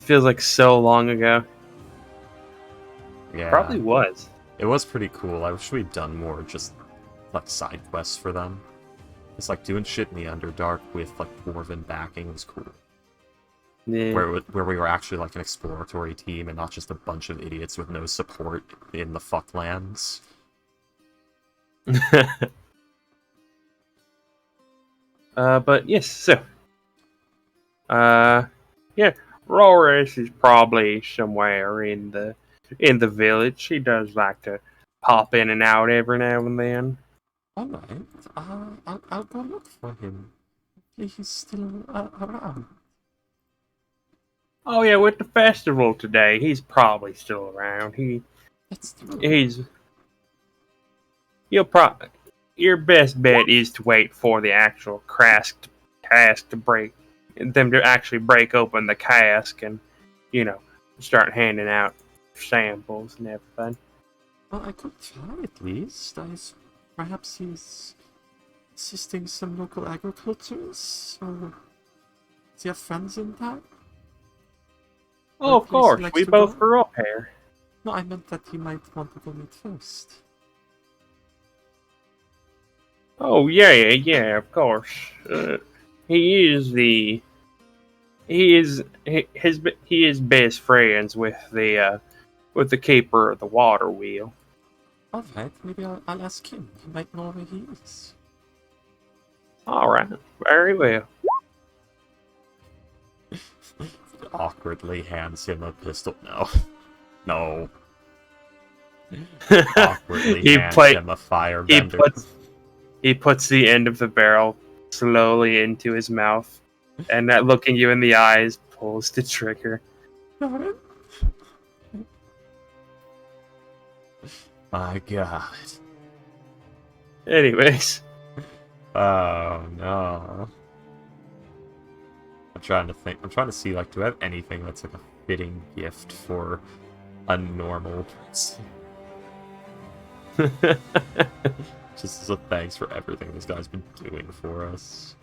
Feels like so long ago. Yeah. Probably was. It was pretty cool. I wish we'd done more just like side quests for them. It's like doing shit in the Underdark with like dwarven backing was cool. Yeah. Where we were actually like an exploratory team and not just a bunch of idiots with no support in the fucklands. But yes, so. Yeah, Roris is probably somewhere in the village. He does like to pop in and out every now and then. Alright, I'll go look for him. He's still around. Oh yeah, with the festival today, he's probably still around. That's true. You'll probably. Your best bet is to wait for the actual cask to break, them to actually break open the cask and, start handing out samples and everything. Well, I could try at least. Perhaps he's assisting some local agriculturists, or does he have friends in town? Oh, of course, we both grew up here. No, I meant that he might want to go meet first. Oh yeah, of course. He is best friends with the keeper of the water wheel. Alright, maybe I'll ask him. He might know where he is. Alright, very well. Awkwardly hands him a pistol. No. Awkwardly hands him a firebender. He puts the end of the barrel slowly into his mouth, and that looking you in the eyes pulls the trigger. My God. Anyways. Oh no. I'm trying to think. I'm trying to see, like, do I have anything that's like a fitting gift for a normal person? Just as a thanks for everything this guy's been doing for us.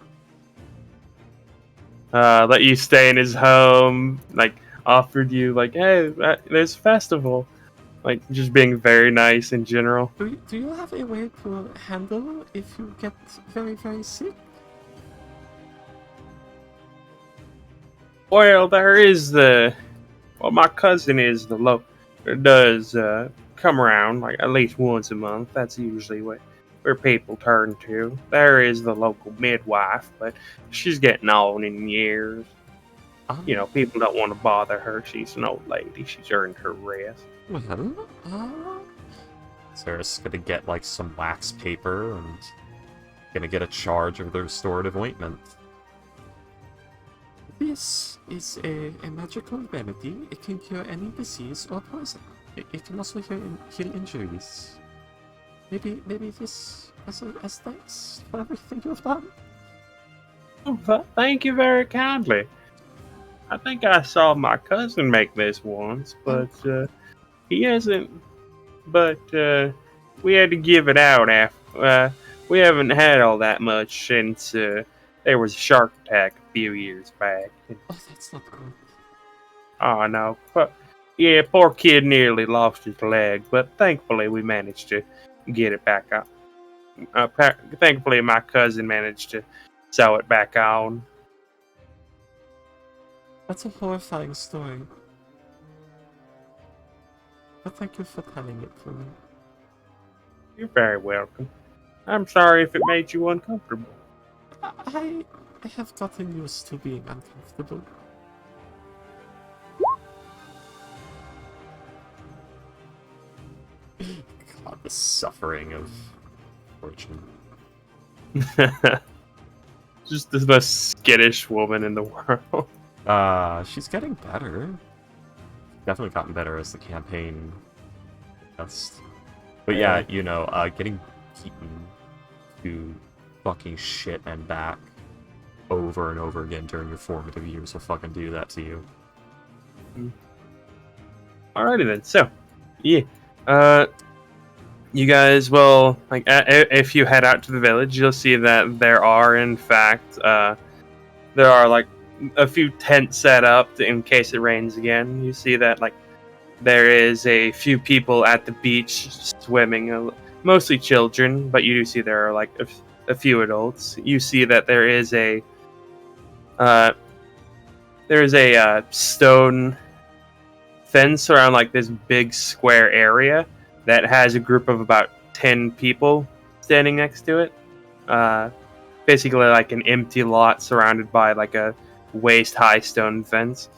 Let you stay in his home, like, offered you, like, hey, there's a festival. Like, just being very nice in general. Do you have a way to handle if you get very, very sick? Well, my cousin does come around, like, at least once a month. That's usually where people turn to. There is the local midwife, but she's getting on in years. People don't want to bother her. She's an old lady. She's earned her rest. Well, Sarah's gonna get, like, some wax paper and gonna get a charge of the Restorative Ointment. This is a magical remedy. It can cure any disease or poison. It can also heal injuries. Maybe this as thanks for everything you've done. Oh, thank you very kindly. I think I saw my cousin make this once, but he hasn't. But we had to give it out after. We haven't had all that much since there was a shark attack a few years back. Oh, that's not good. Oh no, but yeah, poor kid nearly lost his leg, but thankfully we managed to get it back up. Thankfully, my cousin managed to sew it back on. That's a horrifying story. But thank you for telling it to me. You're very welcome. I'm sorry if it made you uncomfortable. I have gotten used to being uncomfortable. God, the suffering of Fortune. Just the most skittish woman in the world. She's getting better. Definitely gotten better as the campaign progressed. But yeah, getting beaten to fucking shit and back over and over again during your formative years will fucking do that to you. Alrighty then, so, yeah. You guys will, like, if you head out to the village, you'll see that there are, in fact, a few tents set up in case it rains again. You see that like there is a few people at the beach swimming, mostly children, but you do see there are like a few adults. You see that there is a stone fence around like this big square area that has a group of about 10 people standing next to it. Basically like an empty lot surrounded by like a waist-high stone fence.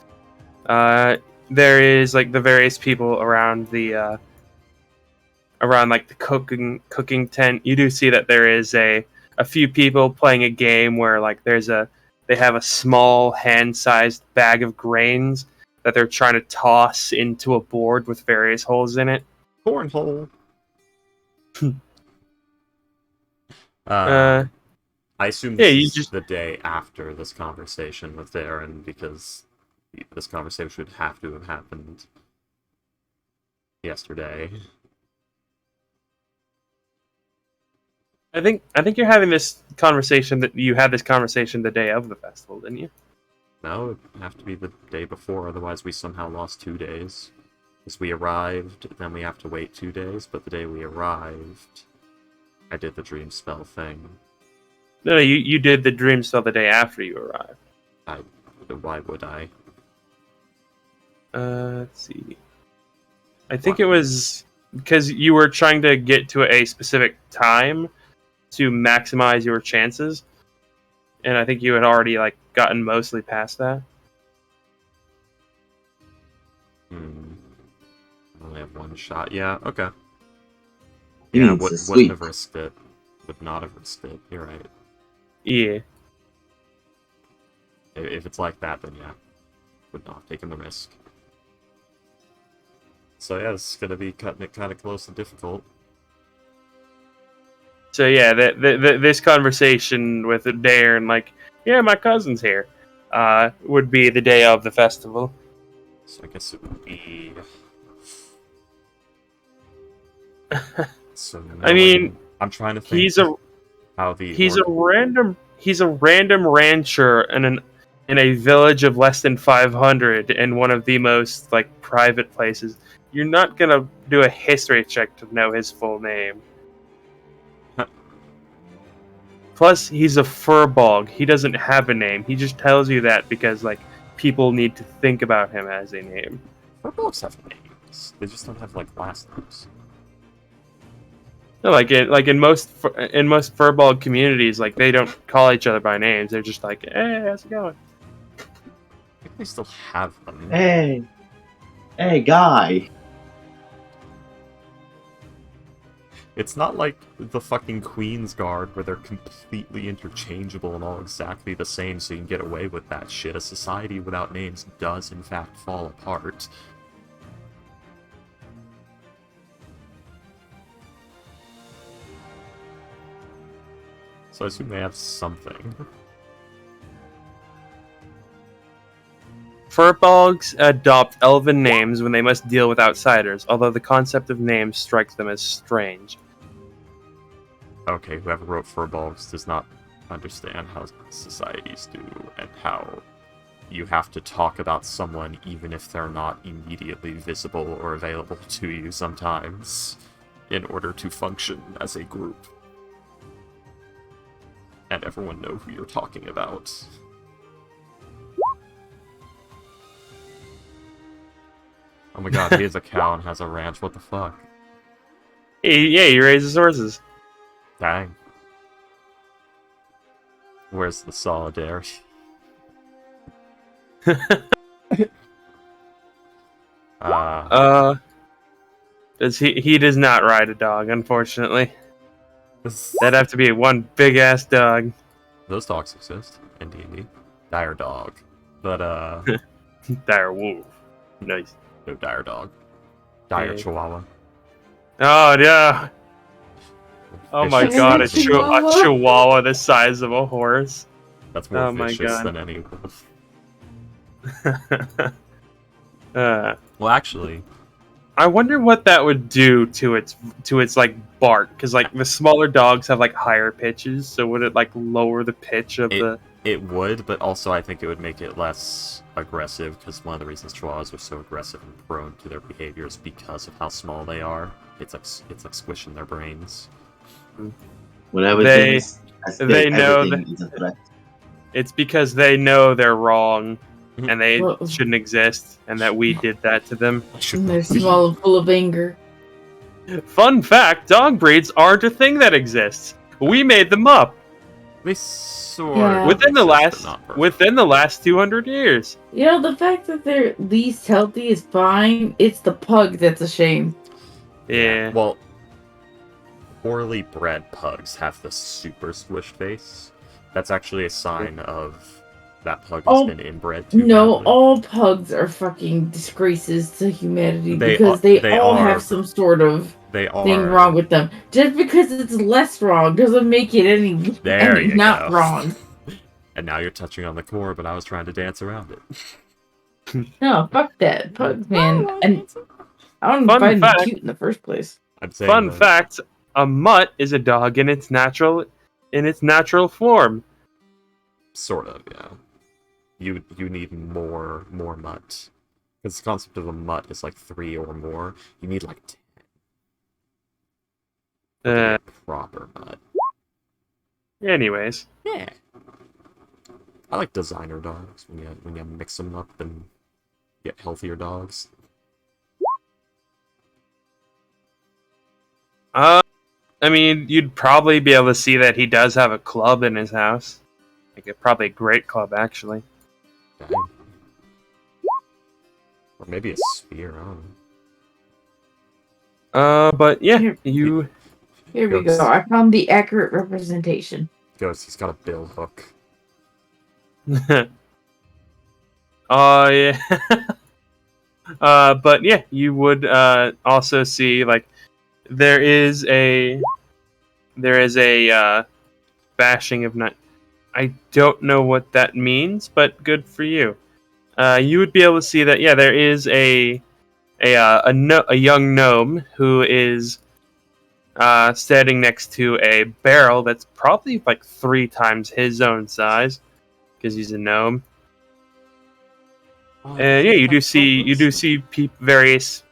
There is like the various people around the like the cooking tent. You do see that there is a few people playing a game where like they have a small hand-sized bag of grains that they're trying to toss into a board with various holes in it. Cornhole. I assume this is the day after this conversation with Darren, because this conversation would have to have happened yesterday. I think you're having this conversation that you had this conversation the day of the festival, didn't you? No, it would have to be the day before, otherwise we somehow lost 2 days. Because we arrived, then we have to wait 2 days, but the day we arrived, I did the dream spell thing. No, you did the dream spell the day after you arrived. Why would I? Let's see. I think it was because you were trying to get to a specific time to maximize your chances, and I think you had already like gotten mostly past that. I only have one shot. Yeah, okay. You Yeah, need to wouldn't sleep. have risked it. Would not have risked it. You're right. Yeah. If it's like that, then yeah. Would not have taken the risk. So yeah, this is gonna be cutting it kind of close and difficult. So yeah, this conversation with Darren, like, yeah, my cousin's here, would be the day of the festival. So I guess it would be... So I mean, I'm trying to think he's a random rancher in a village of less than 500 in one of the most like private places. You're not gonna do a history check to know his full name. Plus, he's a furbog. He doesn't have a name. He just tells you that because like people need to think about him as a name. Furbolgs have names. They just don't have like last names. No, in most furbog communities, like they don't call each other by names. They're just like, "Hey, how's it going?" I think they still have them. Hey, guy. It's not like the fucking Queen's Guard where they're completely interchangeable and all exactly the same, so you can get away with that shit. A society without names does in fact fall apart. So I assume they have something. Furbolgs adopt elven names when they must deal with outsiders, although the concept of names strikes them as strange. Okay, whoever wrote Furbolgs does not understand how societies do, and how you have to talk about someone even if they're not immediately visible or available to you sometimes, in order to function as a group. And everyone know who you're talking about. Oh my god, he has a cow and has a ranch, what the fuck? He raises horses. Dang. Where's the solidarity? He does not ride a dog, unfortunately. That'd have to be one big ass dog. Those dogs exist in D&D. Dire dog. But, Dire wolf. Nice. no, dire dog. Dire chihuahua. Oh, yeah. Oh my Vicious. god, a chihuahua the size of a horse. That's more Oh my vicious God. than any wolf. Well, actually, I wonder what that would do to its like bark, because like the smaller dogs have like higher pitches, so would it like lower the pitch of the? It would, but also I think it would make it less aggressive, because one of the reasons Chihuahuas are so aggressive and prone to their behaviors because of how small they are. It's like squishing their brains. Whenever They- things as they big, know everything is a threat. It's because they know they're wrong Mhm. and they Well- shouldn't exist, and that we did that to them. I should And not they're be. small and full of anger. Fun fact: dog breeds aren't a thing that exists. We made them up They sort Yeah. of within the exist, but last not perfect. 200 years. You know, the fact that they're least healthy is fine. It's the pug that's a shame. Yeah. Well, poorly bred pugs have the super squished face. That's actually a sign of that pug has Oh, been inbred too No, badly. all pugs are fucking disgraces to humanity They because are- they they all are. have some sort of They are thing wrong with them. Just because it's less wrong doesn't make it There any you not go. wrong. And now you're touching on the core, but I was trying to dance around it. No, fuck that. Pugs, man. And I don't Fun find them fact. cute in the first place. I'm saying Fun that- fact: a mutt is a dog in its natural form. Sort of, yeah. You need more mutt. Because the concept of a mutt is like 3 or more. You need like 10 to be Uh, a proper mutt. anyways, Yeah. I like designer dogs when you mix them up and get healthier dogs. I mean, you'd probably be able to see that he does have a club in his house. Probably a great club, actually. Dang. Or maybe a spear, I don't know. But yeah, Here- you. Here we Yes. go. I found the accurate representation. Ghost, he's got a bill hook. Oh yeah. But yeah, you would also see like there is a bashing of night. I don't know what that means, but good for you. You would be able to see that. Yeah, there is a young gnome who is standing next to a barrel that's probably like 3 times his own size because he's a gnome. And yeah, you do see various.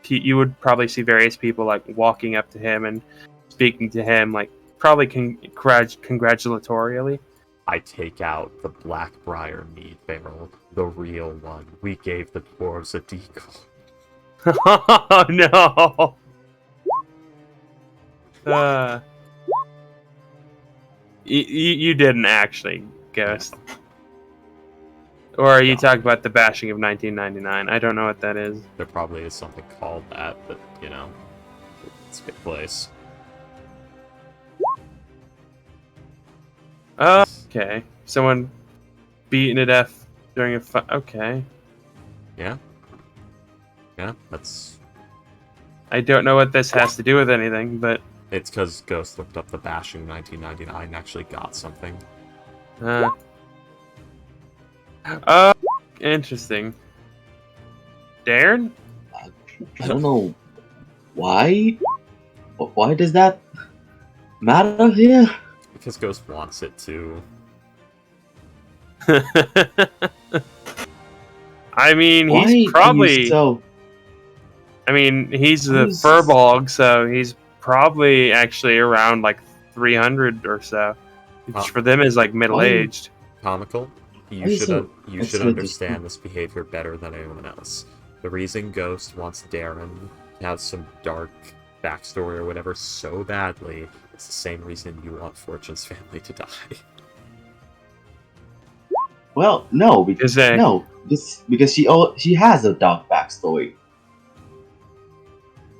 You would probably see various people like walking up to him and speaking to him, like probably congratulatorily. I take out the Blackbriar mead barrel, the real one. We gave the dwarves a decal. Oh no! You didn't actually, Ghost. Or are you No. talking about the bashing of 1999? I don't know what that is. There probably is something called that, but, you know, it's a good place. Okay. Someone beaten to death during a fight. Okay. Yeah? Yeah, that's... I don't know what this has to do with anything, but It's because Ghost looked up the bashing 1999 and actually got something. Interesting. Darren? I don't know why. Why does that matter here? Because Ghost wants it to. I mean, Why are he's you probably. so? I mean, he's a Who's- furbolg, so he's probably actually around like 300 or so, which Huh. for them is like middle aged. Comical? Why You is should it- you it's should so understand this behavior better than anyone else. The reason Ghost wants Darren to have some dark backstory or whatever so badly is the same reason you want Fortune's family to die. Well, no, because because she has a dark backstory.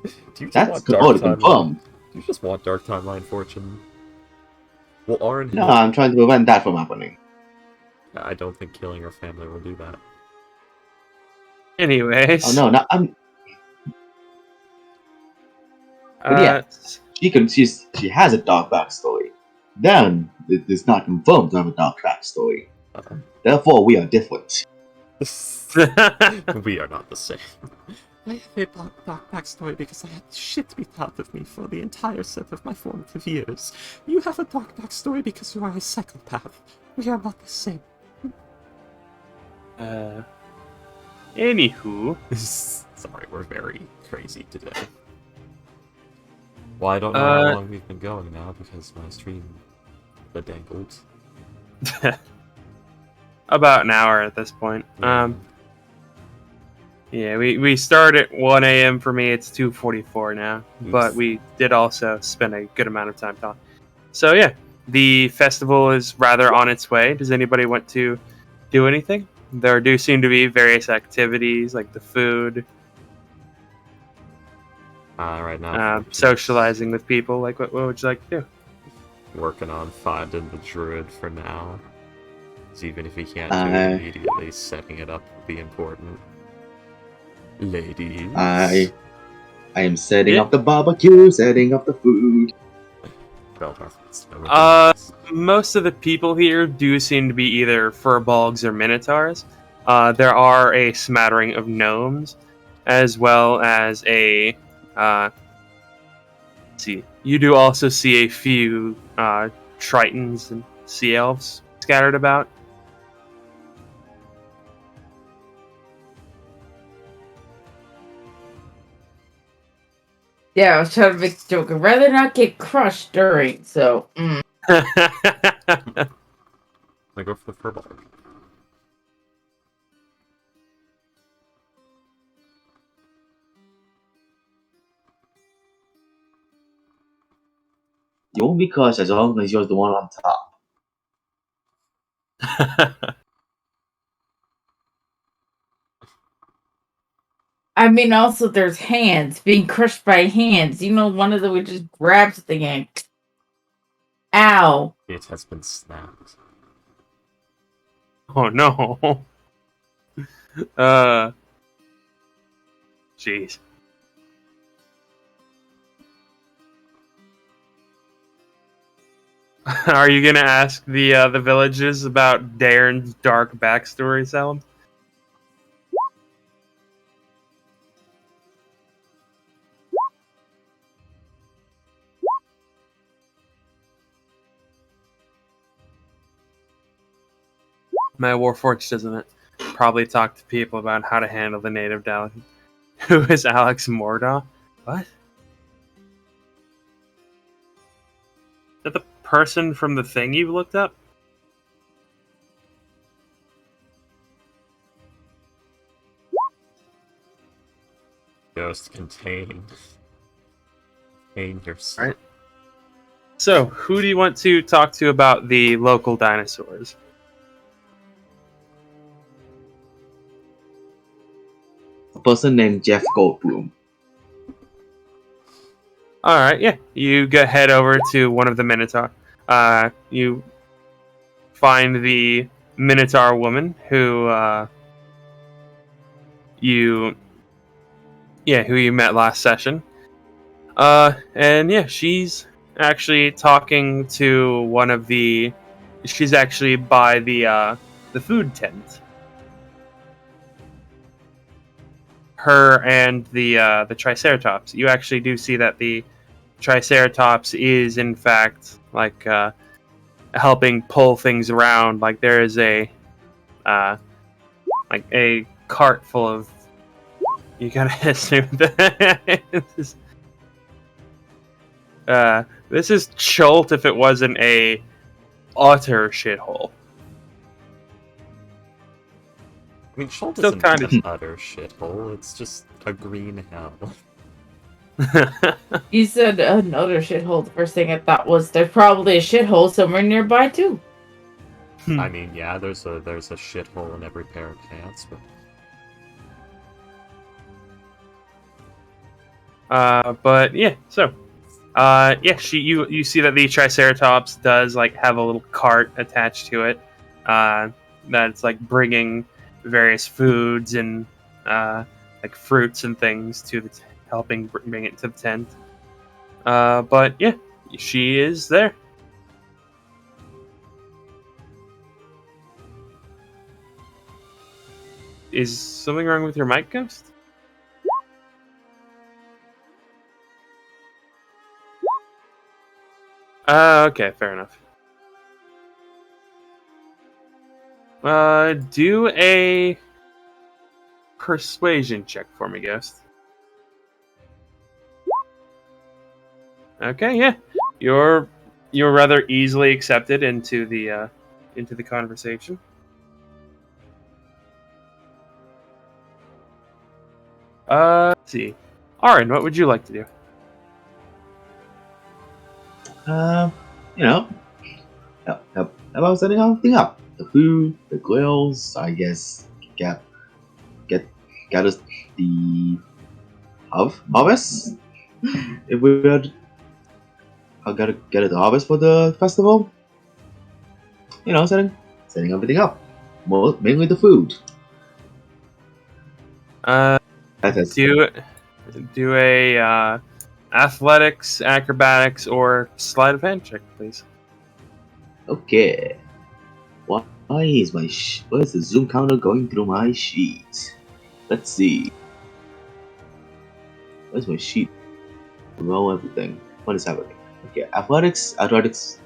Do you just That's want dark already timeline? confirmed. Do you just want dark timeline Fortune? Well, Orin, No, I'm trying to prevent that from happening. I don't think killing her family will do that. Anyways. Oh no, not I'm. But yeah. She has a dark backstory. Then it is not confirmed to have a dark backstory. Uh-huh. Therefore, we are different. We are not the same. I have a dark backstory because I had shit beat out of me for the entire set of my formative years. You have a dark backstory because you are a psychopath. We are not the same. Anywho. Sorry, we're very crazy today. Well, I don't know how long we've been going now because my stream dangled. About an hour at this point. Yeah. Yeah, we start at 1 a.m. for me. It's 2:44 now, but we did also spend a good amount of time talking. So yeah, the festival is rather on its way. Does anybody want to do anything? There do seem to be various activities like the food, right now, socializing with people. Like, what would you like to do? Working on finding the druid for now. So even if we can't do it immediately, setting it up would be important. Ladies. I am setting up the barbecue, setting up the food. Most of the people here do seem to be either furbolgs or minotaurs. There are a smattering of gnomes, as well as a. Let's see, you do also see a few tritons and sea elves scattered about. Yeah, I was trying to make a joke. I'd rather not get crushed during, so. I go for the furball. You won't be crushed as long as you're the one on top. I mean, also, there's hands. Being crushed by hands. You know, one of them would just grab something and. Ow. It has been snapped. Oh no. Jeez. Are you gonna ask the villages about Darren's dark backstory, Salem? My Warforged doesn't probably talk to people about how to handle the native delegate. Who is Alex Mordaw? What? Is that the person from the thing you've looked up? Ghost contained. Contain yourself. Right. So, who do you want to talk to about the local dinosaurs? A person named Jeff Goldblum. Alright, yeah. You head over to one of the Minotaur. You find the Minotaur Woman who you met last session. And yeah, she's actually talking to one of the. She's actually by the food tent. Her and the Triceratops. You actually do see that the Triceratops is in fact like helping pull things around. Like there is a like a cart full of. You gotta assume that this is Cholt if it wasn't a utter shithole. I mean, Schultz Still isn't kind an utter shithole. It's just a green hell. You said another shithole. The first thing I thought was there's probably a shithole somewhere nearby too. I mean, yeah, there's a shithole in every pair of pants, but yeah, so yeah, you see that the Triceratops does like have a little cart attached to it, that's like bringing various foods and like fruits and things to the helping bring it to the tent. But yeah, she is there. Is something wrong with your mic, Ghost? Okay, fair enough. Do a persuasion check for me, Ghost. Okay, yeah. You're rather easily accepted into the conversation. Let's see. Aaron, what would you like to do? You know, help about setting everything up. The food, the grills, I guess, get us the harvest. If we had, I gotta get the harvest for the festival. You know, setting everything up. Mainly the food. Do a athletics, acrobatics, or sleight of hand check, please. Okay. Why is why is the zoom counter going through my sheet? Let's see. Where's my sheet? Roll everything. What is happening? Okay, athletics, acrobatics,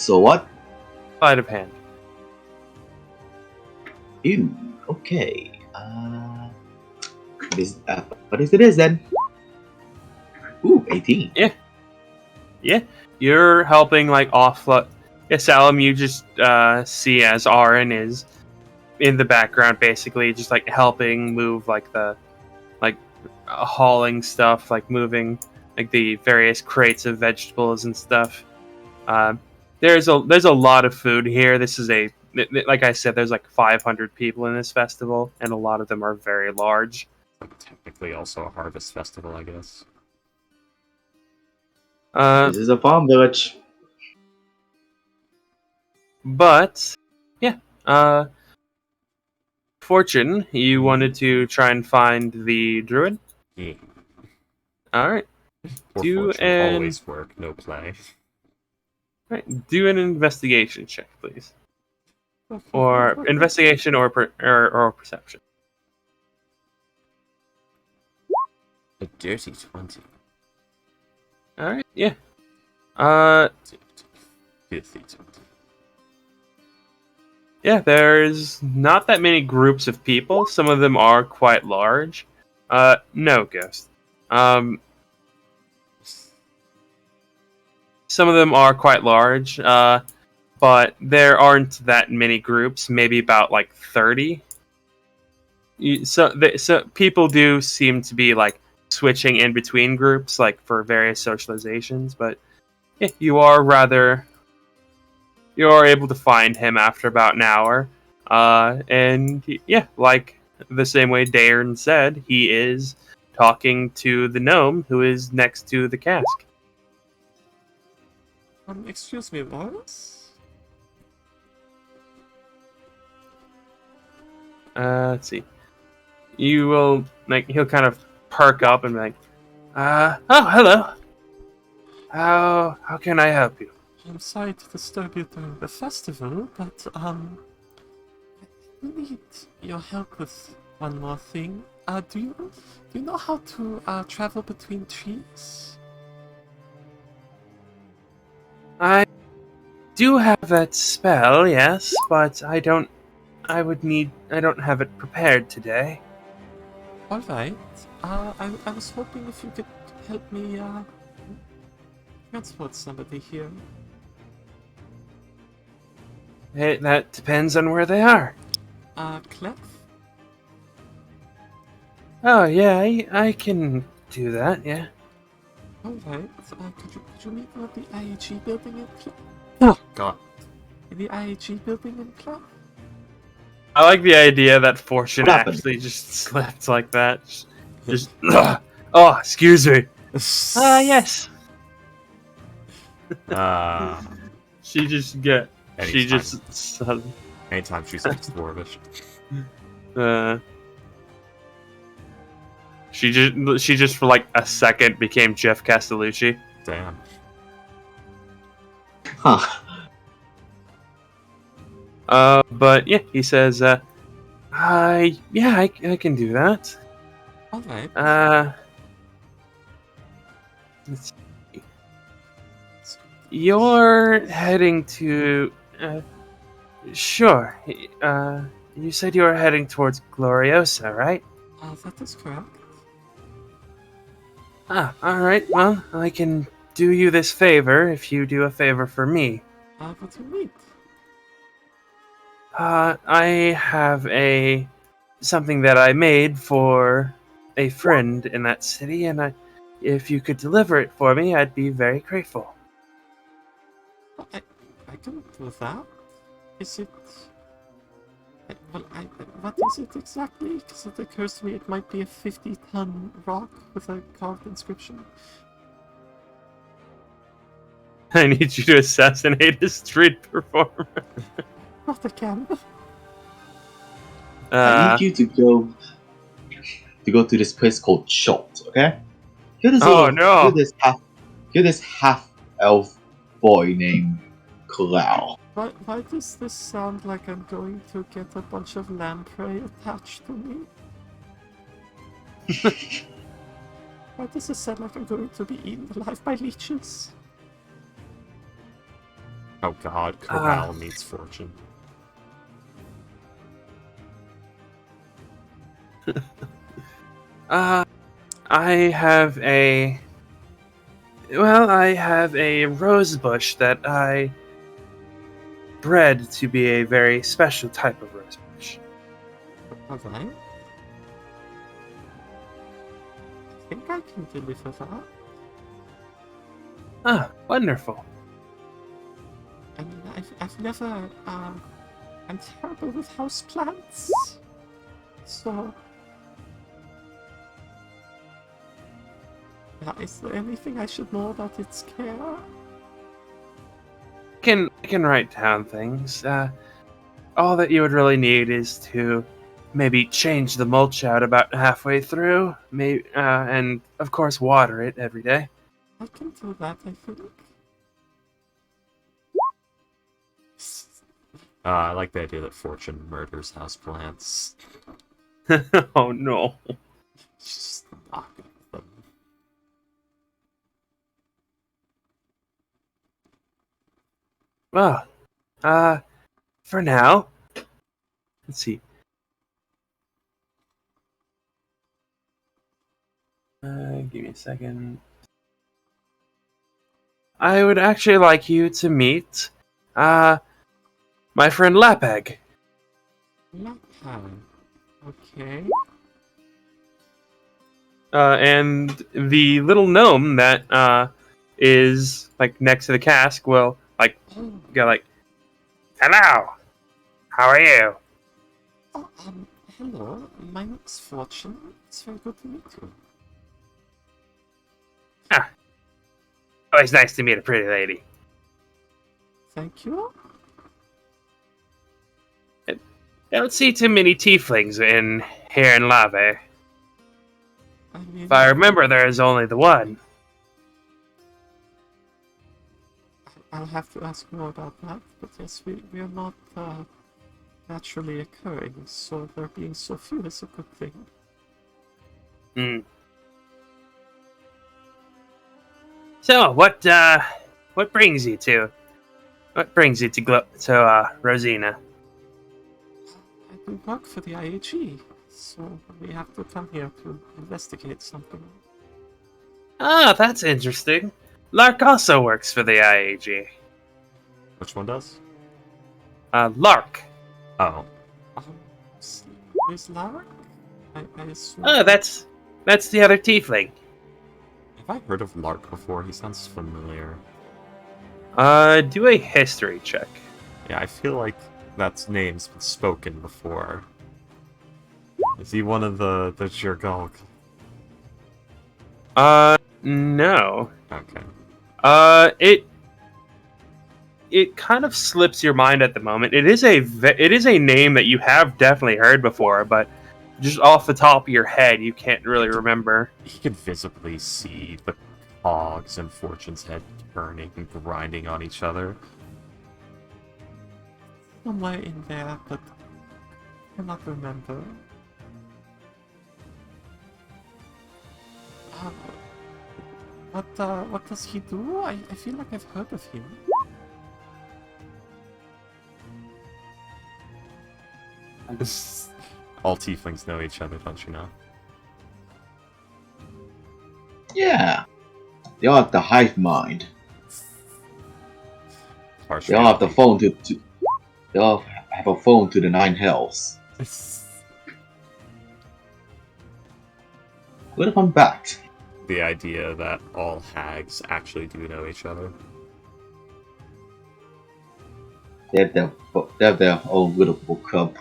or what? Sleight of hand. Ew. Okay. What is it then? Ooh, 18. Yeah. You're helping like offload. Yeah, Salim, you just see as Aaron is in the background, basically just like helping move like the hauling stuff, like moving like the various crates of vegetables and stuff. There's a lot of food here. This is like I said, there's like 500 people in this festival, and a lot of them are very large. Technically, also a harvest festival, I guess. This is a farm village. But yeah, Fortune, you wanted to try and find the druid. Yeah. All right. Or Do fortune, an always work, no play. right. Do an investigation check, please, or investigation or perception. A dirty 20. All right. Yeah. Filthy 20. Yeah, there's not that many groups of people. Some of them are quite large. No, Ghost. Some of them are quite large, but there aren't that many groups. Maybe about like 30. So people do seem to be like switching in between groups, like for various socializations. But yeah, you are able to find him after about an hour. And yeah, like the same way Daern said, he is talking to the gnome who is next to the cask. Excuse me, boss? Let's see. You will he'll kind of perk up and be like, oh, hello. How can I help you? I'm sorry to disturb you during the festival, but I need your help with one more thing. Do you know how to travel between trees? I do have that spell, yes, but I don't have it prepared today. Alright. I was hoping if you could help me transport somebody here. That depends on where they are. Clef? Oh yeah, I can do that, yeah. Alright. Could you meet me at the IAG building in Clef? Oh god. In the IAG building in Clef? I like the idea that Fortune What happened? actually just slept like that. Just oh, excuse me. Yes. She just Anytime she speaks Dwarvish. She just for like a second became Jeff Castellucci. Damn. Huh. But yeah, he says, I can do that. Alright. Let's see. You're heading to, Sure. You said you were heading towards Gloriosa, right? That is correct. Ah, alright. Well, I can do you this favor if you do a favor for me. What do you need? I have something that I made for a friend in that city, and if you could deliver it for me, I'd be very grateful. I can do that. Is it... what is it exactly? Because it occurs to me it might be a 50-ton rock with a carved inscription. I need you to assassinate a street performer. Not again. I need you to go to this place called Shot, okay? You're No. this half elf boy named Clow. Why does this sound like I'm going to get a bunch of lamprey attached to me? Why does it sound like I'm going to be eaten alive by leeches? Oh god, Corral meets Fortune. I have a rose bush that I bred to be a very special type of rose bush. Okay. I think I can deliver that. Ah, wonderful. I mean, I've never, I'm terrible with houseplants. So... is there anything I should know about its care? I can write down things. All that you would really need is to maybe change the mulch out about halfway through, and of course water it every day. I can do that, I think. I like the idea that Fortune murders houseplants. Oh no. Just knock them. Well, for now, let's see. Give me a second. I would actually like you to meet, my friend Lapag. Lapag. Okay. And the little gnome that, is, like, next to the cask will, like, go like, "Hello! How are you?" Oh, hello. My name's Fortune. It's very good to meet you. Always nice to meet a pretty lady. Thank you. I don't see too many tieflings here in Lave. I mean, If I remember, there is only the one. I'll have to ask more about that, but yes, we are not naturally occurring, so there being so few is a good thing. So, what brings you to Rosina? I do work for the IAG, so we have to come here to investigate something. Ah, that's interesting. Lark also works for the IAG. Which one does? Lark. Oh. Where's Lark? I assume... Oh, that's the other tiefling. Have I heard of Lark before? He sounds familiar. Do a history check. Yeah, I feel like that name's been spoken before. Is he one of the Jergalk? No. Okay. It kind of slips your mind at the moment. It is a name that you have definitely heard before, but just off the top of your head, you can't really remember. He could visibly see the cogs in Fortune's head turning and grinding on each other. Somewhere in there, but I cannot remember. What does he do? I feel like I've heard of him. All tieflings know each other, don't you know? Yeah. They all have the hive mind. Harsh They all have the reality. phone to they all have a phone to the 9 hells. What if I'm back? The idea that all hags actually do know each other. They have their own little book club.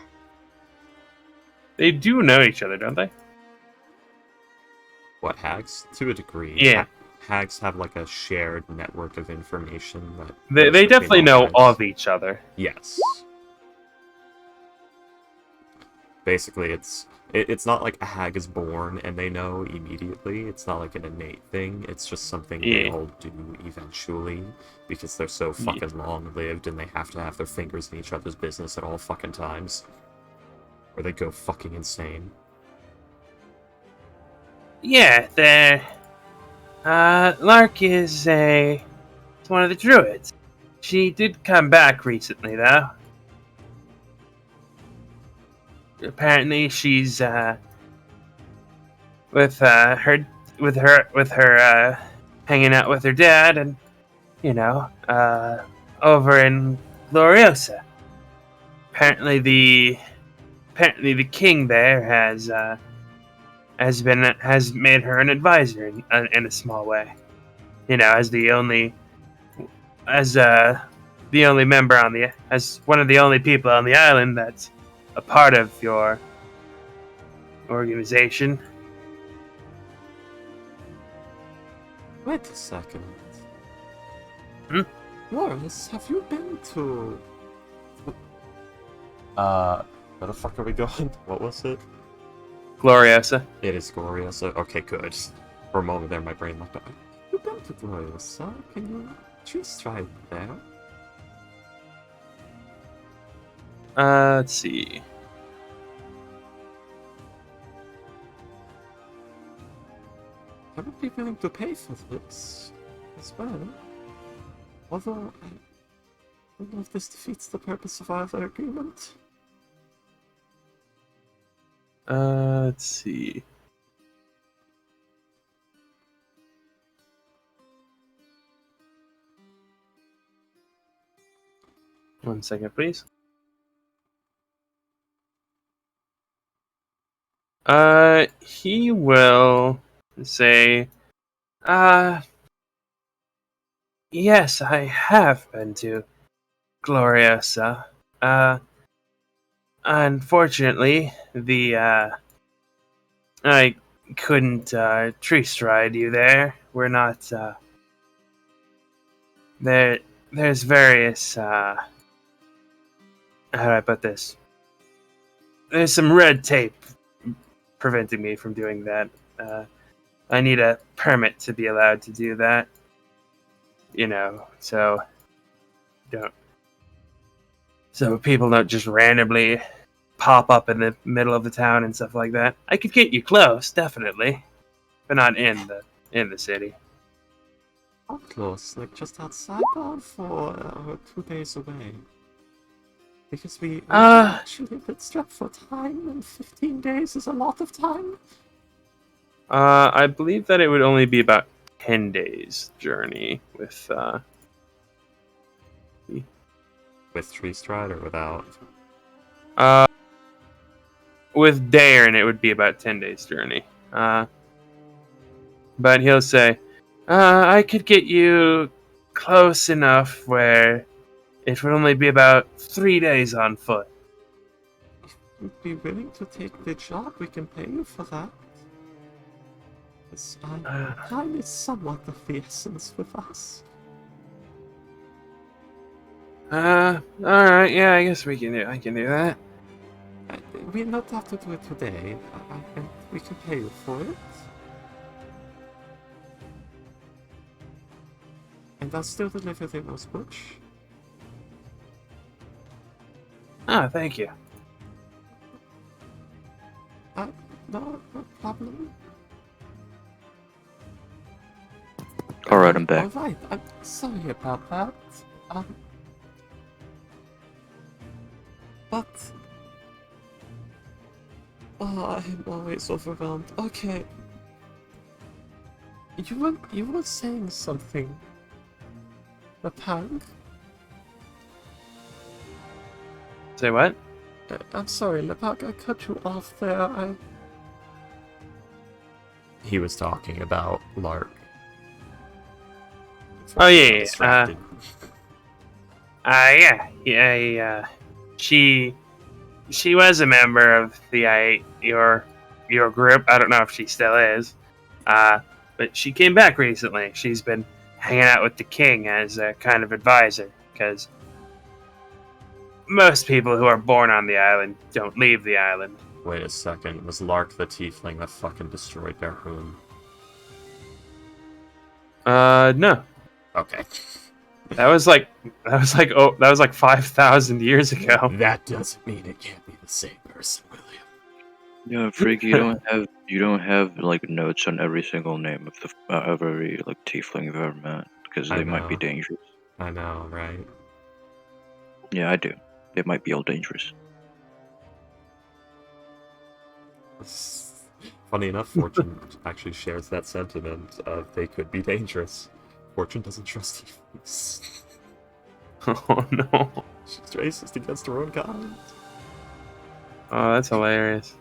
They do know each other, don't they? What, hags? To a degree. Yeah. Hags have like a shared network of information that They goes between definitely all know hags. of each other. Yes. Basically, it's not like a hag is born and they know immediately. It's not like an innate thing. It's just something they Yeah. all do eventually because they're so fucking long-lived and they have to have their fingers in each other's business at all fucking times, or they go fucking insane. Yeah, Lark is one of the druids. She did come back recently, though. Apparently, she's with her hanging out with her dad, and over in Gloriosa. Apparently, the king there has made her an advisor in a small way. As the only member as one of the only people on the island that's a part of your organization. Wait a second. Hmm? Loris, have you been to... where the fuck are we going? What was it? Gloriosa. It is Gloriosa. Okay, good. For a moment there, my brain looked up. You've been to Gloriosa? Can you just try there? Let's see. I would be willing to pay for this as well. Although, I don't know if this defeats the purpose of either agreement. Let's see. One second, please. He will say, yes, I have been to Gloriosa. Unfortunately, I couldn't, tree stride you there. We're not, there's various, how do I put this? There's some red tape preventing me from doing that. I need a permit to be allowed to do that. So people don't just randomly pop up in the middle of the town and stuff like that. I could get you close, definitely, but not in the city. How close? Like just outside or 2 days away? Because we actually a bit strapped for time, and 15 days is a lot of time. I believe that it would only be about 10 days journey with Tree Stride or without? With Daern, it would be about 10 days journey. But he'll say, I could get you close enough where it would only be about 3 days on foot. If you'd be willing to take the job, we can pay you for that. Time is somewhat of the essence with us. Alright, yeah, I guess I can do that. We not have to do it today, and we can pay you for it. And I'll still deliver the rosebush. Thank you. No problem. Alright, I'm back. Alright, I'm sorry about that. But Oh, I'm always overwhelmed. Okay. You were saying something. The punk? Say what? I'm sorry, Lepak, I cut you off there. He was talking about Lark. Oh yeah, Distracted. she was a member of your group. I don't know if she still is. But she came back recently. She's been hanging out with the king as a kind of advisor, because most people who are born on the island don't leave the island. Wait a second, was Lark the tiefling that fucking destroyed their home? No. Okay. That was like 5,000 years ago. That doesn't mean it can't be the same person, William. Yeah, Freak, you don't have like notes on every single name of the every like tiefling you've ever met because I they might be know. dangerous. I know, right? Yeah, I do. They might be all dangerous. Funny enough, Fortune actually shares that sentiment of they could be dangerous. Fortune doesn't trust tieflings. Oh no. She's racist against her own kind. Oh, that's hilarious.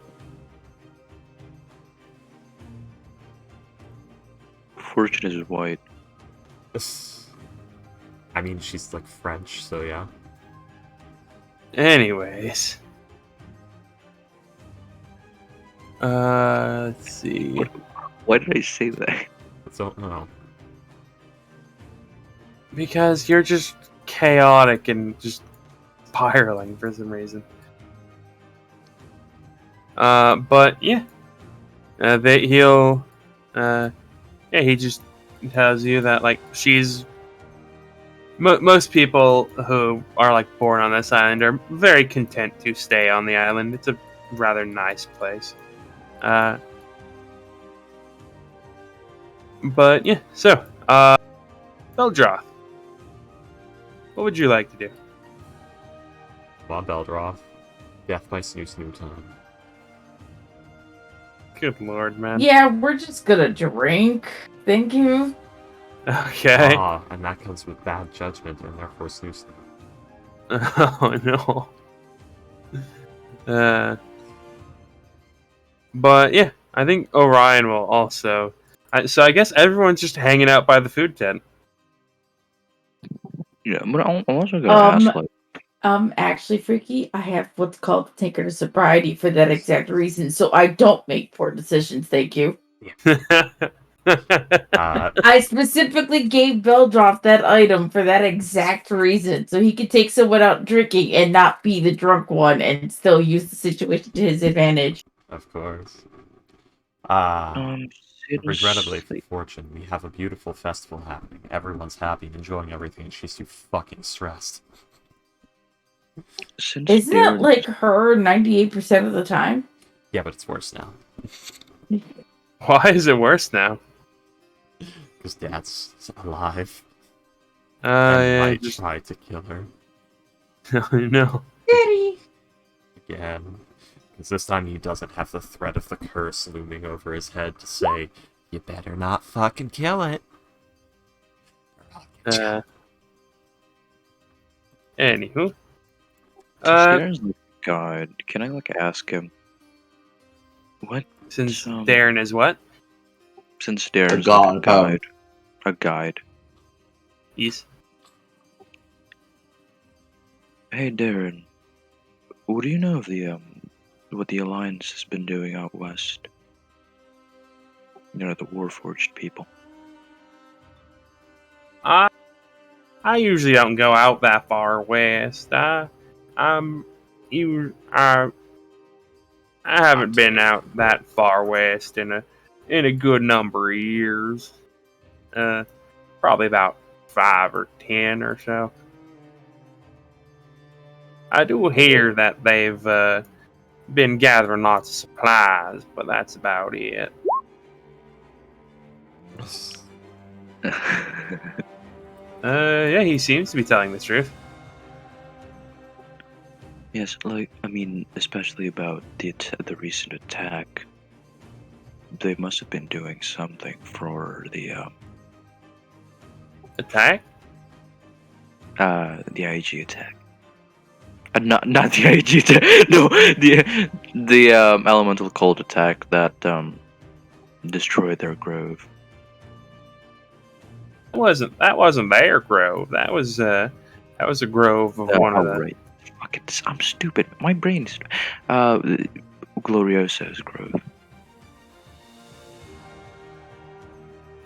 Fortune is white. I mean, she's like French, so yeah. Anyways. Let's see. Why did I say that? I don't know. Because you're just chaotic and just spiraling for some reason. But yeah. He just tells you that, like, she's... most people who are, like, born on this island are very content to stay on the island. It's a rather nice place. But yeah, so, Beldroth. What would you like to do? Come on, Beldroth. Death by Snoo Snoo time. Good lord, man. Yeah, we're just gonna drink. Thank you. Okay. Ah, and that comes with bad judgment and therefore Snoo Snoo. Oh no. But yeah, I think Orion will also. So I guess everyone's just hanging out by the food tent. Yeah, but I'm also gonna ask like, Actually, Freaky, I have what's called Tinker to Sobriety for that exact reason, so I don't make poor decisions, thank you. I specifically gave Beldroff that item for that exact reason, so he could take someone out drinking and not be the drunk one and still use the situation to his advantage. Of course. since, Regrettably for like, Fortune, we have a beautiful festival happening. Everyone's happy and enjoying everything, and she's too fucking stressed. since Isn't that Darren- like her 98% of the time? Yeah, but it's worse now. Why is it worse now? Because Dad's alive. Yeah, might try to kill her. No. Daddy! Again. Because this time he doesn't have the threat of the curse looming over his head to say, you better not fucking kill it. Anywho. since Darren's the guide, can I like ask him what? Since Darren is what? Since Darren's god, like a guide. He's. Hey Darren, what do you know of the what the Alliance has been doing out west? You know, the Warforged people. I usually don't go out that far west. I haven't been out that far west in a good number of years. Probably about 5 or 10 or so. I do hear that they've been gathering lots of supplies, but that's about it. Yeah, he seems to be telling the truth. Yes, especially about the recent attack. They must have been doing something for the Attack? IG attack. Not the IG attack. No, the elemental cold attack that destroyed their grove. That wasn't their grove. That was a grove of one of the. Right. Fuck it, I'm stupid. My brain is. Gloriosa's grove.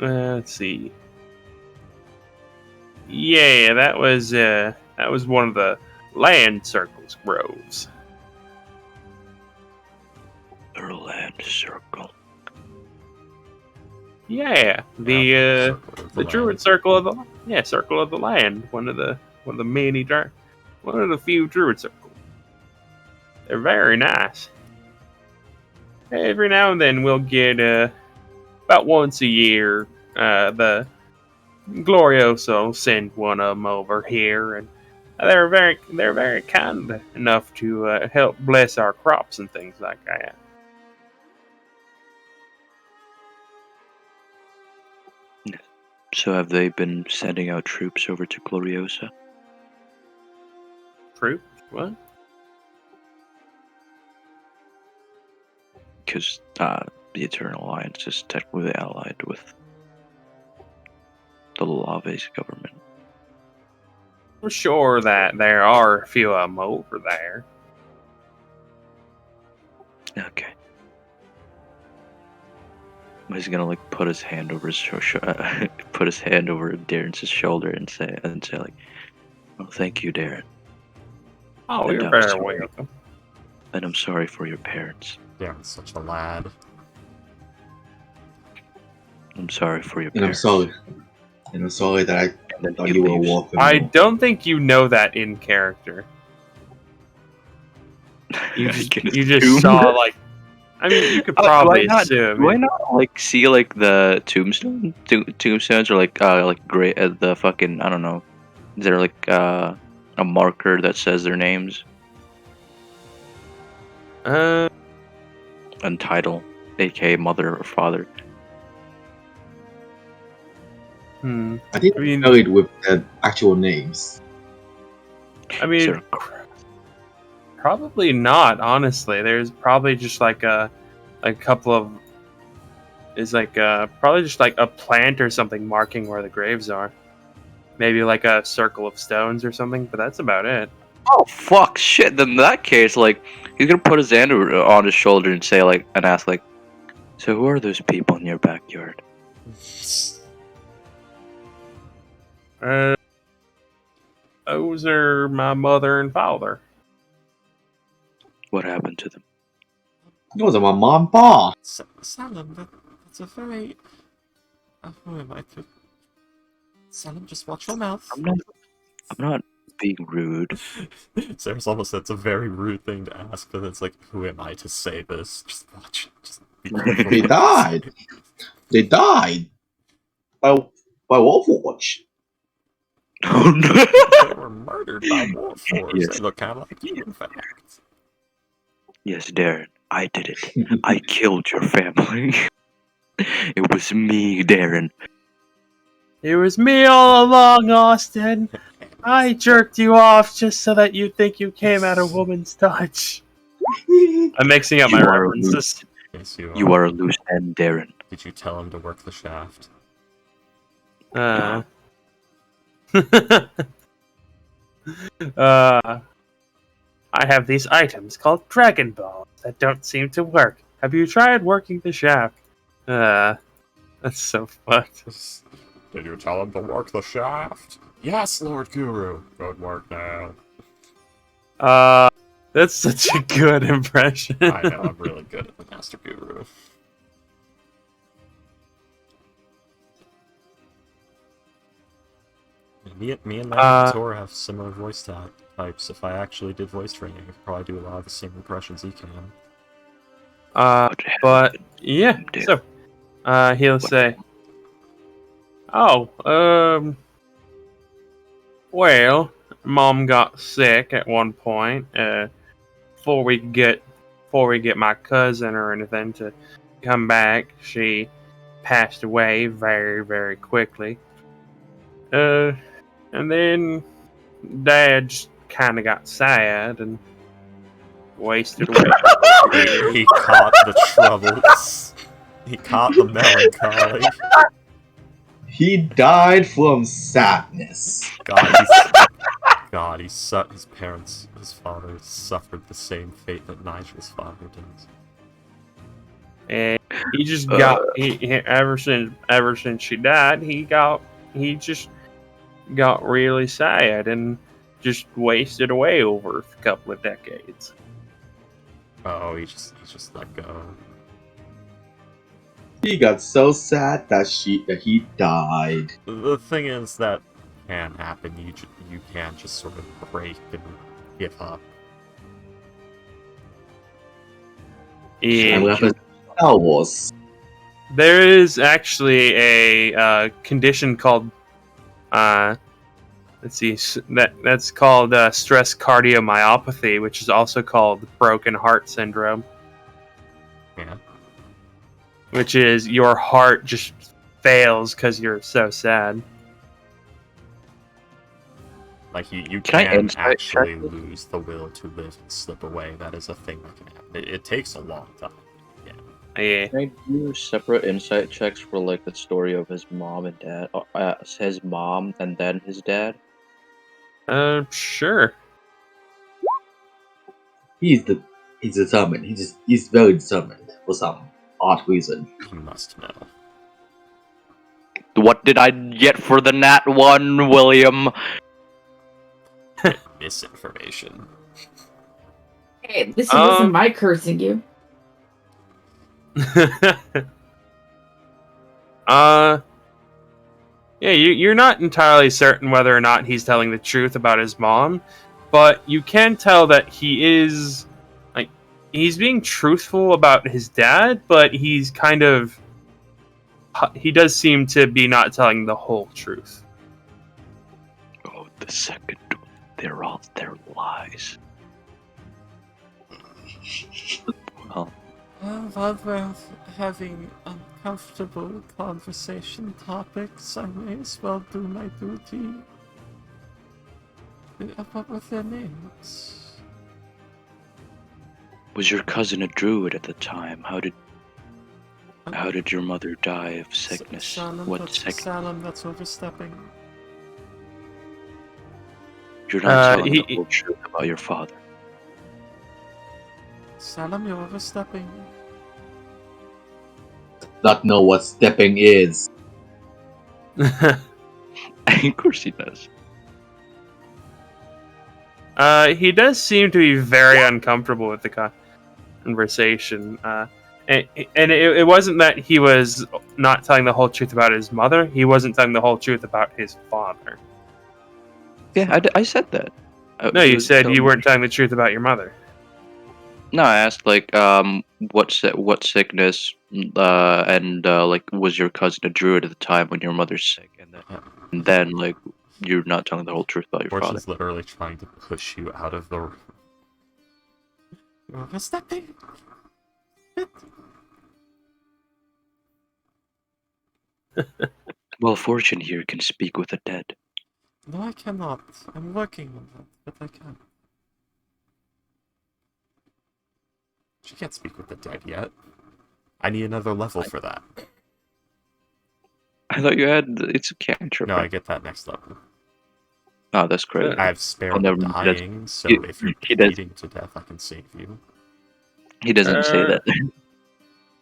Let's see. Yeah, that was one of the land circle's groves. Their land circle. Yeah, the Druid Circle of the Circle of the Land. One of the few Druid circles. They're very nice. Every now and then we'll get about once a year the Glorioso will send one of them over here, and they're very kind enough to help bless our crops and things like that. So have they been sending out troops over to Gloriosa? Troops? What? Because the Eternal Alliance is technically allied with the Lave's government. I'm sure that there are a few of them over there. Okay. He's gonna put his hand over put his hand over Darren's shoulder and say like, "Oh, thank you, Darren." Oh, And you're I'm very sorry. welcome. And I'm sorry for your parents. Darren's such a lad. I'm sorry for your And I'm parents. sorry. And I'm sorry that I And then thought he you were a leaves. war I criminal. don't think you know that in character. You Like in his just tomb? saw like. I mean, you could probably assume. Do I not see the tombstones or great the fucking, I don't know, is there a marker that says their names? Untitled, aka mother or father. Hmm. I think I mean- I married with the actual names. I mean, Sure. probably not. Honestly, there's probably just like a couple of. Is probably just like a plant or something marking where the graves are. Maybe like a circle of stones or something, but that's about it. Oh fuck, shit. Then in that case, he's gonna put his hand on his shoulder and say and ask so who are those people in your backyard? Those are my mother and father. What happened to them? Those are my mom and pa. Salim, that's a very... who am I to... Salim, just watch your mouth. I'm not being rude. Sarah's almost said it's a very rude thing to ask, but it's like, who am I to say this? Just watch. Just be careful. They died. They died. By Wolfwatch. Oh no. They were murdered by Warforged. Yes. They look kind of like you, in fact. Yes, Darren, I did it. I killed your family. It was me, Darren. It was me all along, Austin. I jerked you off just so that you'd think you came at a woman's touch. I'm mixing up my You are references. Yes, you are. You are a loose end, Darren. Did you tell him to work the shaft? I have these items called Dragon Balls that don't seem to work. Have you tried working the shaft? That's so fucked. Did you tell him to work the shaft? Yes, Lord Guru. Good work now. That's such a good impression. I know, I'm really good at the Master Guru. Me and Minotaur have similar voice types. If I actually did voice training, I could probably do a lot of the same impressions he can. But yeah, so he'll say, "Oh, well, Mom got sick at one point. Before we get my cousin or anything to come back, she passed away very, very quickly. And then Dad just kind of got sad and wasted away. He caught the troubles. He caught the melancholy. He died from sadness. His parents, his father suffered the same fate that Nigel's father does. And he just got ever since she died, he just got really sad and just wasted away over a couple of decades. Oh, he just let go. He got so sad that he died. The thing is that can happen. You can't just sort of break and give up. Yeah. And what happened to Star Wars? There is actually a condition called that's called stress cardiomyopathy, which is also called broken heart syndrome. Yeah. Which is your heart just fails because you're so sad. Like you Can I can insight actually check this? lose the will to live and slip away. That is a thing that can happen. It takes a long time. Yeah. Can I do separate insight checks for like the story of his mom and dad? His mom and then his dad. Sure. He's determined. He's very determined for some odd reason. You must know. What did I get for the nat 1, William? Misinformation. Hey, this wasn't my cursing you. Yeah, you're not entirely certain whether or not he's telling the truth about his mom, but you can tell that he's being truthful about his dad, but he does seem to be not telling the whole truth. Oh, the second one. They're all their lies. Well, While we're having uncomfortable conversation topics, I may as well do my duty. What were their names? was your cousin a druid at the time? How did your mother die of sickness? Salem, that's overstepping. You're not telling the whole truth about your father. Salem, you're overstepping. Not know what stepping is. Of course he does. He does seem to be very uncomfortable with the conversation. And it wasn't that he was not telling the whole truth about his mother. He wasn't telling the whole truth about his father. Yeah, I said that. No, you said you weren't telling the truth about your mother. No, I asked like what sickness and like was your cousin a druid at the time when your mother's sick, and then like you're not telling the whole truth about your father. Fortune's literally trying to push you out of the room. You're overstepping. Well, Fortune here can speak with the dead. No, I cannot. I'm working on that, but I can't. She can't speak with the dead yet. I need another level for that. I thought you had it's a cantrip. No, I get that next level. Oh, that's great. I have spare never- dying, so he- if you're he does- bleeding to death, I can save you. He doesn't say that.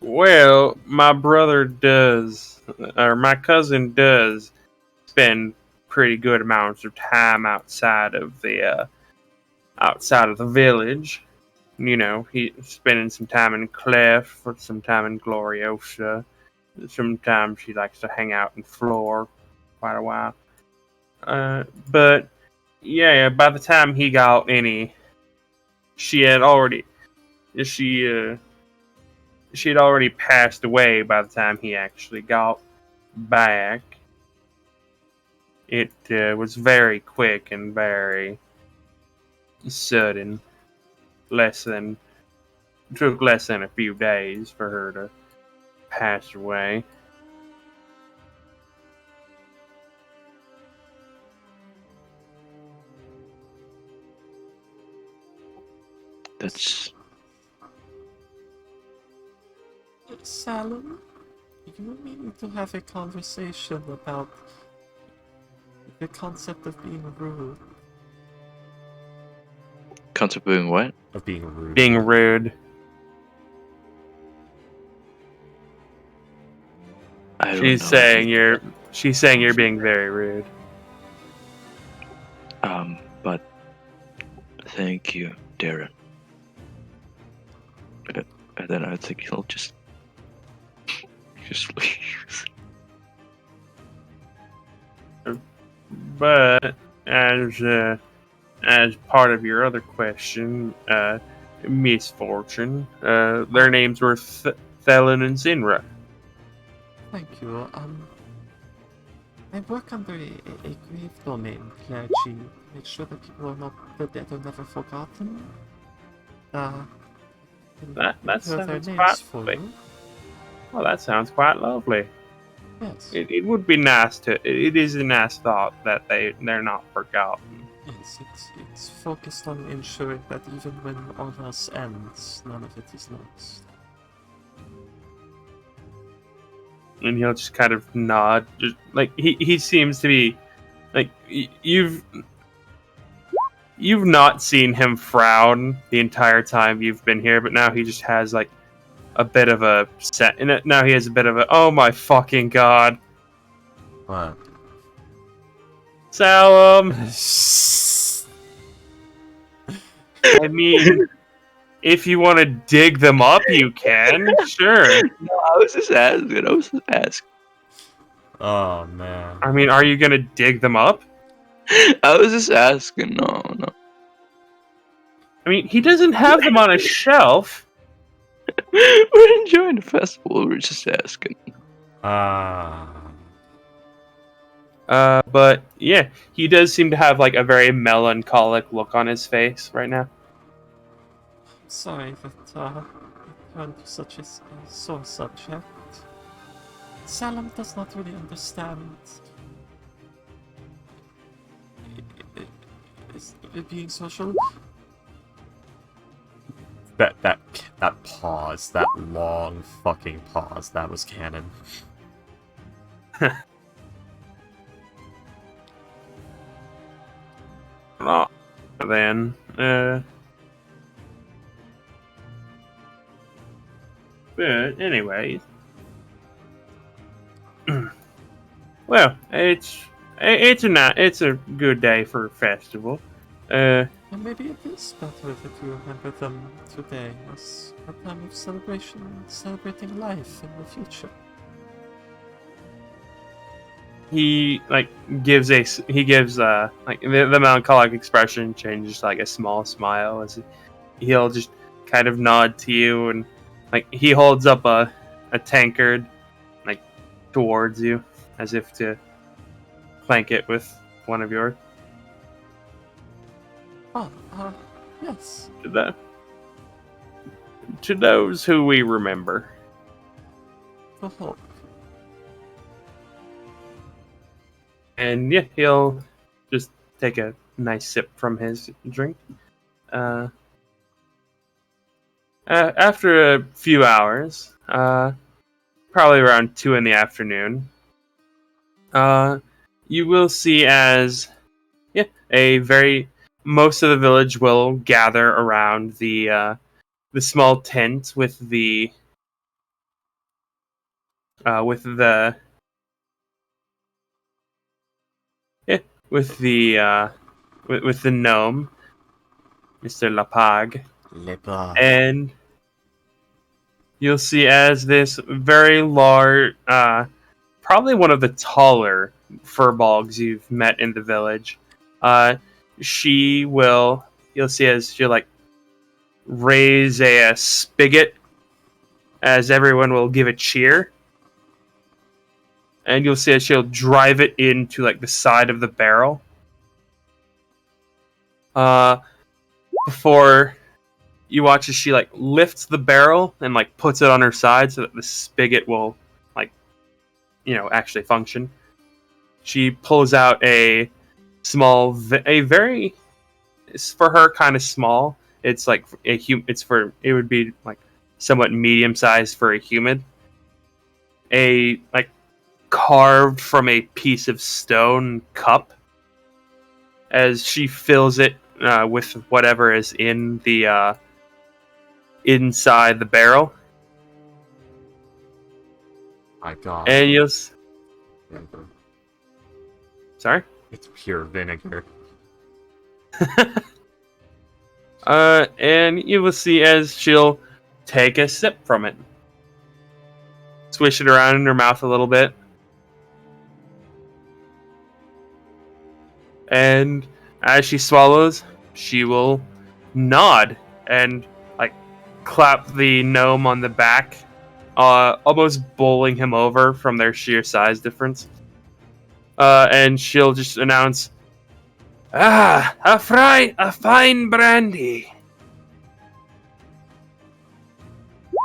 Well, my brother does, or my cousin does, spend pretty good amounts of time outside of the village. You know, he's spending some time in Clef, or some time in Gloriosa. Sometimes he likes to hang out in Floor quite a while. But yeah, by the time he got any, she had already passed away by the time he actually got back. It was very quick and very sudden. Took less than a few days for her to pass away. That's Salem, you and me need to have a conversation about the concept of being rude. concept of being what? Of being rude. Being rude. I don't She's know. saying you're being very rude. But thank you, Darren. And then I think he'll just leave. But as part of your other question, misfortune, their names were Thelen and Zinra. Thank you. I work under a grave domain clergy to make sure that the dead are never forgotten. That Here are their sounds names quite for lovely. you. Well, that sounds quite lovely. Yes. It would be nice it is a nice thought that they're not forgotten. Yes, it's focused on ensuring that even when all else ends, none of it is lost. And he'll just kind of nod, just like he seems to be like you've not seen him frown the entire time you've been here, but now he just has like a bit of a set in it. Now he has a bit of a oh my fucking god, What? Salem. I mean, if you want to dig them up, you can. Sure. No, I was just asking. Oh man. I mean, are you gonna dig them up? I was just asking. No. I mean, he doesn't have them on a shelf. We're enjoying the festival. We're just asking. But yeah, he does seem to have like a very melancholic look on his face right now. Sorry that it turned to such a sore subject. Salem does not really understand being social. That pause, that long fucking pause, that was canon. Oh, then, but anyways, well, it's a good day for a festival. And maybe it is better that you remember them today as a time of celebration, celebrating life in the future. He gives like the melancholic expression changes to, like, a small smile as he'll just kind of nod to you, and like he holds up a tankard like towards you as if to clank it with one of yours. Oh, yes. To those who we remember. The hope. And yeah, he'll just take a nice sip from his drink. After a few hours, probably around 2 in the afternoon, you will see as most of the village will gather around the small tent with the gnome, Mr. Lapag. And you'll see as this very large, probably one of the taller furbolgs you've met in the village. You'll see as she'll like raise a spigot as everyone will give a cheer. and you'll see that she'll drive it into like the side of the barrel. Before you watch as she like lifts the barrel and like puts it on her side so that the spigot will like actually function. She pulls out a small, a very, for her, kind of small. It's like it would be like somewhat medium sized for a human. A like carved from a piece of stone cup. As she fills it with whatever is in the inside the barrel. My God. And you'll. Vinegar. Sorry? It's pure vinegar. And you will see as she'll take a sip from it. Swish it around in her mouth a little bit. And as she swallows, she will nod and like clap the gnome on the back, almost bowling him over from their sheer size difference. And she'll just announce, a fine brandy.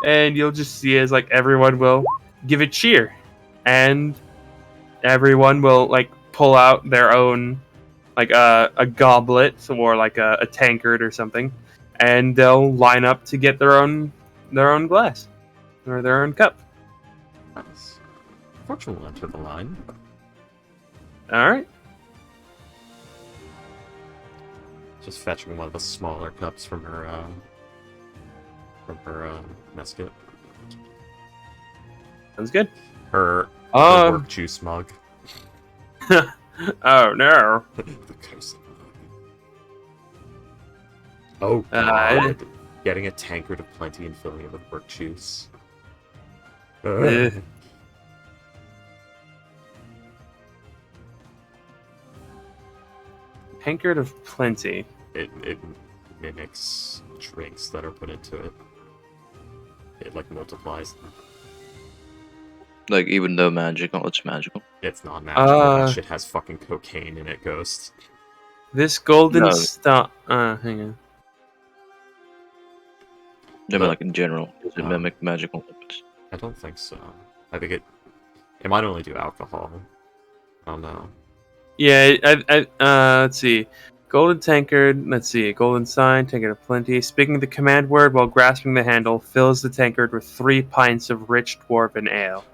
And you'll just see as like everyone will give a cheer, and everyone will like pull out their own like a goblet or like a tankard or something, and they'll line up to get their own glass or their own cup. Nice. Fortune will enter the line. All right. Just fetching one of the smaller cups from her mesket. Sounds good. Her work juice mug. Oh no. The curse of mug. Oh God. Getting a tankard of plenty and filling it with work juice. Tankard of plenty. It mimics drinks that are put into it. It like multiplies them. Like, even though magical, it's magical. It's not magical. That shit has fucking cocaine in it, Ghost. This golden No. star. Hang on. I mean, like, in general, does it No. mimic magical weapons? I don't think so. I think it might only do alcohol. I don't know. Yeah, let's see. Golden tankard, let's see. Golden sign, tankard of plenty. Speaking the command word while grasping the handle, fills the tankard with 3 pints of rich dwarven ale.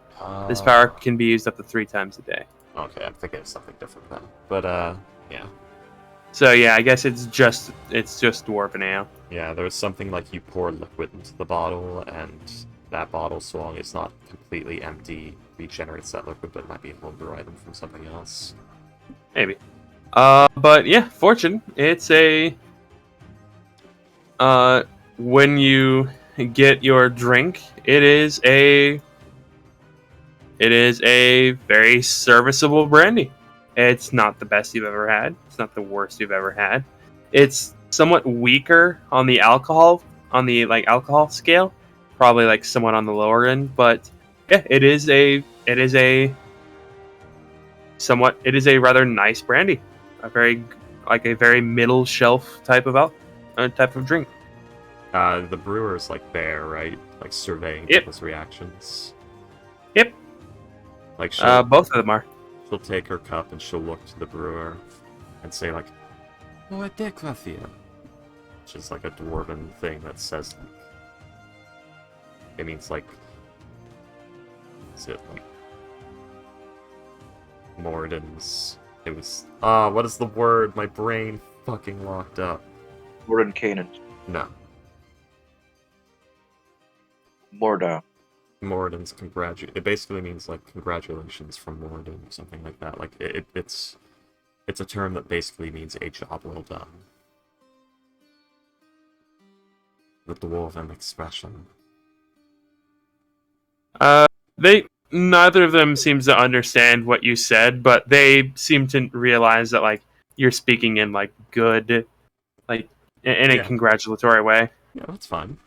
This power can be used up to 3 times a day. Okay, I'm thinking of something different then. But yeah. So yeah, I guess it's just dwarven ale. Yeah, there's something like you pour liquid into the bottle, and that bottle, so long it's not completely empty, regenerates that liquid, but it might be a homebrew item from something else. Maybe. But yeah, fortune. It's a when you get your drink, it is a very serviceable brandy. It's not the best you've ever had. It's not the worst you've ever had. It's somewhat weaker on the alcohol scale, probably like somewhat on the lower end, but yeah, it is a rather nice brandy. A very middle shelf type of drink. The brewer's like there, right? Like surveying Yep. people's reactions. Yep. Like Both of them are. she'll take her cup and she'll look to the brewer and say like, "Oh, dekvafia," which is like a dwarven thing that says like, it means like, is it like Morden's? It was what is the word? My brain fucking locked up. Morden Canaan. No. Morda. Morden's it basically means like congratulations from Morden or something like that. Like it's a term that basically means a job well done. The dwarven expression. Neither of them seems to understand what you said, but they seem to realize that like you're speaking in like good, like in a congratulatory way. Yeah, that's fine.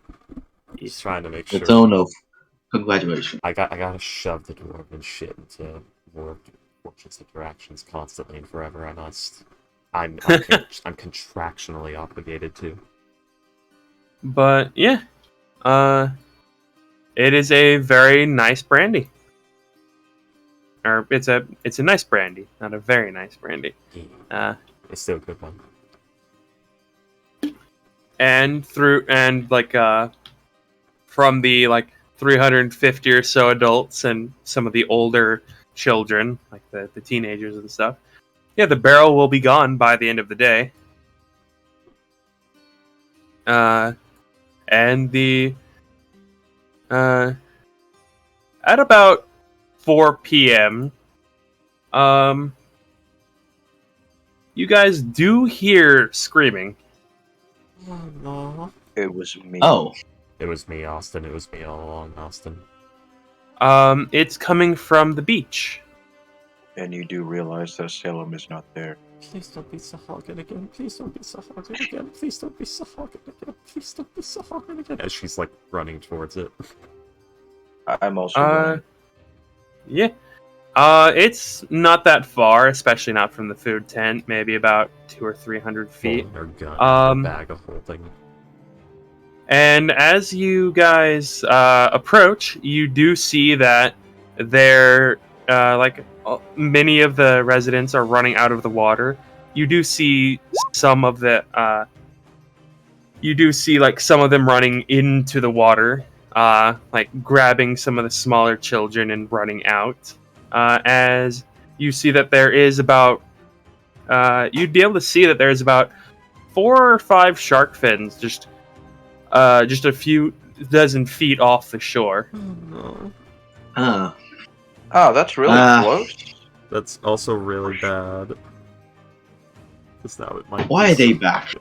Just trying to make sure. The tone of congratulations. I gotta shove the dwarven shit into just interactions constantly and forever. I must. I'm contractually obligated to. But yeah, it is a very nice brandy. Or it's a nice brandy, not a very nice brandy. It's still a good one. And from the 350 or so adults and some of the older children, like the teenagers and stuff. Yeah, the barrel will be gone by the end of the day. And at about 4 p.m., you guys do hear screaming. Oh, no. It was me. Oh, It was me, Austin. It was me all along, Austin. It's coming from the beach. And you do realize that Salem is not there. Please don't be Sahagin again. Please don't be Sahagin again. Please don't be Sahagin again. Please don't be Sahagin again. As she's running towards it. I'm also running. Yeah. It's not that far, especially not from the food tent. Maybe about 200 or 300 feet. Her gun, her bag of holding. And as you guys approach, you do see that there, many of the residents are running out of the water. You do see some of the, some of them running into the water, grabbing some of the smaller children and running out. As you see that there is about, you'd be able to see that there's about 4 or 5 shark fins just a few dozen feet off the shore. Oh, no. Oh, that's really close. That's also really bad. Because now it might. Why are they back?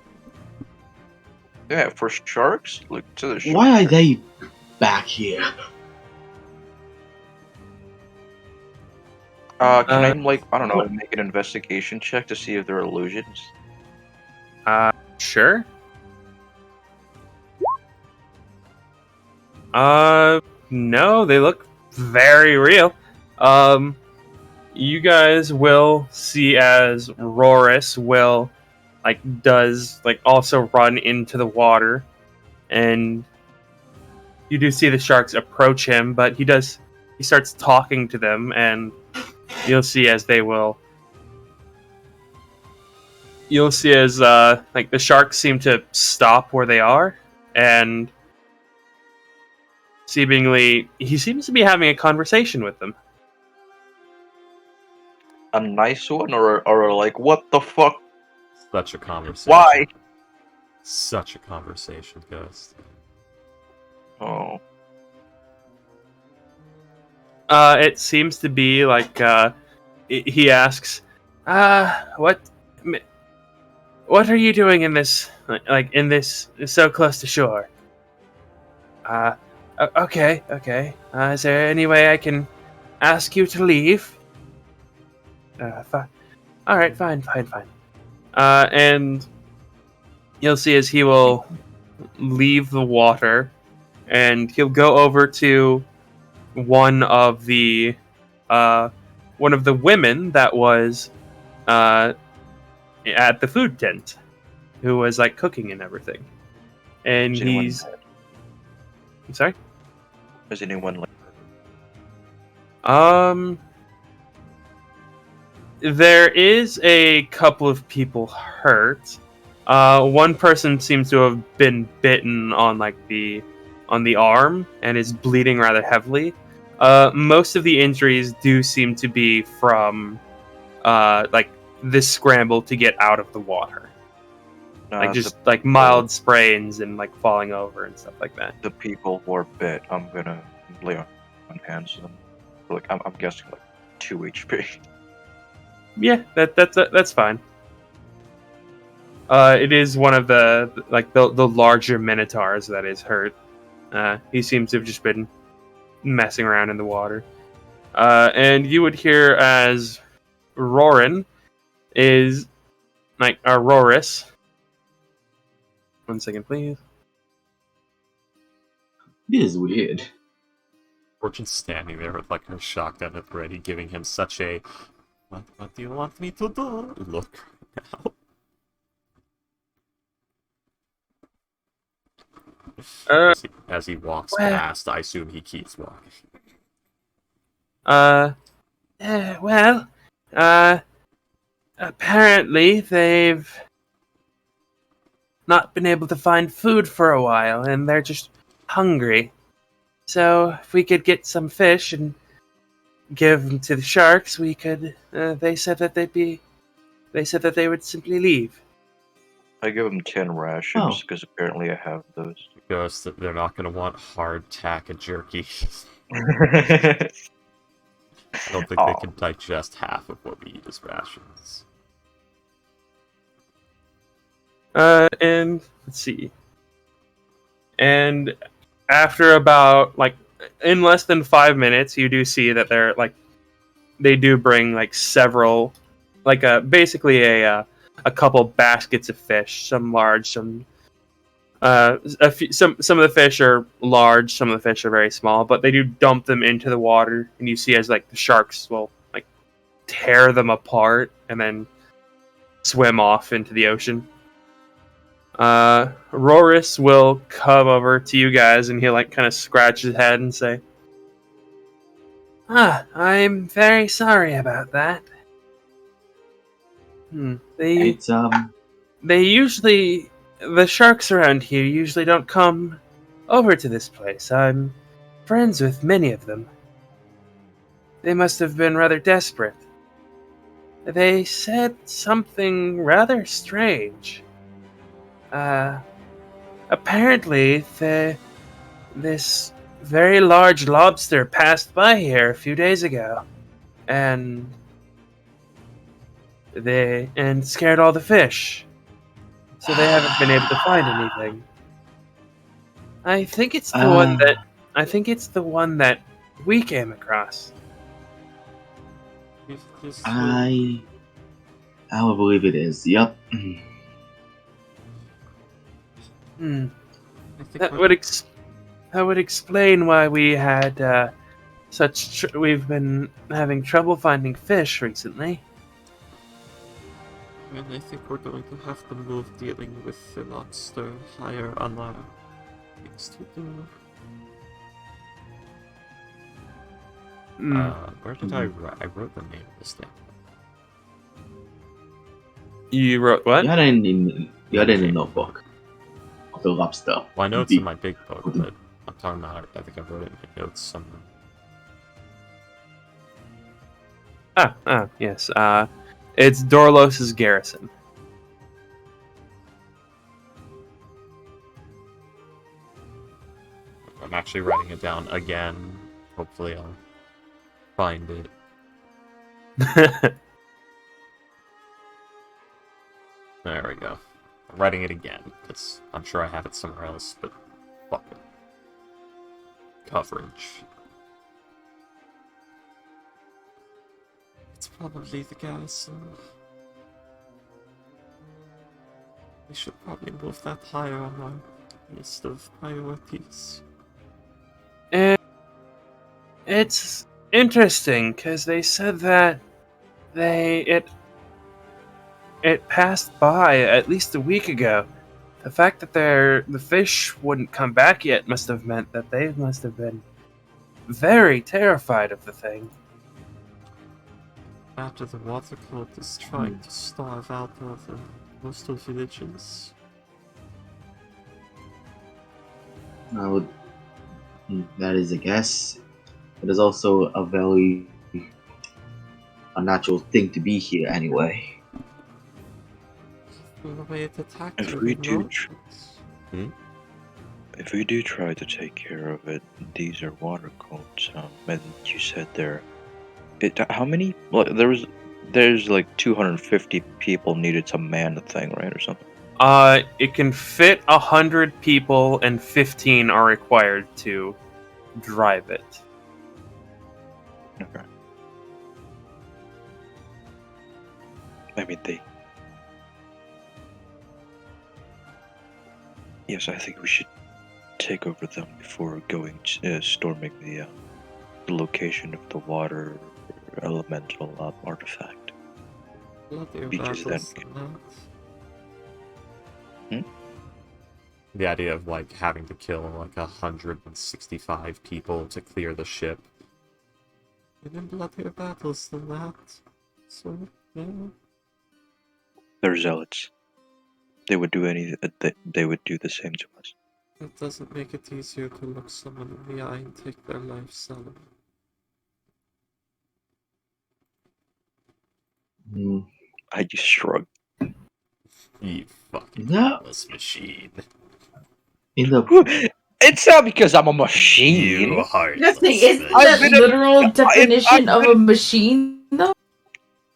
Yeah, for sharks? Look to the shark. Why are they back here? Can I, I don't know, make an investigation check to see if they're illusions? Sure. No, they look very real. You guys will see as Roris will, also run into the water, and you do see the sharks approach him, but he starts talking to them, and you'll see as the sharks seem to stop where they are, and seemingly he seems to be having a conversation with them. A nice one, or what the fuck? Such a conversation. Why? Such a conversation, Ghost. Oh. It seems to be he asks, what are you doing in this, so close to shore? Okay. Is there any way I can ask you to leave? Fine. Alright, fine. And you'll see as he will leave the water, and he'll go over to one of the women that was at the food tent, who was cooking and everything. And he's... I'm sorry? Is anyone there is a couple of people hurt. One person seems to have been bitten on the arm and is bleeding rather heavily. Most of the injuries do seem to be from this scramble to get out of the water. Mild sprains and falling over and stuff like that. The people who are bit, I'm gonna lay on hands to them. I'm guessing 2 HP. Yeah, that's fine. It is one of the larger minotaurs that is hurt. He seems to have just been messing around in the water. And you would hear as Rorin is Roris. 1 second, please. This is weird. Fortune's standing there with like her shotgun at the ready, giving him such a what do you want me to do? Look now. As he walks well- past, I assume he keeps walking. Well, apparently they've not been able to find food for a while, and they're just hungry. So if we could get some fish and give them to the sharks, we could. They said that They said that they would simply leave. I give them 10 rations because apparently I have those. Because they're not going to want hardtack and jerky. I I don't think they can digest half of what we eat as rations. And let's see. And after about in less than 5 minutes, you do see that they do bring several, basically a couple baskets of fish, some large, some some of the fish are large, some of the fish are very small, but they do dump them into the water, and you see as the sharks will tear them apart and then swim off into the ocean. Roris will come over to you guys, and he'll kind of scratch his head and say, I'm very sorry about that. It's The sharks around here usually don't come over to this place. I'm friends with many of them. They must have been rather desperate. They said something rather strange. Apparently, this very large lobster passed by here a few days ago, and scared all the fish. So they haven't been able to find anything. I think it's the one that we came across. I will believe it is. Yep. That would explain why we had we've been having trouble finding fish recently. And I think we're going to have to move dealing with the lobster higher on our things to do. Where did I write? I wrote the name of this thing. You wrote what? You had it in the notebook of the lobster. Well, I know it's in my big book, but I'm talking about. I think I wrote it in my notes somewhere. Yes. It's Dorlos's garrison. I'm actually writing it down again. Hopefully I'll find it. There we go. I'm writing it again, because I'm sure I have it somewhere else, but fuck it. Coverage. It's probably the garrison. We should probably move that higher on our list of priorities. It's interesting because they said that it passed by at least a week ago. The fact that the fish wouldn't come back yet must have meant that they must have been very terrified of the thing. After the water cult is trying to starve out of the coastal villages. That is a guess. It is also a very unnatural thing to be here anyway. The way it attacked If you, we no? do If we do try to take care of it, these are water cults, and you said how many? Well, there's like 250 people needed to man the thing, right, or something. It can fit 100 people, and 15 are required to drive it. Okay. I mean, Yes, I think we should take over them before going storming the location of the water elemental artifact. Because then. The idea of like having to kill like 165 people to clear the ship. Even bloodier battles than that. So yeah. They're zealots. They would do they would do the same to us. It doesn't make it easier to look someone in the eye and take their life, son. I just shrug. You fucking No. heartless machine. In the It's not because I'm a machine. You heartless Nothing. Isn't that machine. literal definition of a machine, though?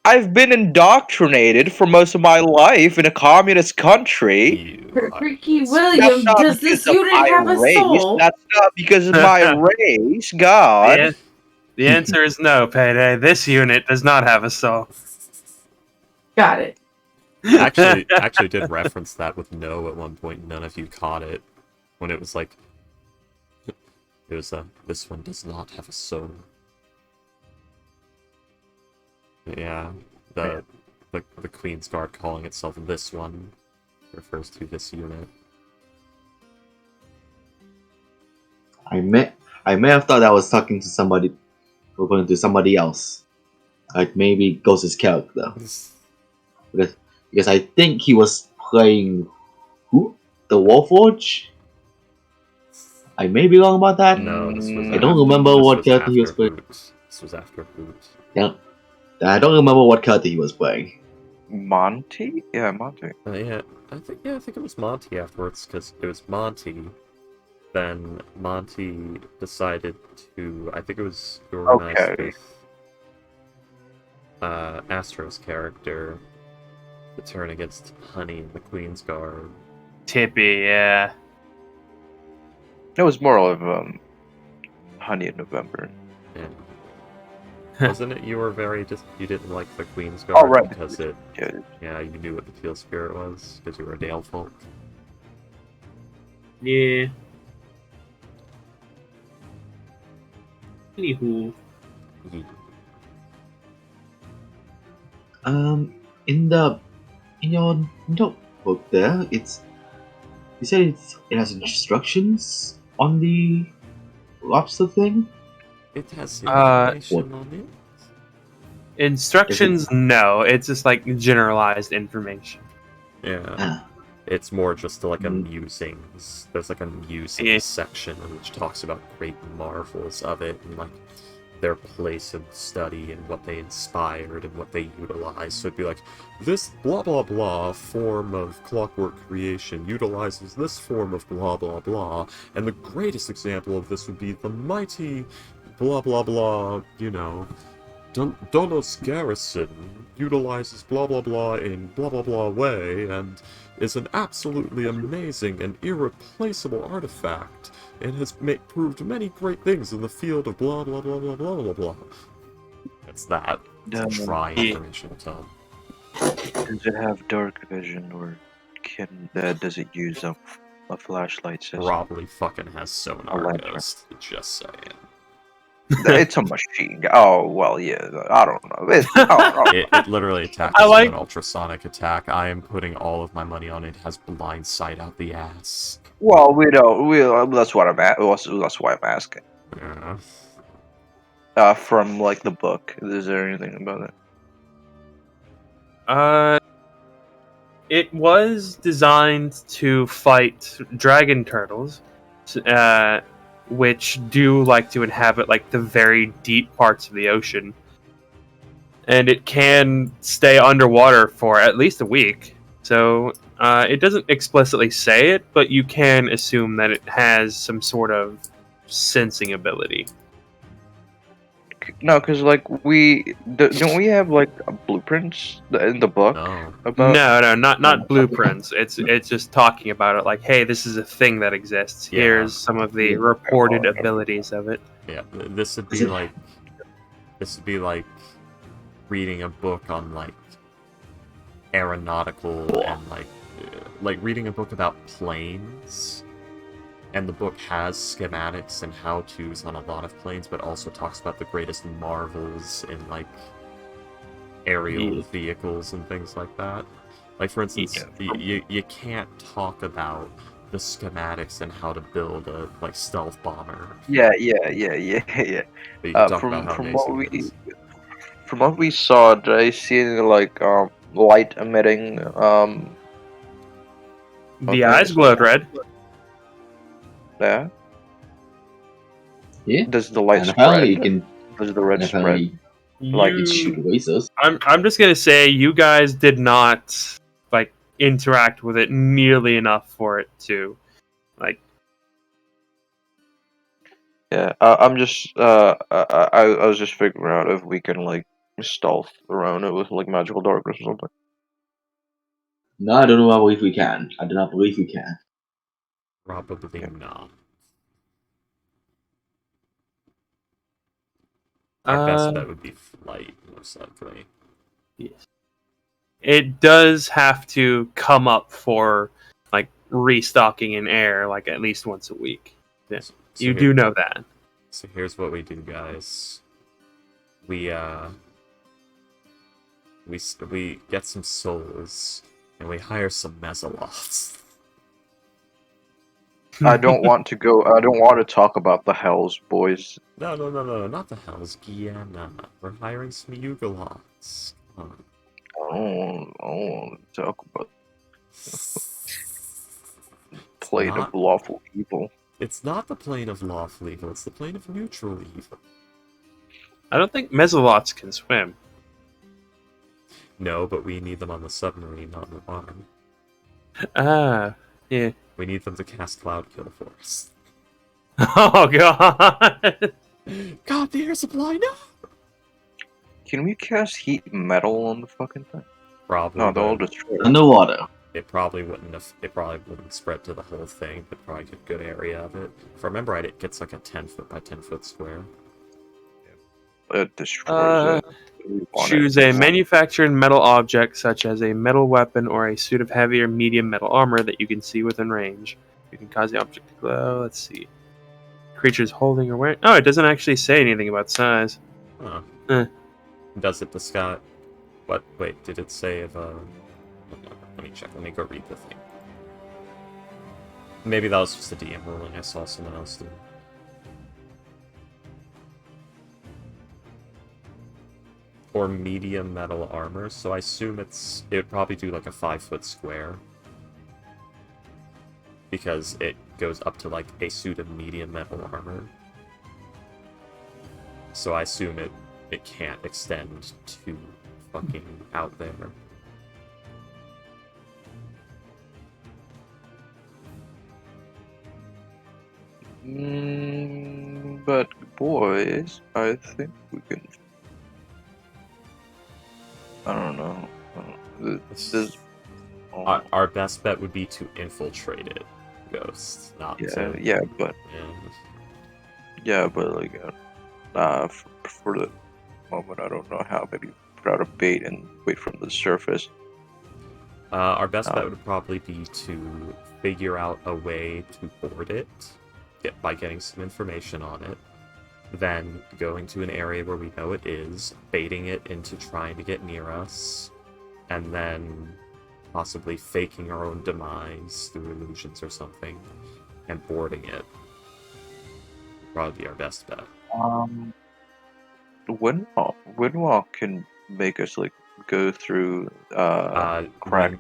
I've been indoctrinated for most of my life in a communist country. You Ricky heartless Williams, That's not does this because of unit my have a race. soul? That's not because of my race, God. Yeah. The answer is no, Payday. This unit does not have a soul. Got it. actually did reference that with no at one point. None of you caught it when it was like, it was this one does not have a soul. Yeah, the Queen's Guard calling itself this one refers to this unit. I may have thought I was talking to somebody, referring to somebody else, like maybe Ghost's character, because I think he was playing who? The Warforge. I may be wrong about that. No, this was. I don't remember this what was character he was after playing. Hoot. This was after Hoot. Yeah, I don't remember what character he was playing. Monty? Yeah, Monty. Yeah, I think it was Monty afterwards, because it was Monty. Then Monty decided to, I think it was organized with Astro's character to turn against Honey and the Queen's Guard. Tippy, yeah. It was more of Honey in November. Yeah. Wasn't it you were you didn't like the Queen's Guard Oh, right. because yeah, you knew what the Teal Spirit was, because you were a Dale folk. Yeah. Anywho. In your notebook there, you said it has instructions on the lobster thing. It has Uh, information on it. Instructions, no. It's just like generalized information. Yeah. Ah. It's more just like a musings. There's like a musings Yeah. section which talks about great marvels of it and like their place of study and what they inspired and what they utilized. So it'd be like, this blah blah blah form of clockwork creation utilizes this form of blah blah blah, and the greatest example of this would be the mighty blah blah blah, Donos Garrison utilizes blah blah blah in blah blah blah way and is an absolutely amazing and irreplaceable artifact and has proved many great things in the field of blah blah blah blah blah blah blah. It's that. It's a dry informational tome. Does it have dark vision, or does it use a flashlight system? Probably fucking has sonar lantern. ghost. Just saying. It's a machine. Oh well, yeah. I don't know. It literally attacks with an ultrasonic attack. I am putting all of my money on it. Has blind sight out the ass. Well, we don't. That's what I'm at. That's why I'm asking. Yeah. From like the book. Is there anything about it? It was designed to fight dragon turtles, which do like to inhabit like the very deep parts of the ocean. And it can stay underwater for at least a week. So it doesn't explicitly say it, but you can assume that it has some sort of sensing ability. No, because like don't we have like blueprints in the book No. about? No, not blueprints. It's just talking about it like, hey, this is a thing that exists. Yeah. Here's some of the reported abilities of it. Yeah, this would be like reading a book on like aeronautical and like reading a book about planes And the book has schematics and how-tos on a lot of planes, but also talks about the greatest marvels in, like, aerial vehicles and things like that. Like, for instance, you can't talk about the schematics and how to build a, like, stealth bomber. Yeah. But you can talk about how amazing it is. From what we saw, did I see any, like, light emitting, The eyes glowed red. Yeah? Yeah. Does the light And apparently spread? you can. Does the red And spread? apparently Like, you can shoot lasers. I'm just gonna say you guys did not like interact with it nearly enough for it to like. yeah, I'm just, I was just figuring out if we can, like, stealth around it with, like, magical darkness or something. No, I don't know. I believe we can. I do not believe we can. Probably not. Our best bet would be flight, most likely. Yes. It does have to come up for like restocking in air like at least once a week. Yeah. So You do know that. So here's what we do, guys. We get some souls, and we hire some Mezzaloths. I don't want to talk about the hells, boys. No, not the Hells Guyana. We're hiring some Yugoloths. Come on. I don't want to talk about plane of lawful evil. It's not the plane of lawful evil, it's the plane of neutral evil. I don't think Mezzaloths can swim. No, but we need them on the submarine, not in the water. Ah, yeah. We need them to cast Cloud Kill for us. Oh god! God, the air supply, no! Can we cast heat metal on the fucking thing? Probably. No, they'll destroy it. Underwater. It probably wouldn't spread to the whole thing, but probably get a good area of it. If I remember right, it gets like a 10-foot by 10-foot square. It destroys it. Choose a manufactured metal object, such as a metal weapon or a suit of heavy or medium metal armor that you can see within range. You can cause the object to glow. Let's see. Creatures holding or wearing. Oh, it doesn't actually say anything about size. Huh. Does it discuss? What? Wait, did it say if Let me check. Let me go read the thing. Maybe that was just a DM ruling. I saw someone else do. Or medium metal armor, so I assume it would probably do like a 5-foot square. Because it goes up to like a suit of medium metal armor. So I assume it can't extend too fucking out there. But boys, I think we can. I don't know. Our best bet would be to infiltrate it, Ghost. Not to. But like, for the moment, I don't know how. Maybe put out a bait and wait from the surface. Our best bet would probably be to figure out a way to board it, by getting some information on it, then going to an area where we know it is, baiting it into trying to get near us, and then possibly faking our own demise through illusions or something, and boarding it. Would probably be our best bet. Windwalk can make us like go through crack.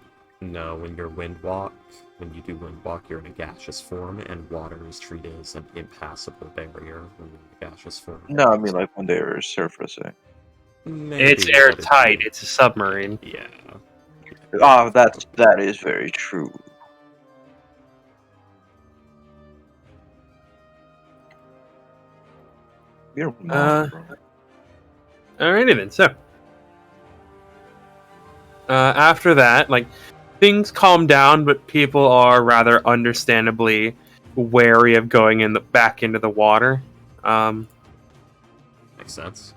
When you do windwalk, you're in a gaseous form, and water is treated as an impassable barrier when you're in a gaseous form. No, I mean like when they're surfacing. It's airtight. It's a submarine. Yeah. That is very true. You're Alrighty then. So after that, like, things calm down, but people are rather understandably wary of going back into the water. Makes sense.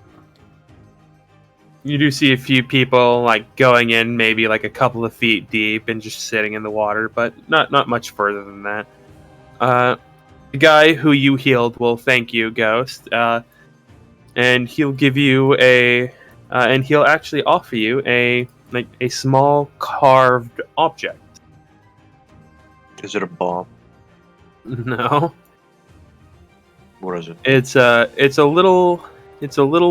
You do see a few people like going in, maybe like a couple of feet deep, and just sitting in the water, but not much further than that. The guy who you healed will thank you, Ghost, and he'll give you and he'll actually offer you a small carved object. Is it a bomb? No, What is it? it's a little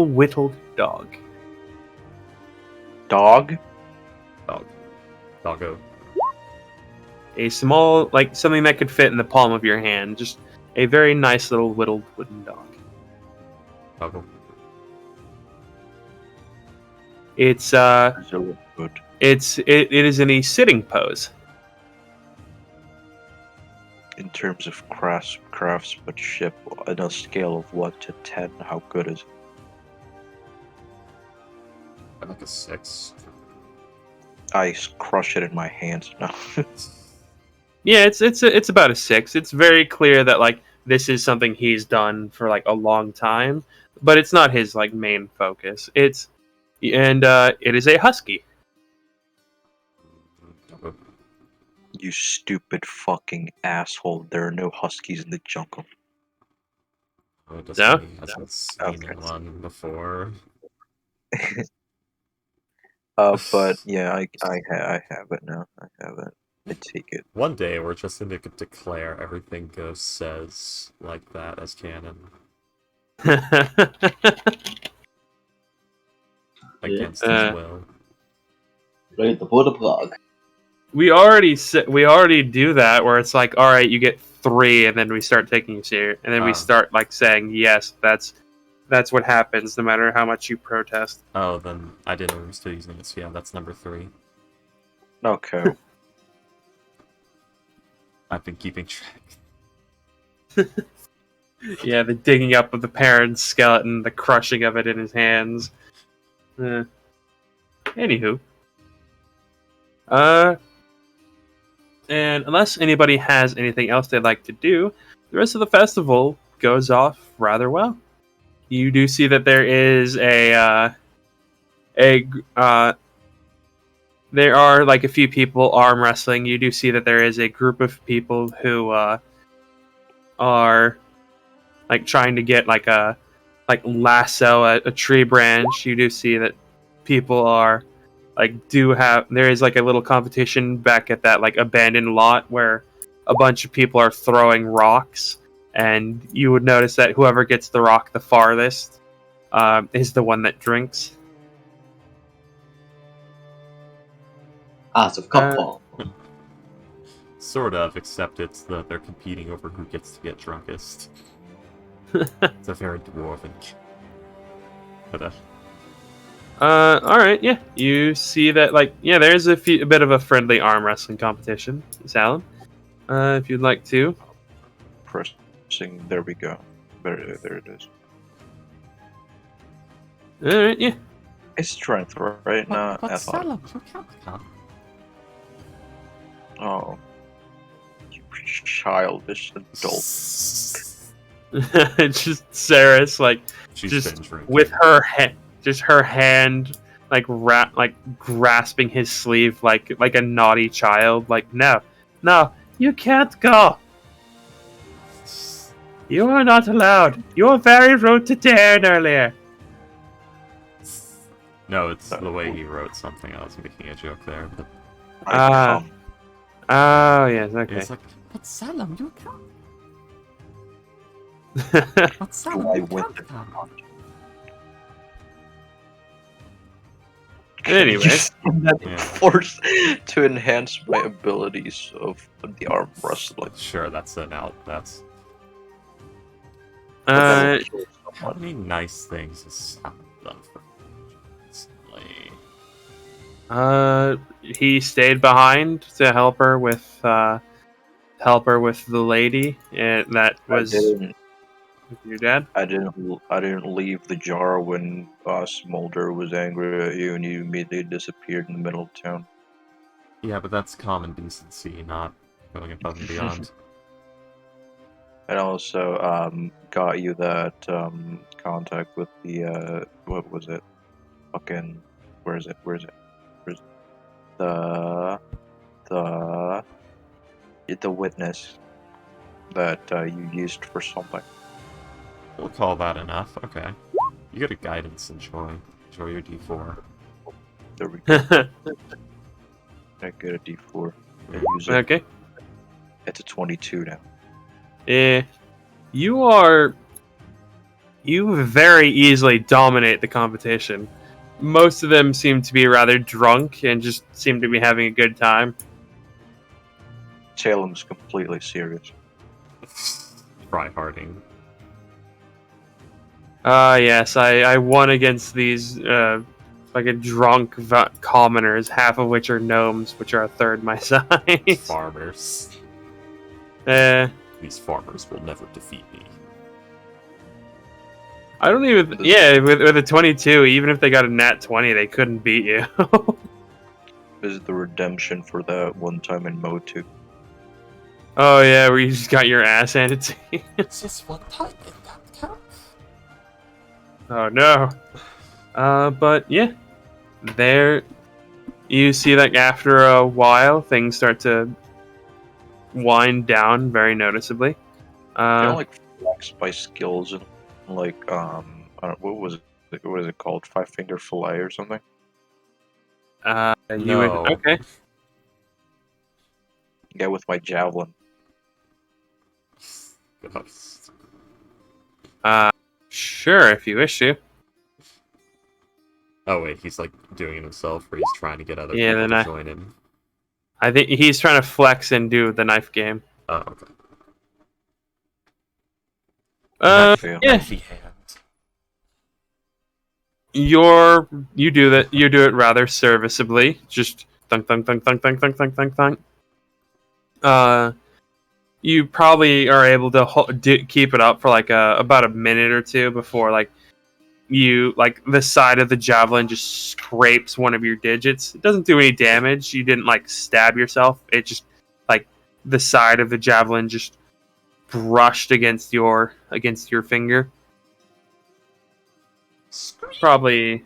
whittled dog. Dog? Doggo. A small, like something that could fit in the palm of your hand. Just a very nice little whittled wooden dog. Doggo. It's Does it look good? it is in a sitting pose. In terms of craftsmanship, on a scale of 1 to 10, how good is it? I like a 6. I crush it in my hands now. Yeah, it's about a 6. It's very clear that like this is something he's done for like a long time, but it's not his like main focus. It is a husky. Doggo. You stupid fucking asshole. There are no huskies in the jungle. Oh, No? Destiny hasn't seen Okay. one before. But yeah, I have it now. I have it. I take it. One day we're just gonna declare everything Ghost says like that as canon. Against his will. Ready to pull the plug. we already do that where it's like, all right, you get 3, and then we start taking you serious, and then we start like saying, yes, that's what happens no matter how much you protest. Oh, then I didn't know we were still using this. Yeah, that's number 3. Okay. I've been keeping track. Yeah, the digging up of the parent's skeleton, the crushing of it in his hands. Anywho. And unless anybody has anything else they'd like to do, the rest of the festival goes off rather well. You do see that there is there are like a few people arm wrestling. You do see that there is a group of people who are like trying to get like lasso a tree branch. You do see that people are there is like a little competition back at that like abandoned lot where a bunch of people are throwing rocks, and you would notice that whoever gets the rock the farthest is the one that drinks. So couple. Sort of, except it's they're competing over who gets to get drunkest. It's a very dwarven. But alright, yeah. You see that there's a bit of a friendly arm wrestling competition, Salem. If you'd like to. Pressing. There we go. There it is. Alright, yeah. It's strength, right? Not but athletic. Salem, you can't come. Oh. You childish adult. Just Saris, She's just been drinking. with her hand grasping his sleeve like a naughty child. Like, no, you can't go. You are not allowed. You were very rude to Darren earlier. No, it's the way he wrote something. I was making a joke there. But Oh yes, okay. it's like, but Salem, you can't. But I Salem, you went can't come. Anyway, Yeah. Force to enhance my abilities of the arm wrestling. Sure, that's an out. That's But that will kill how someone. many nice things has Salem done for me recently? he stayed behind to help her with the lady, and that was your dad. I didn't leave the jar when Smolder was angry at you and you immediately disappeared in the middle of town. Yeah, but that's common decency, not going above and beyond. And also got you that contact with the what was it? Fucking where is it? The witness. that you used for something. We'll call that enough. Okay. You get a guidance. Enjoy your D4. There we go. I get a D4. I use it. Okay. It's a 22 now. Yeah. You very easily dominate the competition. Most of them seem to be rather drunk and just seem to be having a good time. Salem's completely serious. Tryharding. Yes, I won against these fucking drunk commoners, half of which are gnomes, which are a third my size. Farmers. These farmers will never defeat me. I don't even. Yeah, with a 22, even if they got a nat 20, they couldn't beat you. This is the redemption for that one time in Mode 2. Oh yeah, where you just got your ass handed to you. It's just one time in that count. Oh no. But yeah, there you see that after a while things start to wind down very noticeably. Kind of like flex by skills and like I don't, what was it called? 5-finger fillet or something? You would okay. Yeah, with my javelin. Sure, if you wish to. Oh wait, he's like doing it himself, or he's trying to get other Yeah, people then to join in. I think he's trying to flex and do the knife game. Oh, okay. Yeah, Knifey hand. you do that. You do it rather serviceably. Just thunk thunk thunk thunk thunk thunk thunk thunk thunk. You probably are able to keep it up for like about a minute or two before like the side of the javelin just scrapes one of your digits. It doesn't do any damage. You didn't like stab yourself. It just like the side of the javelin just brushed against your finger. Probably.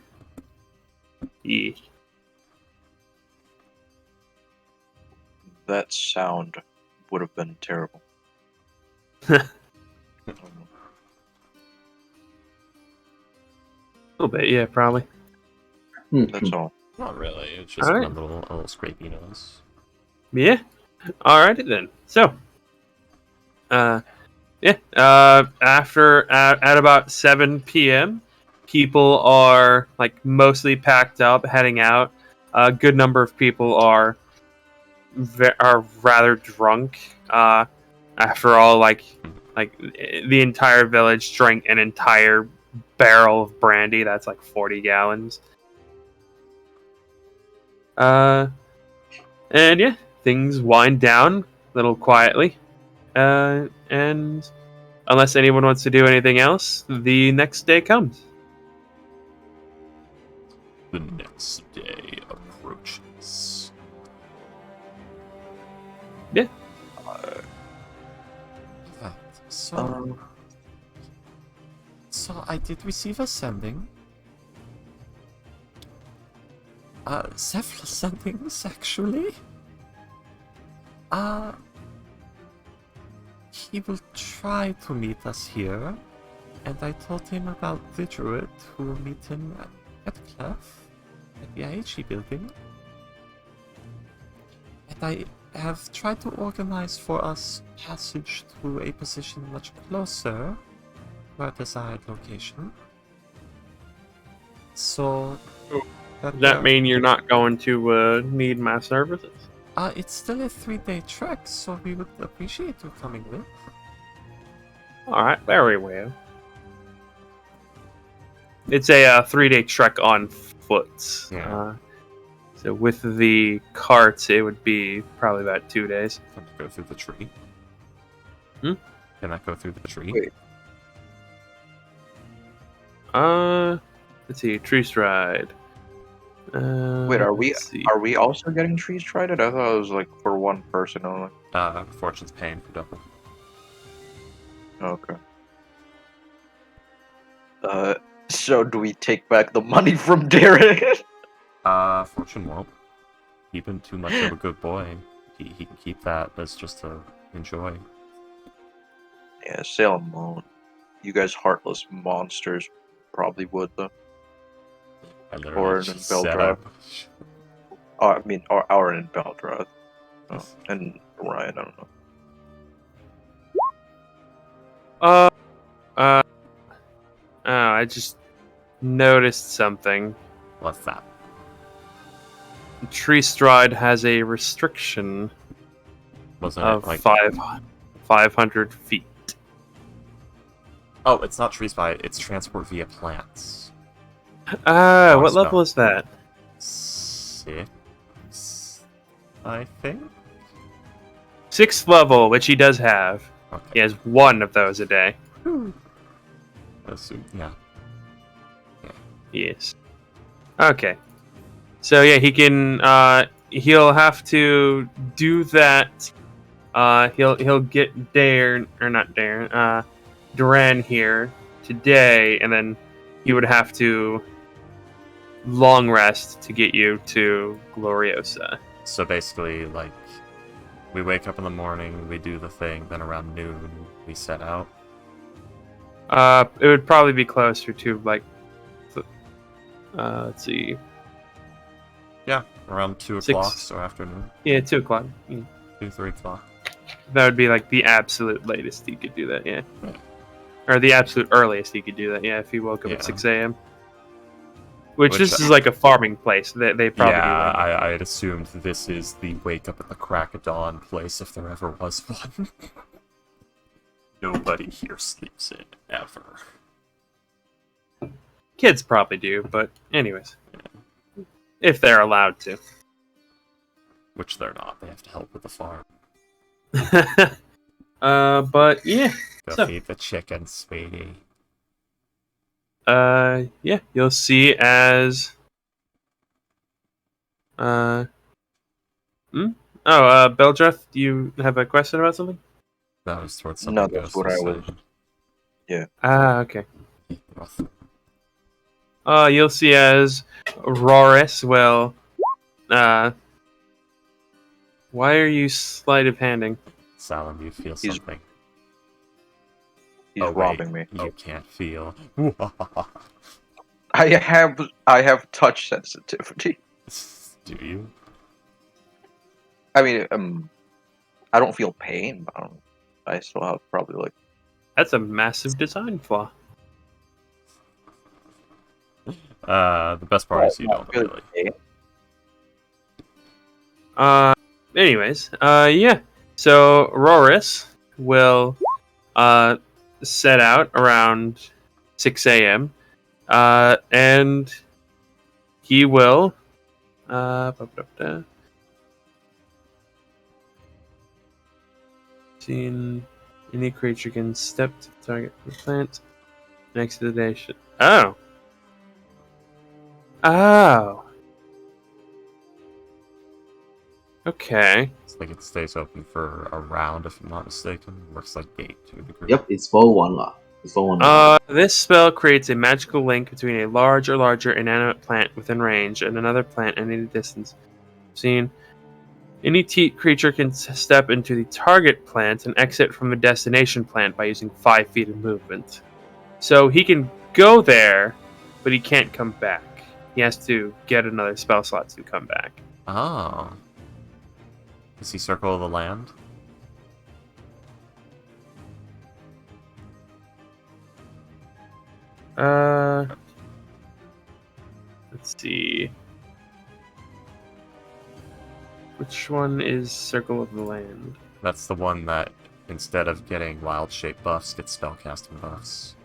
Yeah. That sound would have been terrible. A little bit, yeah, probably. That's all. Not really. It's just Alright. a little scrapey nose. Yeah. Alrighty then. So, after at about 7 p.m., people are like mostly packed up, heading out. A good number of people are rather drunk. After all, like the entire village drank an entire barrel of brandy. That's like 40 gallons. And yeah, things wind down a little quietly. And unless anyone wants to do anything else, the next day comes. The next day approaches. Yeah. So I did receive a sending. Several sendings actually. He will try to meet us here, and I told him about the druid who will meet him at Clef, at the IHE building. And I have tried to organize for us passage to a position much closer to our desired location. So... Does that mean you're not going to need my services? It's still a 3-day trek, so we would appreciate you coming with. Alright, very well. It's a 3-day trek on foot. Yeah. So with the carts, it would be probably about 2 days. Can I go through the tree? Hmm? Can I go through the tree? Wait. Let's see, tree stride. Wait, are we also getting trees tried? I thought it was like for one person only. Fortune's paying for double. Okay. So do we take back the money from Derek? Fortune won't. Keep him too much of a good boy. He can keep that as just to enjoy. Yeah, sail alone. You guys heartless monsters probably would though. I literally Orin and just set up. Orin and Beldroth. Oh, and Ryan, I don't know. I just noticed something. What's that? Tree Stride has a restriction Wasn't of it like 500 feet. Oh, it's not tree spy, it's transport via plants. What spell. level is that? 6, I think? 6th level, which he does have. Okay. He has one of those a day. Yeah. Yes. Okay. So yeah, he can. He'll have to do that. He'll get Duran here today, and then he would have to long rest to get you to Gloriosa. So basically, like, we wake up in the morning, we do the thing, then around noon we set out. It would probably be closer to like. Let's see. Yeah, around 2 o'clock, so afternoon. Yeah, 2 o'clock. 2, 3 o'clock. That would be like the absolute latest he could do that, yeah. Or the absolute earliest he could do that, yeah, if he woke up at 6 a.m. Which this is like a farming place. They probably do. I had assumed this is the wake up at the crack of dawn place if there ever was one. Nobody here sleeps in, ever. Kids probably do, but anyways. If they're allowed to. Which they're not. They have to help with the farm. But yeah. Go feed the chickens, sweetie. Yeah, you'll see as Beldroth, do you have a question about something? That was towards something. No, that's what I was. Yeah. Okay. You'll see as Roris will. Why are you sleight of handing? Salem, you feel something. He's oh, robbing me. You can't feel. I have touch sensitivity. Do you? I mean, I don't feel pain, but I still have probably like. That's a massive design flaw. The best part is you don't really. Anyways, yeah. So Roris will set out around 6 a.m. And he will seen any creature can step to the target of the plant next to the nation. Oh. Okay. It's like it stays open for a round, if I'm not mistaken. Works like gate to a degree. Yep, it's for one lot. This spell creates a magical link between a large or larger inanimate plant within range and another plant at any distance. Seen. Any creature can step into the target plant and exit from a destination plant by using 5 feet of movement. So he can go there, but he can't come back. He has to get another spell slot to come back. Oh. Is he Circle of the Land? Let's see. Which one is Circle of the Land? That's the one that, instead of getting wild shape buffs, gets spellcasting buffs.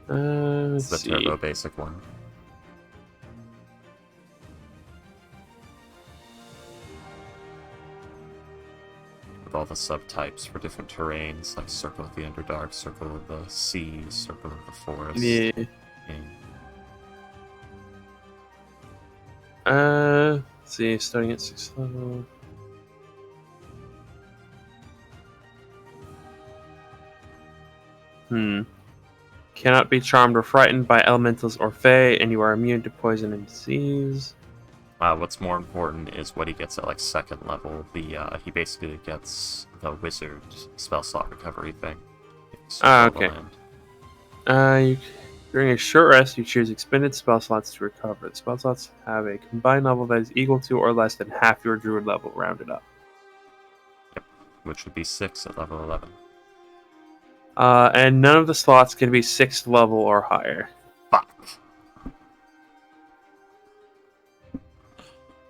It's the turbo basic one. With all the subtypes for different terrains, like Circle of the Underdark, Circle of the Sea, Circle of the Forest. Yeah. Let's see, starting at 6th level. Cannot be charmed or frightened by elementals or fae, and you are immune to poison and disease. What's more important is what he gets at like second level. He basically gets the wizard spell slot recovery thing. Okay. During a short rest, you choose expended spell slots to recover. The spell slots have a combined level that is equal to or less than half your druid level, rounded up. Yep, which would be 6 at level 11. And none of the slots can be 6th level or higher. Fuck.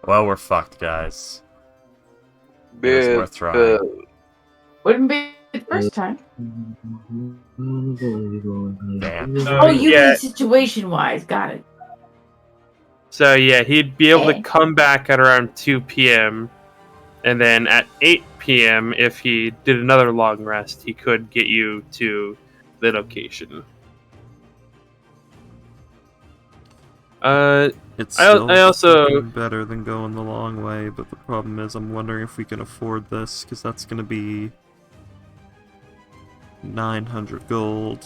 Well, we're fucked, guys. It was worth trying. Wouldn't be the first time. Damn. Oh, you yeah. mean situation-wise. Got it. So yeah, he'd be able to come back at around 2 p.m. And then at 8 p.m., if he did another long rest, he could get you to the location. It's I also better than going the long way, but the problem is I'm wondering if we can afford this, because that's going to be 900 gold.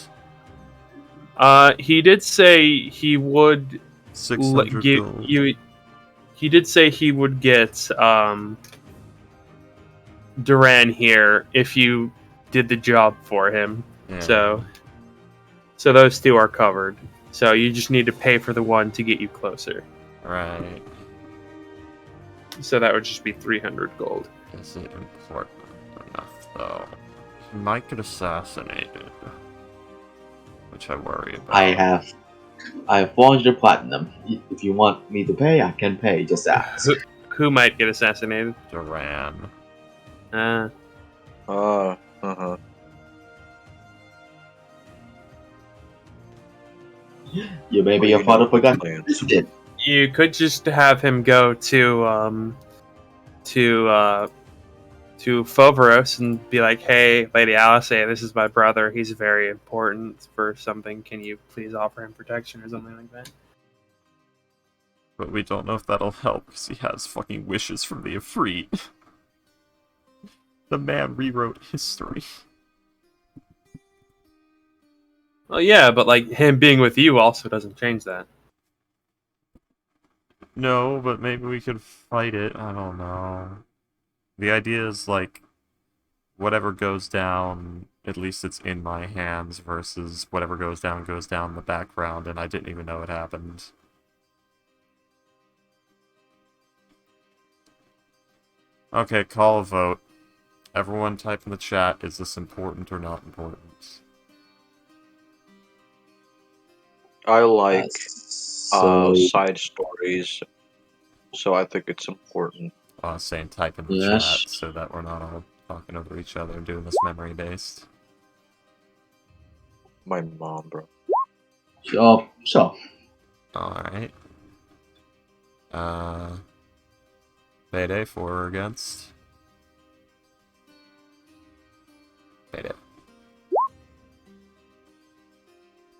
He did say he would 600 give gold. you. He did say he would get Duran here if you did the job for him. Yeah. So those two are covered. So you just need to pay for the one to get you closer. Right. So that would just be 300 gold. Is it important enough, though? He might get assassinated. Which I worry about. I have 400 platinum. If you want me to pay, I can pay. Just ask. Who might get assassinated? Duran. You maybe your father forgot this did. You could just have him go to Foveros and be like, "Hey, Lady Alice, this is my brother. He's very important for something. Can you please offer him protection or something like that?" But we don't know if that'll help, because he has fucking wishes from the Ifrit. The man rewrote history. Well, yeah, but like him being with you also doesn't change that. No, but maybe we could fight it. I don't know. The idea is like, whatever goes down, at least it's in my hands, versus whatever goes down in the background, and I didn't even know it happened. Okay, call a vote. Everyone type in the chat, is this important or not important? I like So side stories, so I think it's important. Saying type in the Yes. chat so that we're not all talking over each other and doing this memory-based. My mom, bro. sure. Alright. Payday for or against? Payday.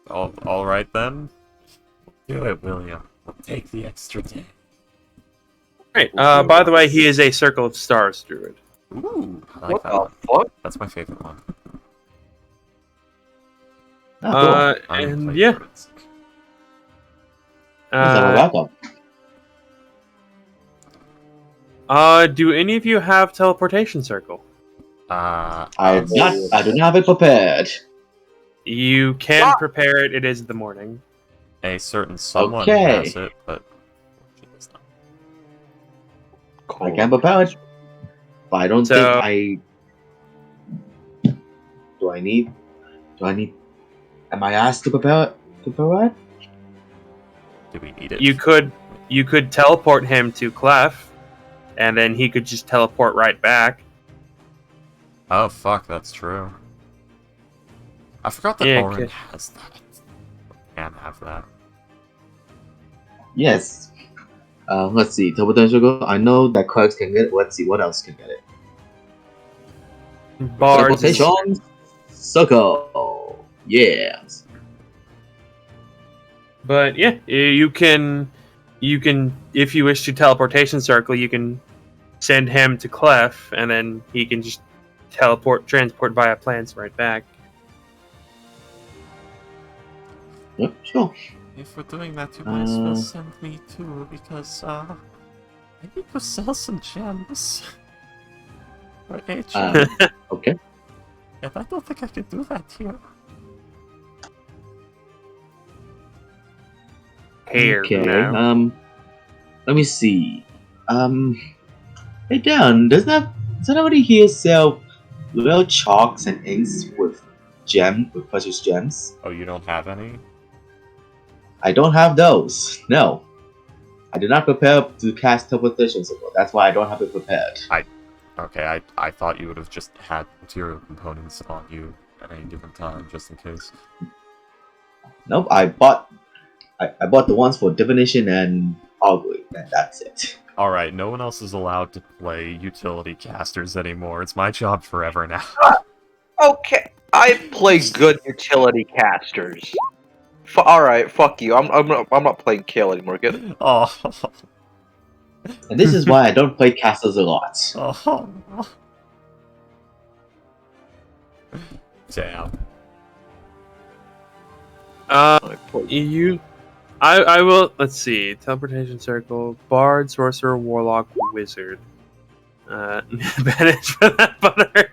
Alright then. Do it, William. We'll take the extra day. Right. By the way, he is a Circle of Stars druid. Ooh, I like What that the one. fuck? That's my favorite one. Ah, cool. I haven't And played yeah. Druids. Let's have a backup. Do any of you have Teleportation Circle? I do not have it prepared. You can prepare it. It is the morning. A certain someone Okay. has it, but she does not. I can prepare it, but I don't So- think I. Do I need? Am I asked to prepare it? Do we need it? You could teleport him to Clef, and then he could just teleport right back. Oh fuck, that's true. I forgot that Yeah, Orin okay. has that. Can have that. Yes. Let's see. Teleportation Circle. I know that clerks can get it. Let's see what else can get it. Bards. Teleportation Circle. Yes. But yeah, you can if you wish to Teleportation Circle, you can send him to Clef, and then he can just transport via plants right back. Yep. Sure. If we're doing that, you might as well send me too, because I need to sell some gems. For HM. Okay. And I don't think I can do that here. Here Okay. now. Let me see. Hey Dan, does anybody here sell little chalks and inks with precious gems? Oh, you don't have any? I don't have those. No. I did not prepare to cast Teleportation Circle. That's why I don't have it prepared. Okay, I thought you would have just had material components on you at any given time, just in case. Nope, I bought the ones for divination and augury, and that's it. Alright, no one else is allowed to play utility casters anymore. It's my job forever now. Okay, I play good utility casters. Alright, fuck you. I'm not playing Kale anymore. Get it? Oh. And this is why I don't play casters a lot. Oh. Damn. I will. Let's see. Teleportation Circle, Bard, Sorcerer, Warlock, Wizard. Banish for that butter.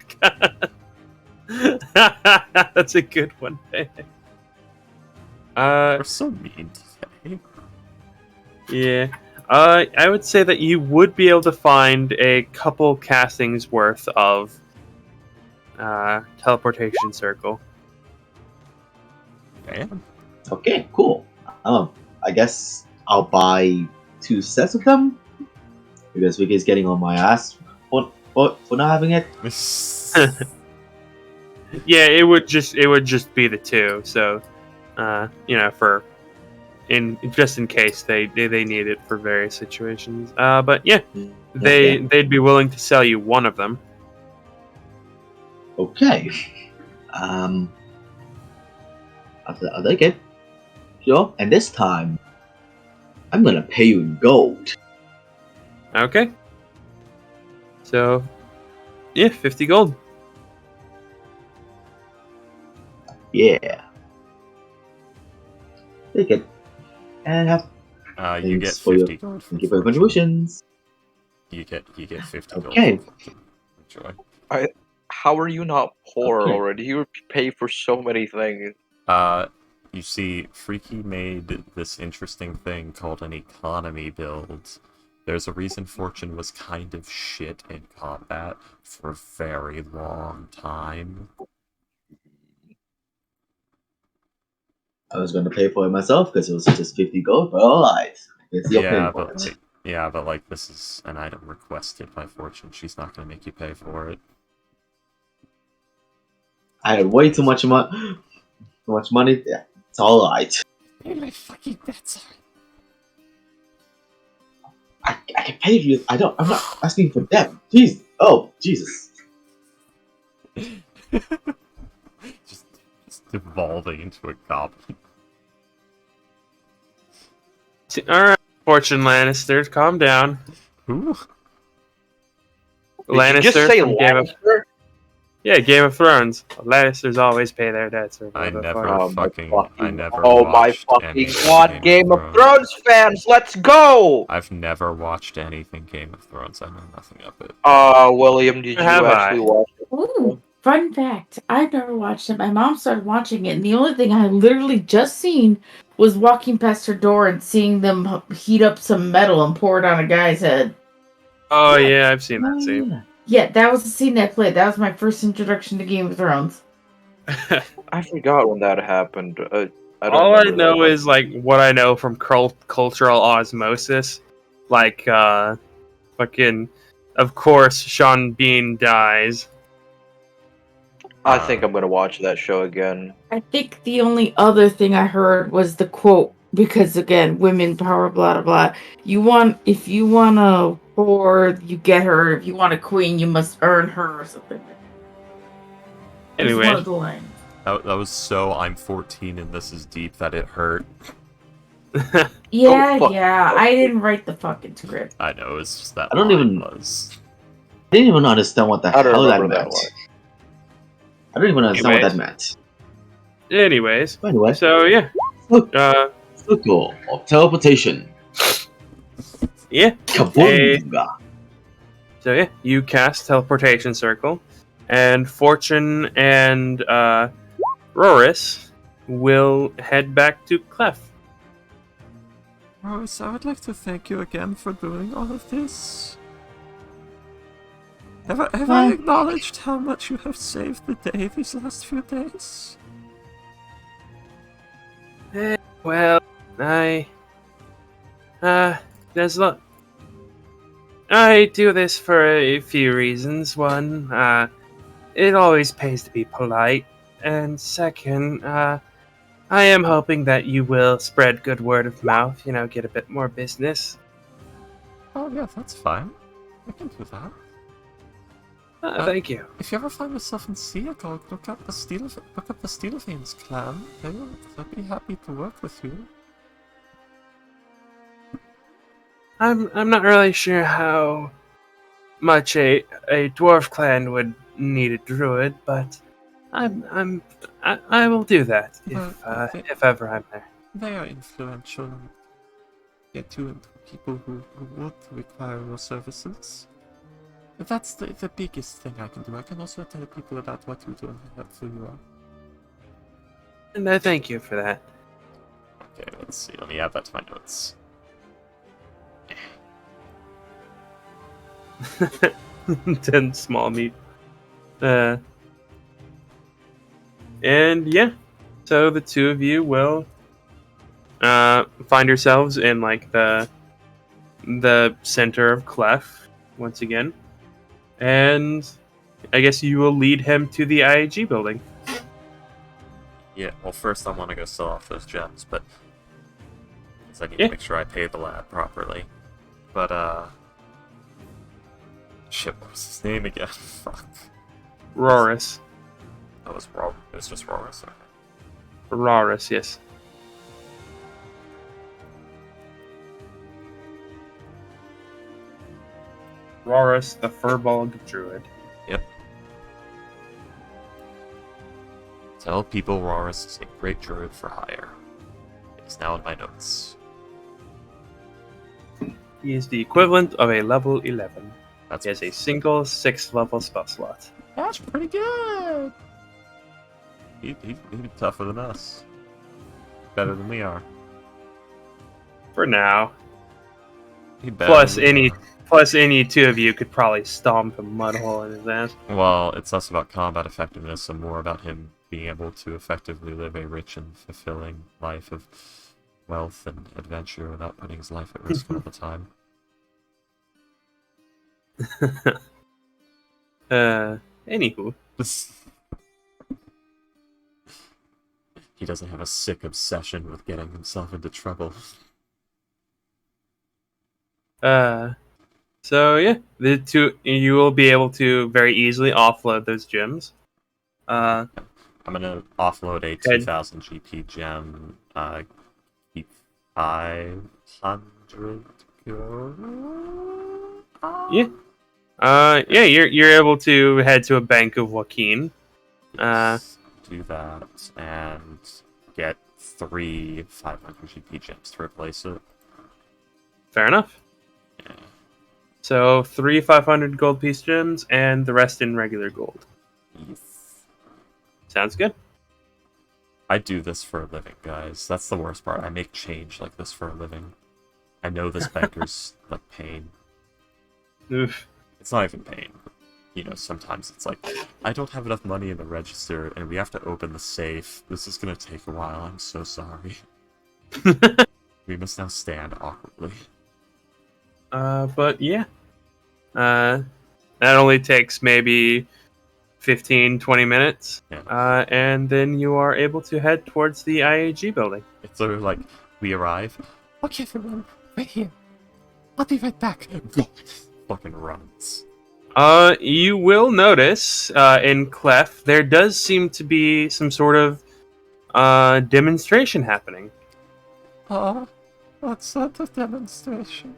That's a good one. We're so mean today. Yeah. I would say that you would be able to find a couple castings worth of Teleportation Circle. Damn. Okay, cool. I guess I'll buy 2 sets of them because Vicky's getting on my ass for not having it. Yeah, it would just be the 2. So, for just in case they need it for various situations. But yeah, they'd be willing to sell you one of them. Okay. I'll take it. Sure. And this time, I'm gonna pay you in gold. Okay. So, yeah, 50 gold. Yeah. Take it. And have you get thanks for 50 gold. thank you for your contributions. You get 50 Okay. gold. Enjoy. How are you not poor Okay. already? You pay for so many things. You see, Freaky made this interesting thing called an economy build. There's a reason Fortune was kind of shit in combat for a very long time. I was gonna pay for it myself because it was just 50 gold, but alright. It's your paying for it. But like this is an item requested by Fortune. She's not gonna make you pay for it. I had way too much money. Yeah, it's alright. Hey, my fucking bets I can pay you. I'm not asking for them. Jeez. Oh, Jesus. just evolving into a goblin. Alright, Fortune Lannister, calm down. Who? Lannister Did you just say from Game of Lannister? Yeah, Game of Thrones. Lannisters always pay their debts. Or I whatever. never never Oh my watched fucking any god, Game of Thrones fans, let's go! I've never watched anything Game of Thrones. I know nothing of it. William, did you actually watch it? Ooh, fun fact. I've never watched it. My mom started watching it, and the only thing I literally just seen was walking past her door and seeing them heat up some metal and pour it on a guy's head. Oh yeah, I've seen that scene. Yeah, that was the scene I played. That was my first introduction to Game of Thrones. I forgot when that happened. All I know is like what I know from cultural osmosis. Like, fucking, of course, Sean Bean dies. I think I'm gonna watch that show again. I think the only other thing I heard was the quote, because again, women power, blah blah blah. If you want a whore, you get her. If you want a queen, you must earn her, or something. Anyway, one of the lines. That was so I'm 14 and this is deep that it hurt. Yeah, fuck. yeah. I didn't write the fucking script. I know, it's just that I don't line even- was. I didn't even understand what the I don't hell that remember that meant. one. I don't even understand what Anyways. that meant. anyways, But anyway, so yeah, circle of teleportation. Yeah. Kabunga! So yeah, you cast Teleportation Circle, and Fortune and Roris will head back to Clef. Rose, I would like to thank you again for doing all of this. Have I acknowledged how much you have saved the day these last few days? Well, I do this for a few reasons. One, it always pays to be polite, and second, I am hoping that you will spread good word of mouth. Get a bit more business. Oh yeah, that's fine. I can do that. Thank you. If you ever find yourself in Seattle, look up the Steelveins clan. They'll be happy to work with you. I'm not really sure how much a dwarf clan would need a druid, but I will do that if ever I'm there. They are influential and get you into people who would require your services. That's the biggest thing I can do. I can also tell people about what you do and how helpful you are. And I thank you for that. Okay, let's see. Let me add that to my notes. 10 small meat. And yeah, so the two of you will find yourselves in like the center of Clef once again, and I guess you will lead him to the IAG building. Yeah. Well, first I want to go sell off those gems, but I need to make sure I pay the lad properly. But shit, what was his name again? Fuck. Roris. That was wrong. It was just Roris. Okay. Roris, yes. Roris, the Furbolg Druid. Yep. Tell people Roris is a great druid for hire. It's now in my notes. He is the equivalent of a level 11. That's He has a single 6th level spell slot. That's pretty good. He'd be tougher than us. Better than we are. For now. He'd Plus any two of you could probably stomp a mud hole in his ass. Well, it's less about combat effectiveness and more about him being able to effectively live a rich and fulfilling life of wealth and adventure without putting his life at risk all the time. Anywho. He doesn't have a sick obsession with getting himself into trouble. So yeah, you will be able to very easily offload those gems. I'm gonna offload a 2000 GP gem. Keep 500 go. Yeah. Yeah, you're able to head to a bank of Joaquin. Do that and get 3 500 GP gems to replace it. Fair enough. Yeah. So 3 500 gold piece gems and the rest in regular gold. Yes. Sounds good. I do this for a living, guys. That's the worst part. I make change like this for a living. I know this banker's like pain. Oof. It's not even pain. You know, sometimes it's like, I don't have enough money in the register, and we have to open the safe. This is gonna take a while. I'm so sorry. We must now stand awkwardly. But yeah. That only takes maybe 15-20 minutes. Yeah. And then you are able to head towards the IAG building. It's sort of like, we arrive. Okay, everyone, right here. I'll be right back. Fucking runs. You will notice in Clef there does seem to be some sort of demonstration happening. What sort of demonstration?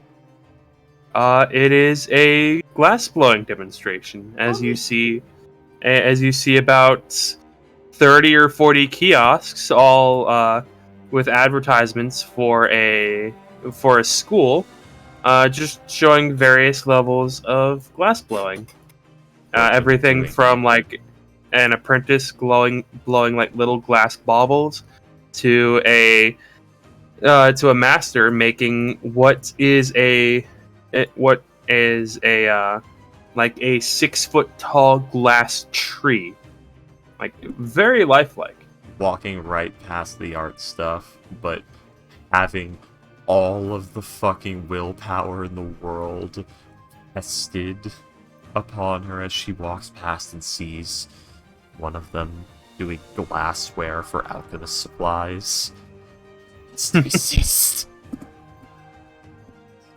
It is a glassblowing demonstration, as you see about 30 or 40 kiosks, all with advertisements for a school, just showing various levels of glass blowing. Everything doing from like an apprentice blowing like little glass baubles to a master making what is a like a 6-foot tall glass tree, like very lifelike. walking right past the art stuff, but having all of the fucking willpower in the world tested upon her as she walks past and sees one of them doing glassware for alchemist supplies. It's to resist.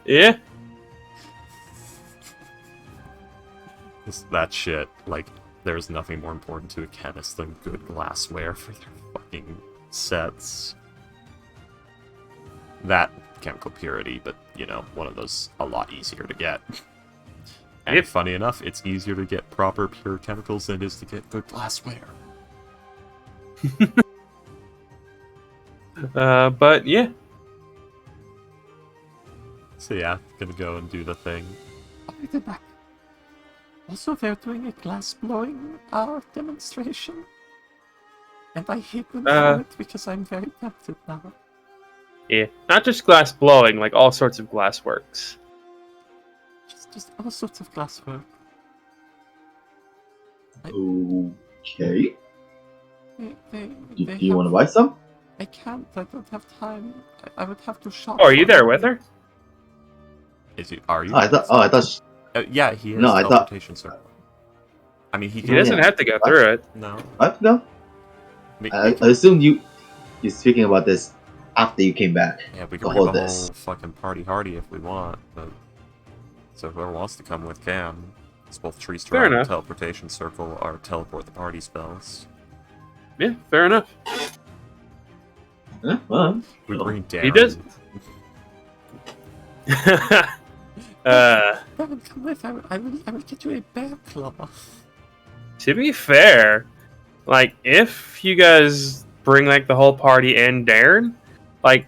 Yeah. That shit, like, there's nothing more important to a chemist than good glassware for their fucking sets. That chemical purity, but, you know, one of those a lot easier to get. And Yep. funny enough, it's easier to get proper pure chemicals than it is to get good glassware. But yeah. So yeah, gonna go and do the thing. I'll be back. Also, they're doing a glass-blowing demonstration. And I hate them for it because I'm very tempted now. Yeah. Not just glass blowing, like all sorts of glass works. Just all sorts of glasswork. Okay. They Do you want to buy some? I can't. I don't have time. I would have to shop. Oh, are you there with her? Are you? Oh, I thought. Yeah, he is. No, I thought- Teleportation Circle. I mean, he He can. doesn't have to go through it. No. What? No. I assume you're speaking about this after you came back. Yeah, we to can hold bring the this. whole fucking party hardy if we want, but so whoever wants to come with can. It's both Tree Fair Strike and enough. Teleportation Circle are teleport the party spells. Yeah, fair enough. Huh? Well, We bring Darren. He does. Darren, come with. I will get you a bear claw. To be fair, like if you guys bring like the whole party and Darren, like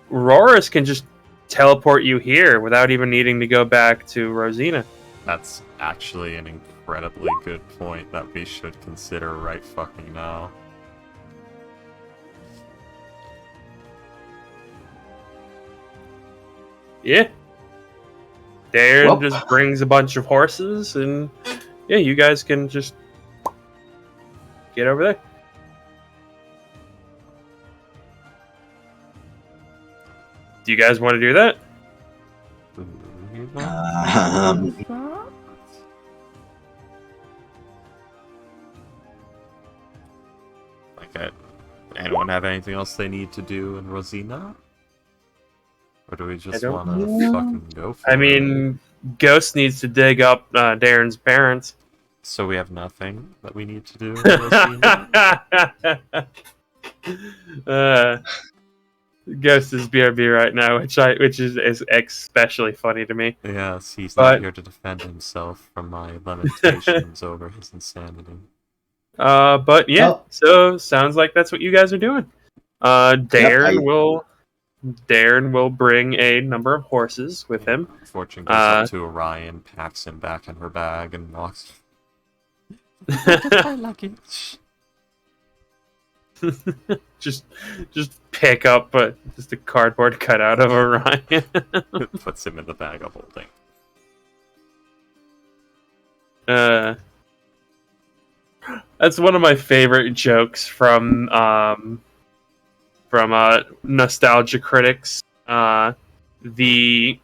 Roris can just teleport you here without even needing to go back to Rosina. That's actually an incredibly good point that we should consider right fucking now. Yeah. Darren Well- just brings a bunch of horses and yeah, you guys can just get over there. Do you guys want to do that? Anyone have anything else they need to do in Rosina? Or do we just don't want to know. fucking go for I it? mean, Ghost needs to dig up Darren's parents. So we have nothing that we need to do in Rosina? Ghost is BRB right now, which is especially funny to me. Yes, he's But- not here to defend himself from my lamentations over his insanity. But yeah, Oh. so sounds like that's what you guys are doing. Darren will bring a number of horses with him. Fortune goes up to Orion, packs him back in her bag, and walks. My luggage. just pick up just a cardboard cutout of Orion. Puts him in the bag of holding. That's one of my favorite jokes from Nostalgia Critics. The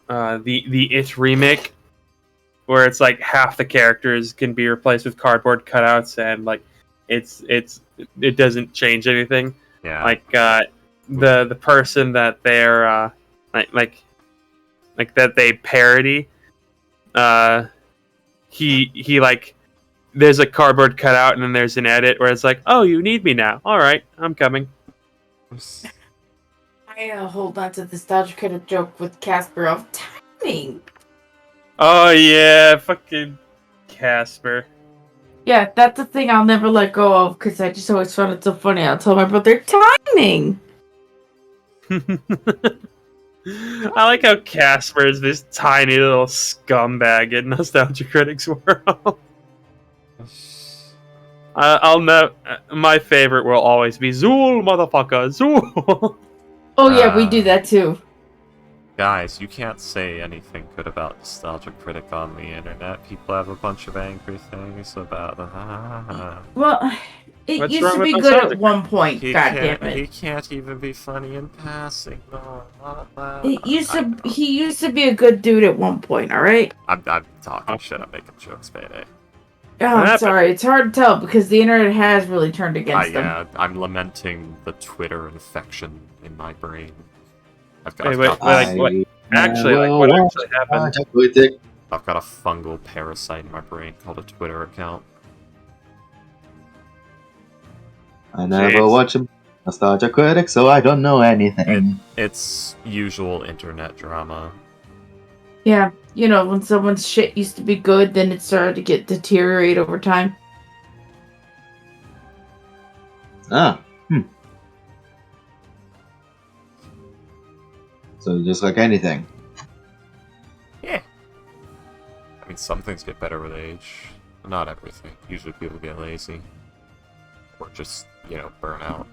It remake, where it's like half the characters can be replaced with cardboard cutouts, and like it doesn't change anything. Yeah. Like the person that they're like that they parody, he like there's a cardboard cutout and then there's an edit where it's like, oh, you need me now, all right, I'm coming. I hold on to the nostalgia critic joke with Casper of timing. Oh yeah, fucking Casper. Yeah, that's the thing I'll never let go of because I just always found it so funny. I'll tell my brother timing. I like how Casper is this tiny little scumbag in Nostalgia Critics world. I'll know. My favorite will always be Zool, motherfucker, Zool. Oh yeah, we do that too. Guys, you can't say anything good about Nostalgia Critic on the internet. People have a bunch of angry things about. Well, it What's used wrong to with be good Nostalgia at one point. He God can't. damn it! He can't even be funny in passing. No, He used to be a good dude at one point. All right. I'm talking shit. I'm making jokes, Payday. Oh, I'm sorry. It's hard to tell because the internet has really turned against them. Yeah, I'm lamenting the Twitter infection in my brain. What actually happened? I've got a fungal parasite in my brain called a Twitter account. I never watch a Nostalgia Critic, so I don't know anything. It's usual internet drama. Yeah, you know, when someone's shit used to be good, then it started to deteriorate over time. So just like anything. Yeah. I mean, some things get better with age. Not everything. Usually people get lazy. Or just, burn out.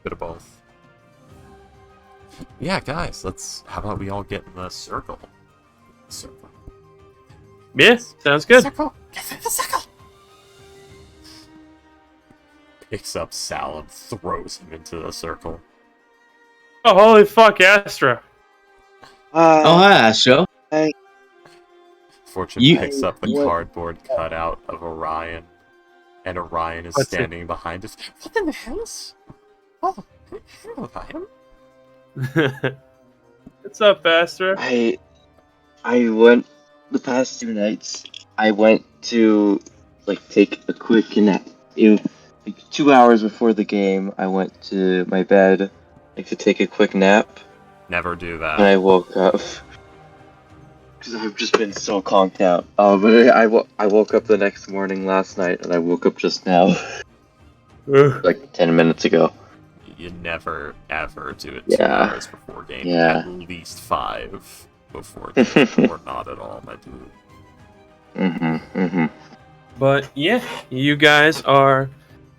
Bit of both. Yeah, guys, how about we all get in the circle? Circle. Yeah, sounds good. Circle! Get in the circle! Picks up Sal and throws him into the circle. Oh, holy fuck, Astra. Hi, Astro. Fortune picks up the cardboard cutout of Orion, and Orion is standing behind us. What in the hell is... Oh, hello, Orion. What's up, Astra? I went the past 2 nights. I went to take a quick nap. 2 hours before the game, I went to my bed to take a quick nap. Never do that. And I woke up because I've just been so conked out. But I woke up the next morning last night, and I woke up just now, 10 minutes ago. You never ever do it 2 hours before game. Yeah. At least 5 before game, or not at all, my dude. But yeah, you guys are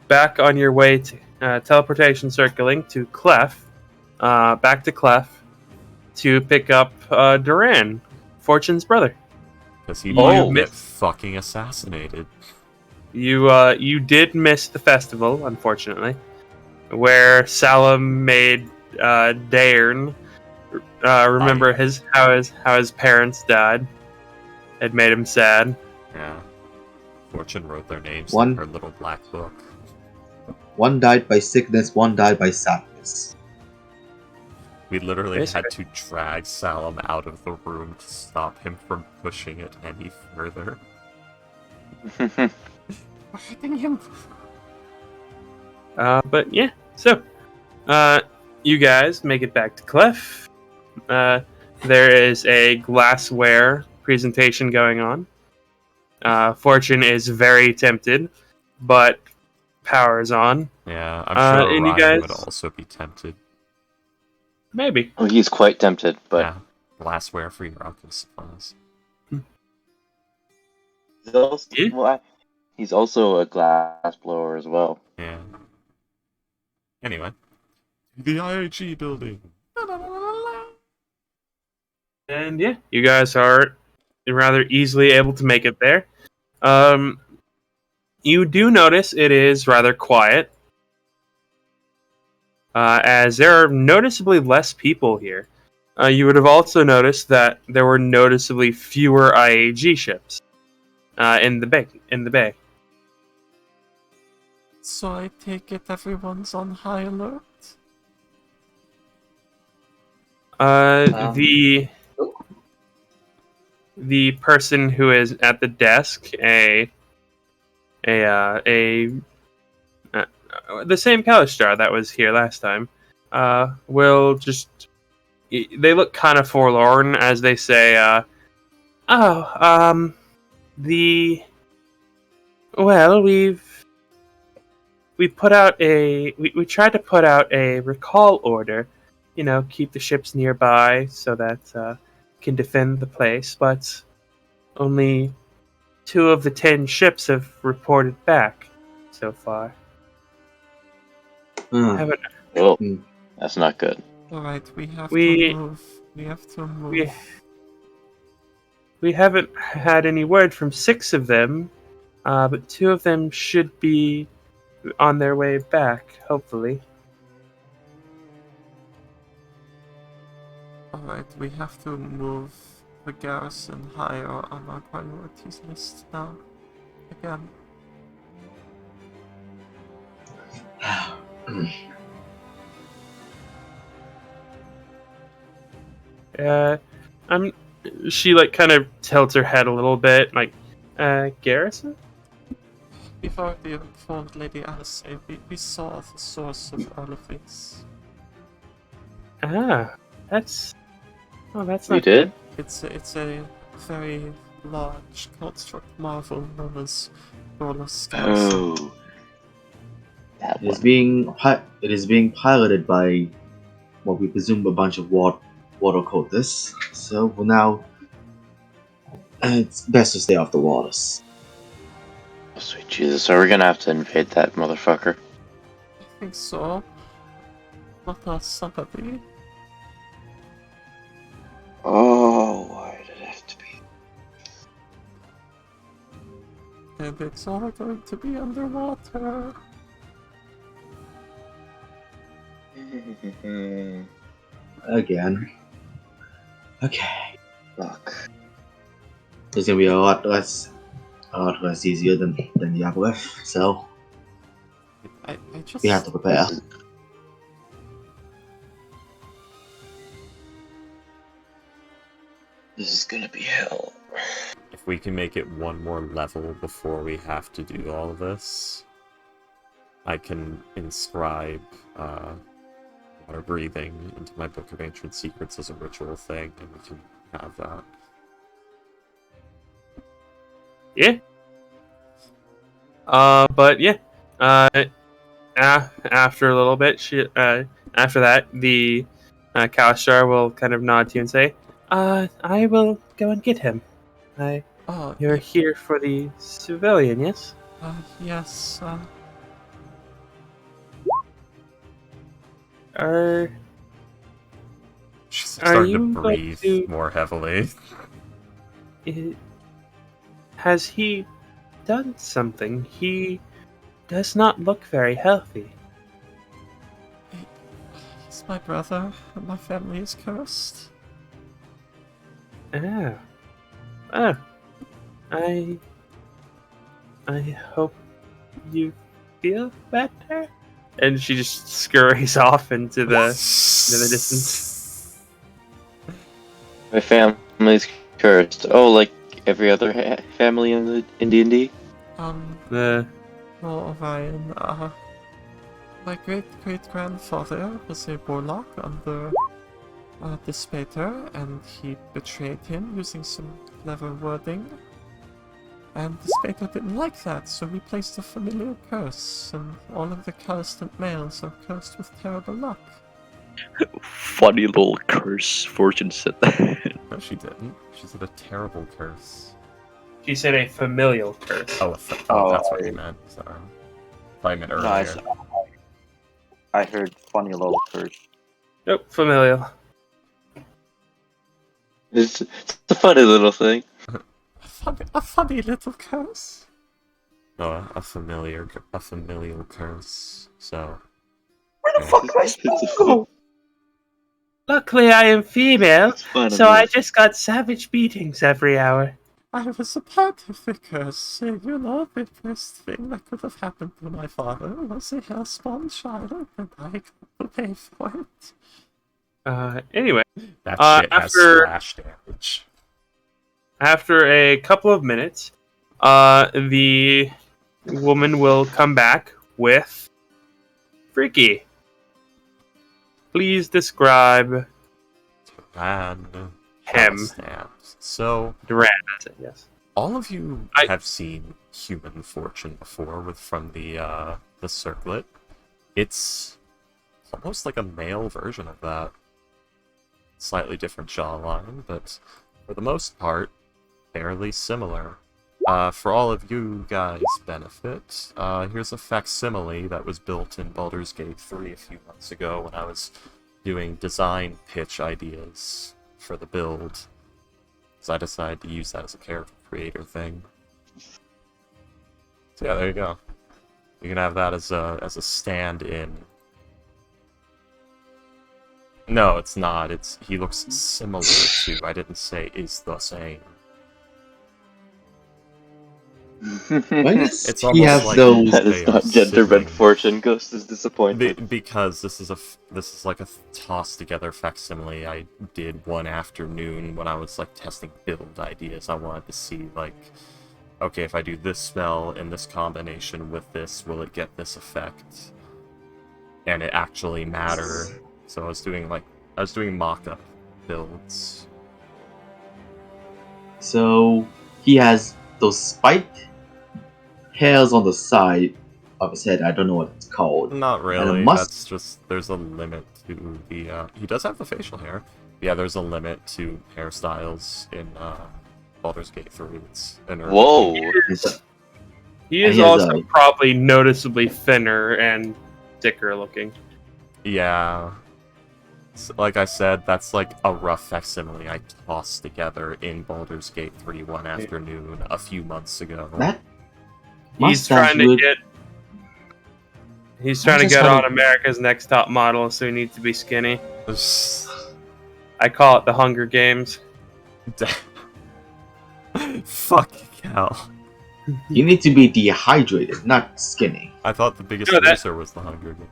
back on your way to teleportation circling to Clef, back to Clef, to pick up Duran, Fortune's brother. Because he might get fucking assassinated. You did miss the festival, unfortunately, where Salam made Daern remember how his parents died. It made him sad. Yeah. Fortune wrote their names in her little black book. One died by sickness, one died by sadness. We literally had to drag Salam out of the room to stop him from pushing it any further. We're hitting him. But yeah, so you guys make it back to Clef. There is a glassware presentation going on. Fortune is very tempted, but power is on. Yeah, I'm sure and Ryan you guys would also be tempted. Maybe. Oh, he's quite tempted, but yeah, glassware for your alchemist supplies. he's also a glass blower as well. Yeah. Anyway, the IHE building. And yeah, you guys are rather easily able to make it there. You do notice it is rather quiet, as there are noticeably less people here. You would have also noticed that there were noticeably fewer IAG ships in the bay. So I take it everyone's on high alert? The person who is at the desk, the same Kalistar that was here last time, will just... They look kind of forlorn as they say, we put out we tried to put out a recall order, keep the ships nearby so that can defend the place. But only 2 of the 10 ships have reported back so far. Haven't Oh, Hmm. that's not good. Alright, we have We- to move. We have to move. we haven't had any word from 6 of them, but 2 of them should be on their way back, hopefully. Alright, we have to move the garrison higher on our priorities list now. Again. I'm. She kind of tilts her head a little bit, Garrison? We've already informed Lady Alice. We saw the source of all of this. That's. Oh, that's We not did? It's a very large construct marvel known as Rolos Garrison. Oh. That It is one. being piloted by what we presume a bunch of water cultists. So for now, it's best to stay off the waters. Oh, sweet Jesus, are we gonna have to invade that motherfucker? I think so. Not us, somebody. Oh, why did it have to be? And it's all going to be underwater. Again. Okay. Fuck. It's gonna be a lot less easier than the uplift, so I just... we have to prepare. This is gonna be hell. If we can make it one more level before we have to do all of this, I can inscribe water breathing into my Book of Ancient Secrets as a ritual thing, and we can have that. Yeah. But yeah. After a little bit, after that, the Kalstar will kind of nod to you and say, I will go and get him. You're here for the civilian, yes? Yes, She's starting you to going breathe to- more heavily. Has he done something? He does not look very healthy. He's my brother, and my family is cursed. Oh. I hope you feel better. And she just scurries off into the distance. My family's cursed. Oh, like every other family in D&D? The Well, Orion, my great-great-grandfather was a warlock under Despater, and he betrayed him using some clever wording. And Despater didn't like that, so he placed a familiar curse, and all of the cursed males are cursed with terrible luck. Funny little curse. Fortune said that. No, she didn't. She said a terrible curse. She said a familial curse. Oh, that's what you meant. Sorry. I meant earlier. I heard funny little curse. Nope, familial. It's a funny little thing. A funny little curse? No, a familial curse. So. Where the fuck am I supposed to go? Luckily, I am female, Fun so I just got savage beatings every hour. I was a part of the curse. The best thing that could have happened to my father was a hellspawn child, and I got to pay for it. Anyway, That shit has after- splash damage. after a couple of minutes, the woman will come back with Freaky. Please describe Duran. him. So, Duran, that's it, yes. all of you I- have seen Human Fortune before from the circlet. It's almost like a male version of that. slightly different jawline, but for the most part, fairly similar. For all of you guys' benefit, here's a facsimile that was built in Baldur's Gate 3 a few months ago when I was doing design pitch ideas for the build. So I decided to use that as a character creator thing. So yeah, there you go. You can have that as a stand-in. No, it's not. He looks similar to. I didn't say is the same. Why does It's he almost have like those? That they is are not gender bent siblings. fortune. Ghost is disappointed. Because this is like a tossed together facsimile I did one afternoon when I was like testing build ideas. I wanted to see like, okay, if I do this spell in this combination with this, will it get this effect? And it actually matter. So I was doing mock-up builds. So he has those spiked hairs on the side of his head. I don't know what it's called. Not And a really. must. That's just there's a limit to the. He does have the facial hair. Yeah, there's a limit to hairstyles in Baldur's Gate 3. It's an urban Whoa! thing. He And is he has also a- probably noticeably thinner and thicker looking. Yeah. Like I said, that's like a rough facsimile I tossed together in Baldur's Gate 3 one afternoon a few months ago. That He's mustache trying to would- get. He's trying to just get had on a- America's Next Top Model, so he needs to be skinny. I call it the Hunger Games. Fuck hell. You need to be dehydrated, not skinny. I thought the biggest No, that- loser was the Hunger Games.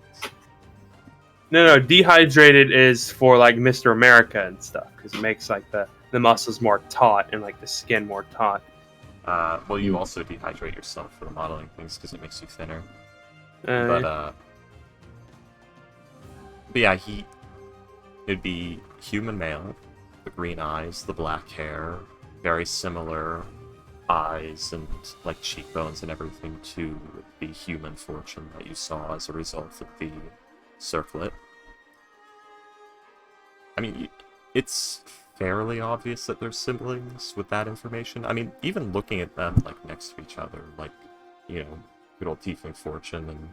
No, dehydrated is for like Mr. America and stuff, because it makes like the muscles more taut and like the skin more taut. Well, you also dehydrate yourself for the modeling things because it makes you thinner. Uh, But yeah, it'd be human male, the green eyes, the black hair, very similar eyes and like cheekbones and everything to the human fortune that you saw as a result of the circlet. I mean, it's fairly obvious that they're siblings with that information. I mean, even looking at them like next to each other, like, you know, good old Tiefling Fortune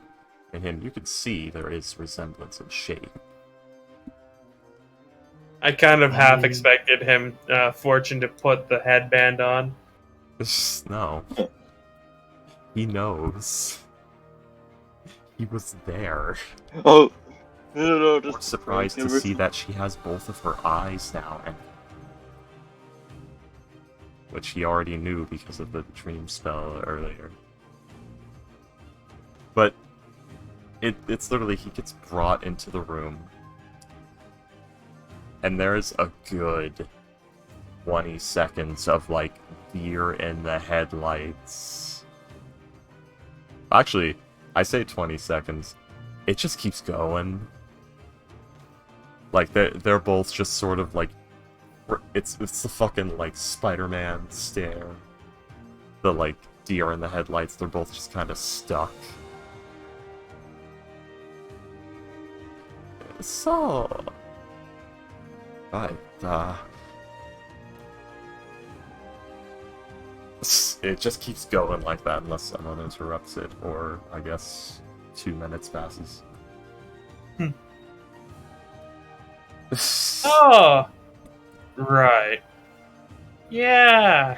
and him, you could see there is resemblance in shape. I kind of half expected him, Fortune, to put the headband on. No. He knows. He was there. Oh, no, We're just surprised to see that she has both of her eyes now, and which he already knew because of the dream spell earlier. But it's literally, he gets brought into the room, and there's a good 20 seconds of like deer in the headlights. Actually, I say 20 seconds. It just keeps going. Like they're both just sort of like, it's the fucking like Spider-Man stare. The like deer in the headlights. They're both just kind of stuck. So, but it just keeps going like that unless someone interrupts it, or I guess 2 minutes passes. Oh, right. Yeah.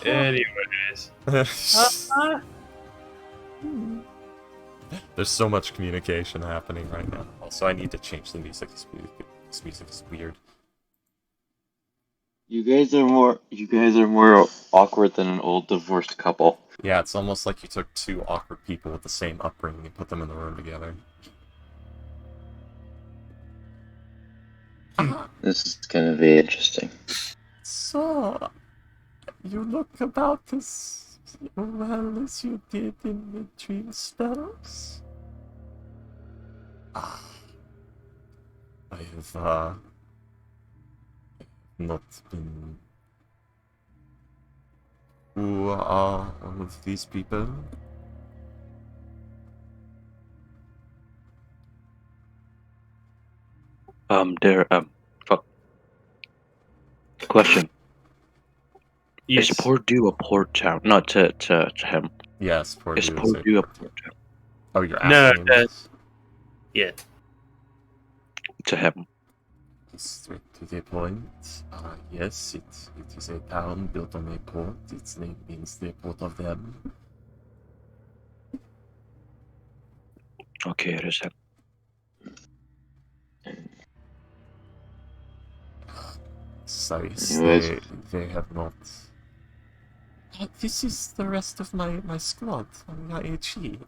Anyways. There's so much communication happening right now. Also, I need to change the music. This music is weird. You guys are more awkward than an old divorced couple. Yeah, it's almost like you took two awkward people with the same upbringing and put them in the room together. This is gonna be interesting. So, you look about as well as you did in the dream spells? I have, not been... Who are all of these people? They're Question: Yes. Is Purdue a port town? No, to him. Yes, Is Purdue is a Purdue a port town? Oh, you're No, asking him? Yeah. To him. Straight to the point. Yes, it is a town built on a port. Its name means the port of them. Okay, it is him. Size, Anyways. they have not. This is the rest of my squad, my AG.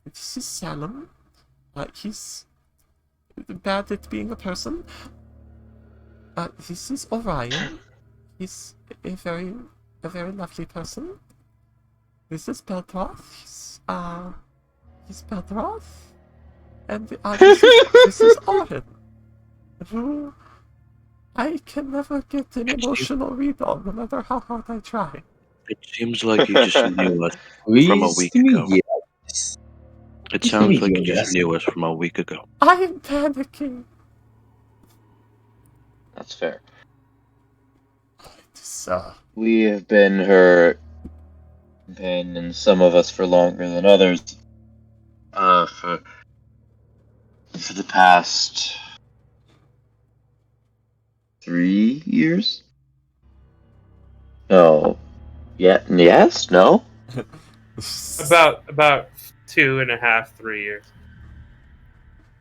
This is Salem. He's bad at being a person. This is Orion. He's a very lovely person. This is Beltroth. He's Beltroth. And this is Orin, who I can never get an emotional read on, no matter how hard I try. It seems like you just knew us from a Please week to me, ago. yes. It Please sounds to me, like you just yes. knew us from a week ago. I am panicking. That's fair. It's, We have been her companions, some of us for longer than others. For the past 3 years? No. Yeah. Yes? No? About 2.5, 3 years.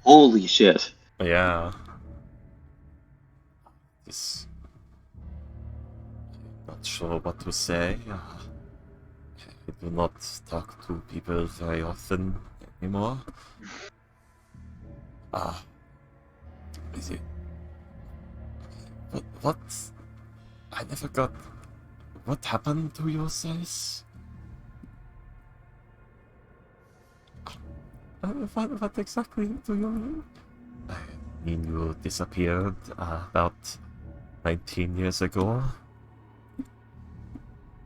Holy shit. yeah. This. I'm not sure what to say. I do not talk to people very often anymore. Is it? What? I never got. What happened to you, Celis? What exactly do you mean? I mean, you disappeared about 19 years ago.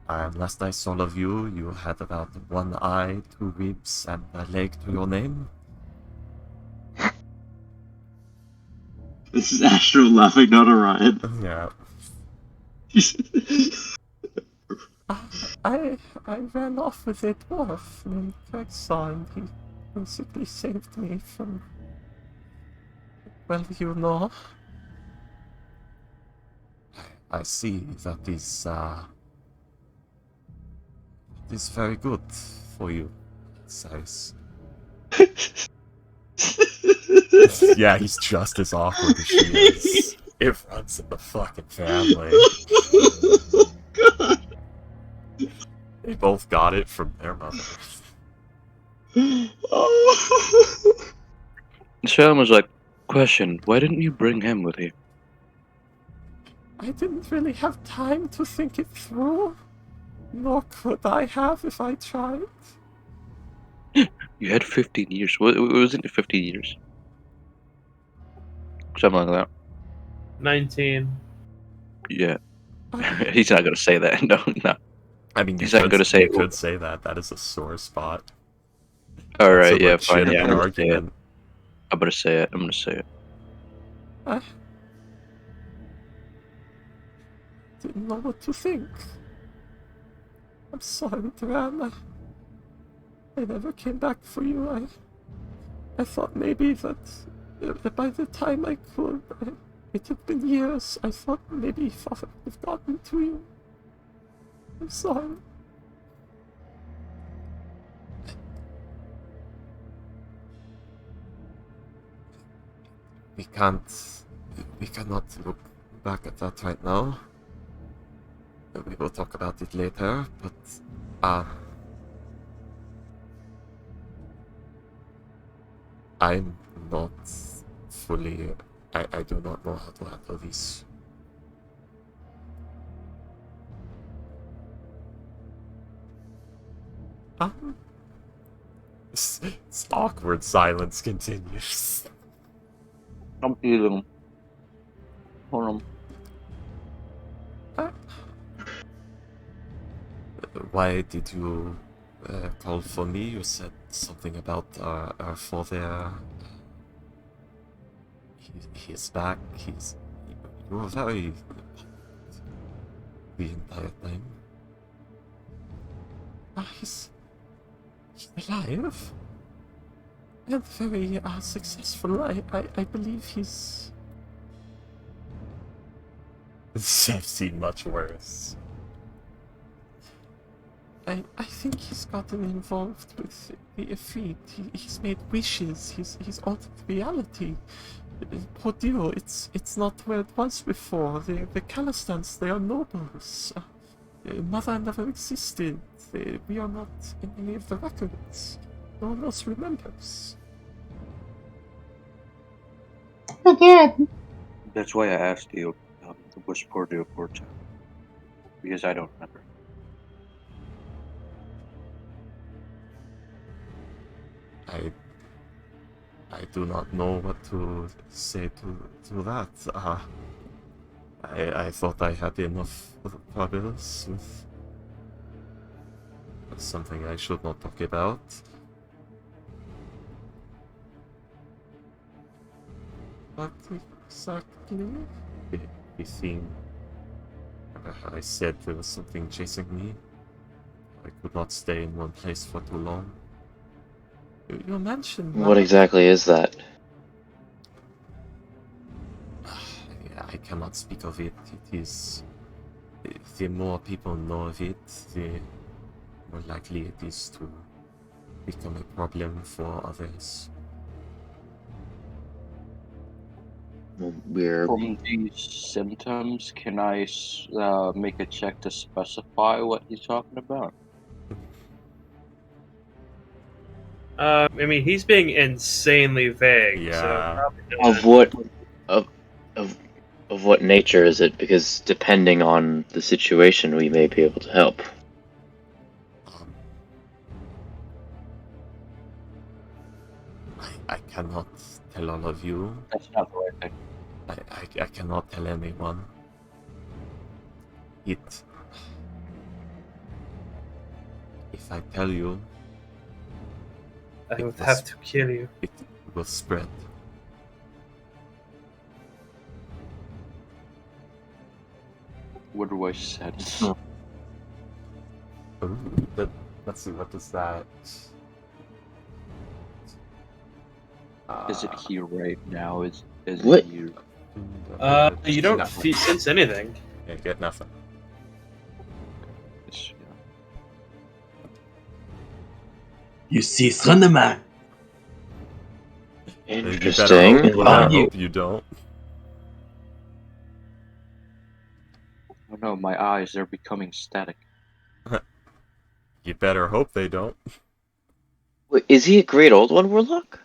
And last I saw of you, you had about 1 eye, 2 ribs, and a leg to your name. This is Astro laughing, not Orion. Yeah. I ran off with a dwarf named Gregson. He basically saved me from. Well, you know. I see that is very good for you, Size. Yeah, he's just as awkward as she is. It runs in the fucking family. God. They both got it from their mother. Oh. Salem was like, question, why didn't you bring him with you? I didn't really have time to think it through. Nor could I have if I tried. You had 15 years. Wasn't it 15 years? Something like that. 19. Yeah. He's not gonna say that. No. I mean, He's not gonna say you it. could say that. That is a sore spot. Alright, That's a yeah, fine. legitimate Yeah, I'm gonna say it. argument. I'm gonna say it. I'm gonna say it. I didn't know what to think. I'm sorry, Duran. I never came back for you. I thought maybe that by the time I could, it had been years. I thought maybe Father would have gotten to you. I'm sorry. We cannot look back at that right now. We will talk about it later, but, I'm not fully... I do not know how to handle this. This awkward silence continues. I'm feeling. Hold on. Why did you call for me? You said something about our father. He is back. You were very the entire time. He's alive. And very successful. I believe he's... I've seen much worse. I think he's gotten involved with the Efreet. He's made wishes. He's altered reality. Poor dear, it's not where it was before. The Calistans, they are nobles. Mother never existed. We are not in any of the records. No one else remembers. That's why I asked you, was Porto a Porto? Because I don't remember. I do not know what to say to that. I thought I had enough problems with... That's something I should not talk about. What exactly? You think... I said there was something chasing me. I could not stay in one place for too long. You mentioned... What exactly is that? I cannot speak of it. It is... The more people know of it, the more likely it is to become a problem for others. We're From these symptoms, can I make a check to specify what he's talking about? I mean, he's being insanely vague. Yeah. So probably not. of what of what nature is it? Because depending on the situation, we may be able to help. I cannot tell all of you. That's not the right thing. I cannot tell anyone. If I tell you, I would have to kill you. it will spread. What do I said? Let's see, what is that? Is it here right now? Is What? it here? You don't Nothing. sense anything. Yeah, get nothing. You see Slenderman. Interesting. You better hope you don't. Oh no, my eyes are becoming static. You better hope they don't. Wait, is he a great old one, Warlock?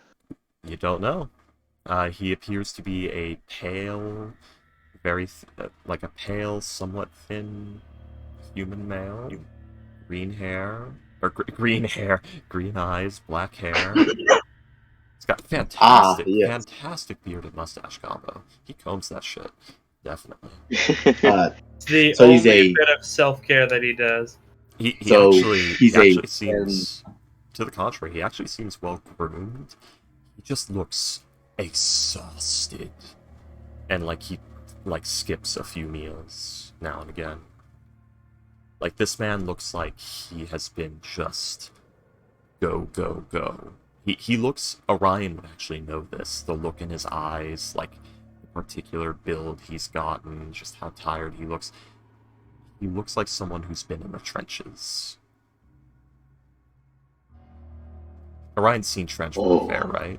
You don't know. He appears to be a pale, like a pale, somewhat thin human male. Green hair, or green hair, green eyes, black hair. He's got fantastic, yes. fantastic bearded mustache combo. He combs that shit, definitely. It's the So he's only a- bit of self-care that he does. He So, actually he's a- seems, to the contrary, he actually seems well groomed. He just looks exhausted, and like he skips a few meals now and again. Like, this man looks like he has been just go, go, go. He looks... Orion would actually know this. The look in his eyes, like, the particular build he's gotten, just how tired he looks. He looks like someone who's been in the trenches. Orion's seen trench warfare, right?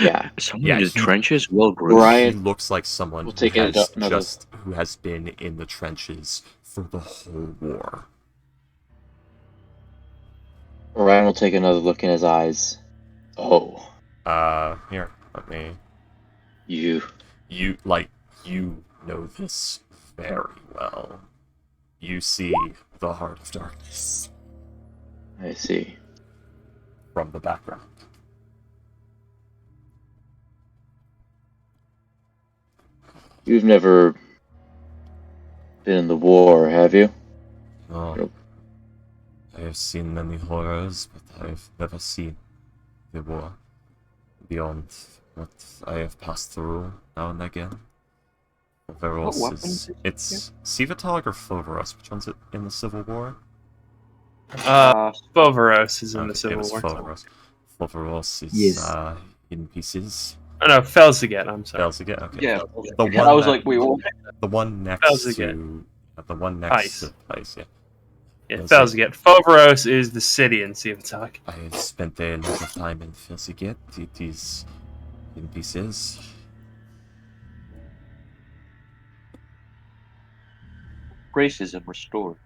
Yeah. Someone in the he- trenches? Well, groomed. He Ryan, looks like someone we'll who take has another- who has been in the trenches for the whole war. Ryan will take another look in his eyes. Oh, Here, let me... you. You know this very well. You see the Heart of Darkness I see. from the background. You've never been in the war, have you? No. Nope. I have seen many horrors, but I've never seen the war beyond what I have passed through now and again. Foveros weapons is... is- It's Civitalg or Foveros? Which one's it in the Civil War? Foveros is in the Okay, it Civil was War. Foveros. Foveros is Yes. in pieces. Oh no, Felsiget, I'm sorry. Felsiget, okay. Yeah. The one I was that- like, wait, what? The one next Felsiget. to... The one next Ice. to Ice, yeah. Yeah, Felsiget. Felsiget. Foveros is the city in Civitalk. I spent a lot of time in Felsiget. It is in pieces. Racism restored.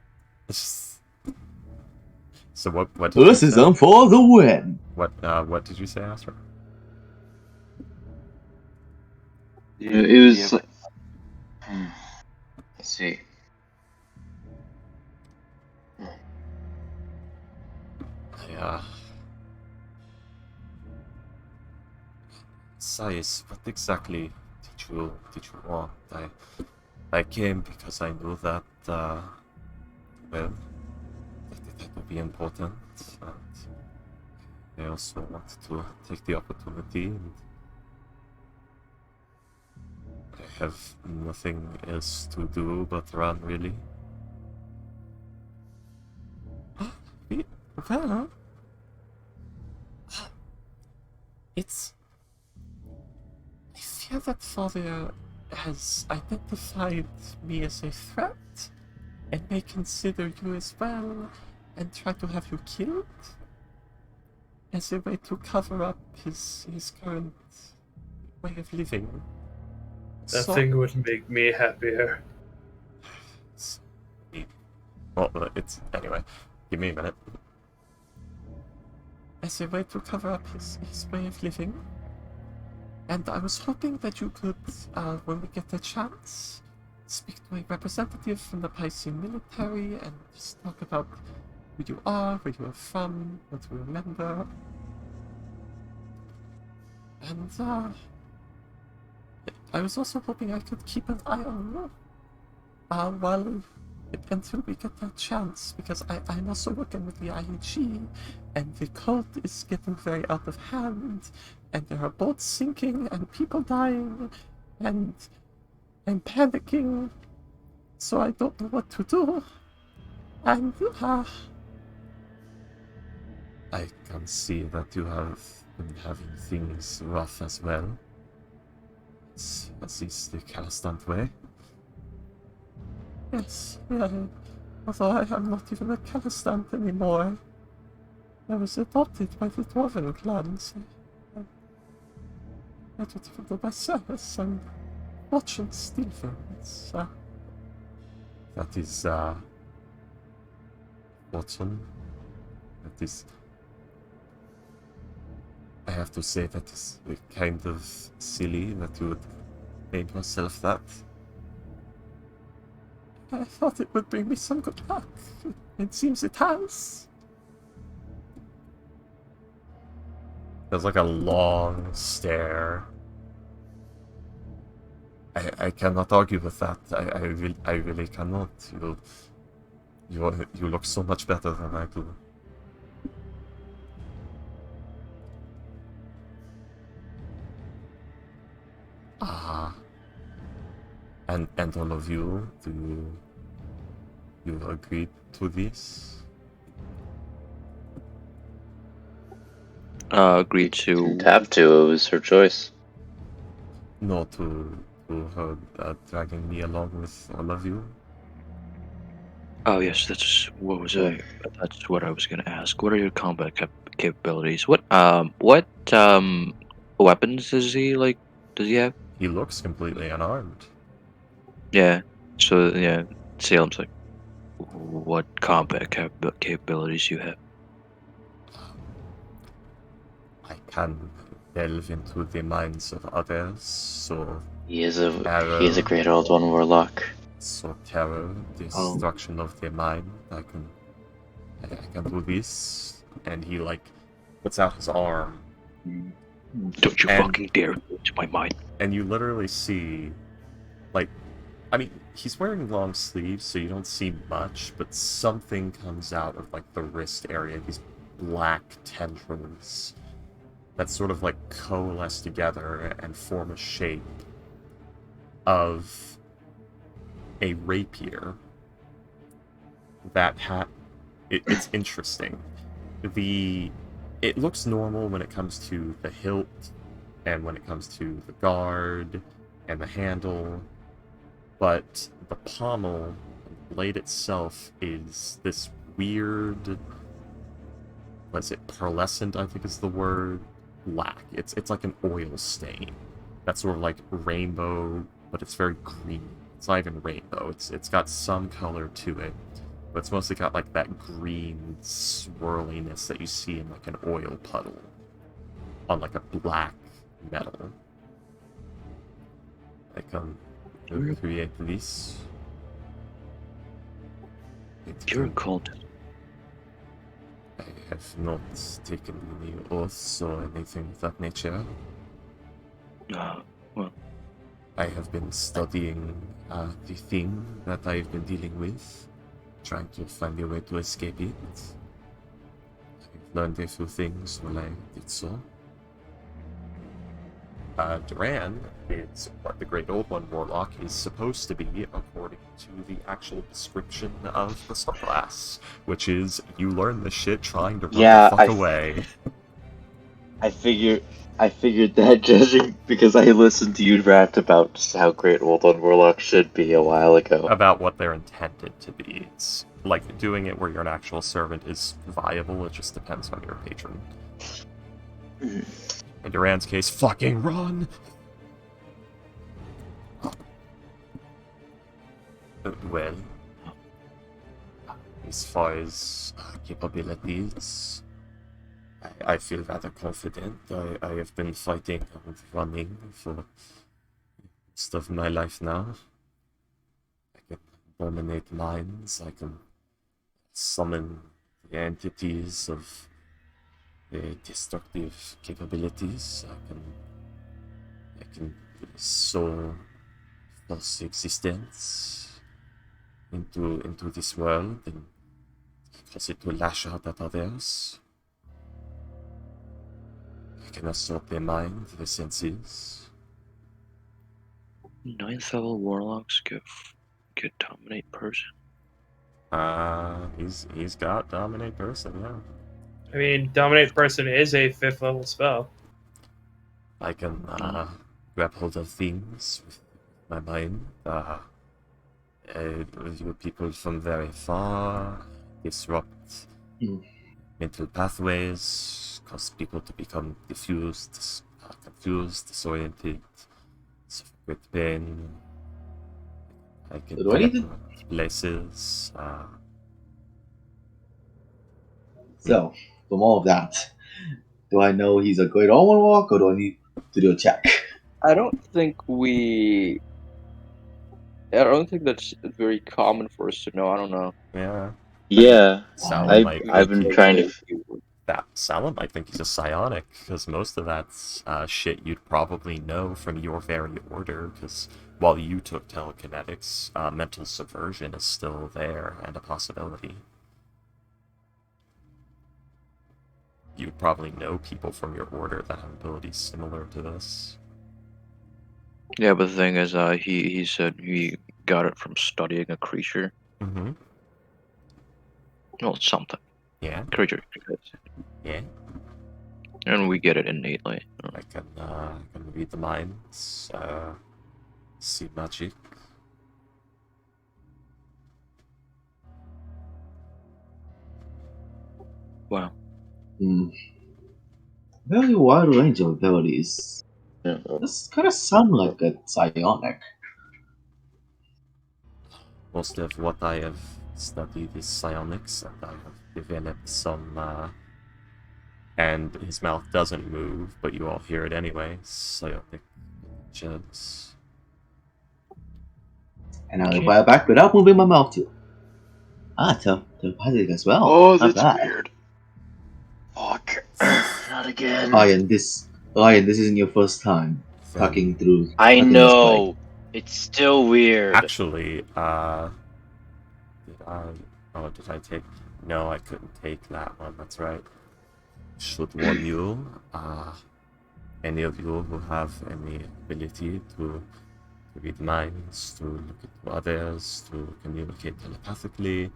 So what did you say? Racism for the win. What did you say, Astra? Yeah, it was. Like, let's see. Yeah. Sais, what exactly did you want? I came because I knew that well, that it would be important, and I also wanted to take the opportunity, and I have nothing else to do but run, really. Well, it's... I fear that Father has identified me as a threat and may consider you as well and try to have you killed as a way to cover up his current way of living. Nothing would make me happier. Well, it's... Anyway, give me a minute. As a way to cover up his way of living. And I was hoping that you could, when we get a chance, speak to a representative from the Piscean military and just talk about who you are, where you are from, what you remember. And, I was also hoping I could keep an eye on you, until we get that chance, because I'm also working with the IEG, and the cult is getting very out of hand, and there are boats sinking, and people dying, and I'm panicking, so I don't know what to do, and I can see that you have been having things rough as well. It's at least the Calastant way. Yes, yeah. Although I am not even a Calastant anymore. I was adopted by the Dwarven clans. I don't even know myself. I'm watching still things. That is, Watson. That is... I have to say that is kind of silly that you would name yourself that. I thought it would bring me some good luck. It seems it has. There's like a long stare. I cannot argue with that. I really cannot. You look so much better than I do. And all of you, do you agree to this? Agreed to. Didn't have to. It was her choice. No, to her dragging me along with all of you? Oh yes, that's what was I? That's what I was gonna ask. What are your combat capabilities? What weapons does he like? Does he have? He looks completely unarmed. Yeah. So yeah, Salem's like, what combat capabilities you have? I can delve into the minds of others, so He is a great old one warlock. so terror, destruction of the mind. I can do this, and he like puts out his arm. Don't you fucking dare touch my mind. And you literally see, like, I mean, he's wearing long sleeves, so you don't see much, but something comes out of, like, the wrist area, these black tendrils that sort of, like, coalesce together and form a shape of a rapier that it's interesting. It looks normal when it comes to the hilt and when it comes to the guard and the handle, but the pommel and the blade itself is this weird, what's it, pearlescent, I think is the word, black. It's like an oil stain. That's sort of like rainbow, but it's very green. It's not even rainbow. It's got some color to it, but it's mostly got like that green swirliness that you see in like an oil puddle on like a black metal. I can create this. You're a cultist. I have not taken any oaths or anything of that nature. Well, I have been studying the thing that I've been dealing with, trying to find a way to escape it. I've learned a few things while I did so. Duran is what the Great Old One Warlock is supposed to be, according to the actual description of the subclass, which is you learn this shit trying to run the fuck away. I figured that, judging because I listened to you rant about just how Great Old One Warlock should be a while ago. About what they're intended to be. It's like doing it where you're an actual servant is viable, it just depends on your patron. In Duran's case, fucking run! Well, as far as capabilities, I feel rather confident. I have been fighting and running for most of my life now. I can dominate minds, I can summon the entities of destructive capabilities. I can sow false existence into this world and cause it to lash out at others. I can assert their mind, their senses. 9th level warlocks get dominate person. He's got dominate person, yeah. I mean, Dominate Person is a 5th level spell. I can grab hold of things with my mind. Review people from very far, disrupt mental pathways, cause people to become confused, disoriented, suffer with pain. I can Do I need to- teleport places. So, from all of that, do I know he's a Great Old One Warlock, or do I need to do a check? I don't think that's very common for us to know. I don't know. Yeah. Yeah, Salem I've been trying to. Salem, I think he's a psionic, because most of that's shit you'd probably know from your very order, because while you took telekinetics, mental subversion is still there and a possibility. You'd probably know people from your order that have abilities similar to this. Yeah, but the thing is, he said he got it from studying a creature. Mm-hmm. Well, something. Yeah. Creature. Yeah. And we get it innately. I can read the minds, see magic. Wow. Very wide range of abilities. Yeah. This kind of sound like a psionic. Most of what I have studied is psionics, and I have developed some, and his mouth doesn't move, but you all hear it anyway, psionic intelligence. And I'll reply back without moving my mouth too. Telepathic as well. Oh, Not that's bad. weird. Fuck. Not again. Ryan, this isn't your first time talking through. I talking this know. way. It's still weird. Actually, did I take? No, I couldn't take that one, that's right. Should warn you, any of you who have any ability to to read minds, to look into others, to communicate telepathically.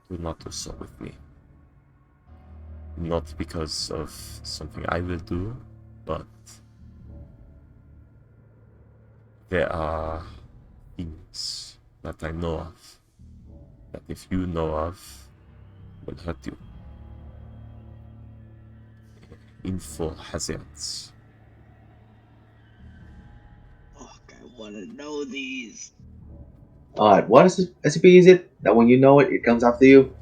Do not do so with me. Not because of something I will do, but there are things that I know of that if you know of will hurt you. Info hazards. Fuck, I want to know these. Alright, what SCP is it? That when you know it, it comes after you?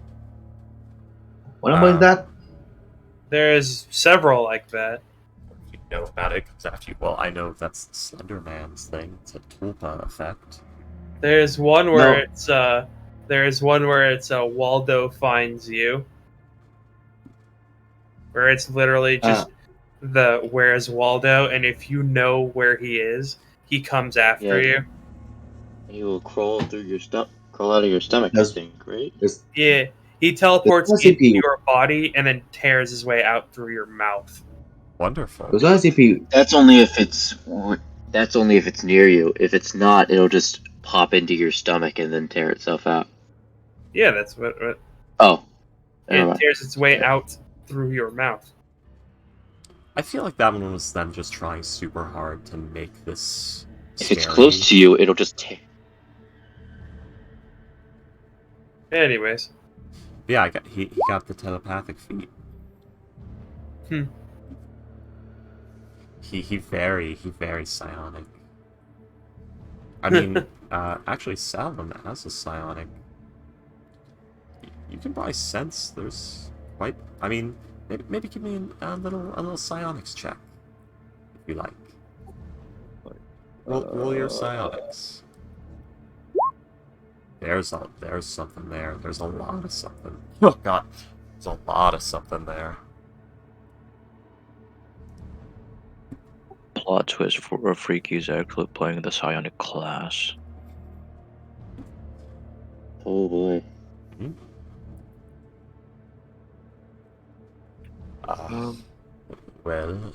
What number is that? There's several like that. You know about it comes after you. Well, I know that's Slender Man's thing. It's a Tulpa effect. There's one where No. it's Waldo finds you, where it's literally just the where's Waldo, and if you know where he is, he comes after Yeah. you. He will crawl through your crawl out of your stomach, I There's- think, right? Yeah, he teleports There's into SCP. your body and then tears his way out through your mouth. Wonderful. There's one SCP. That's only if it's near you. If it's not, it'll just pop into your stomach and then tear itself out. Yeah, that's what Oh. Never it mind. tears its way out through your mouth. I feel like that one was them just trying super hard to make this If scary. it's close to you, it'll just tear. Anyways, Yeah, he got the telepathic feat. He very psionic. I mean, actually, Salem has a psionic. You can probably sense there's quite. I mean, maybe give me a little psionics check, if you like. Roll your psionics. There's something there. There's a lot of something. Oh god, there's a lot of something there. Plot twist for a freaky is actually playing the psionic class. Oh boy. Well,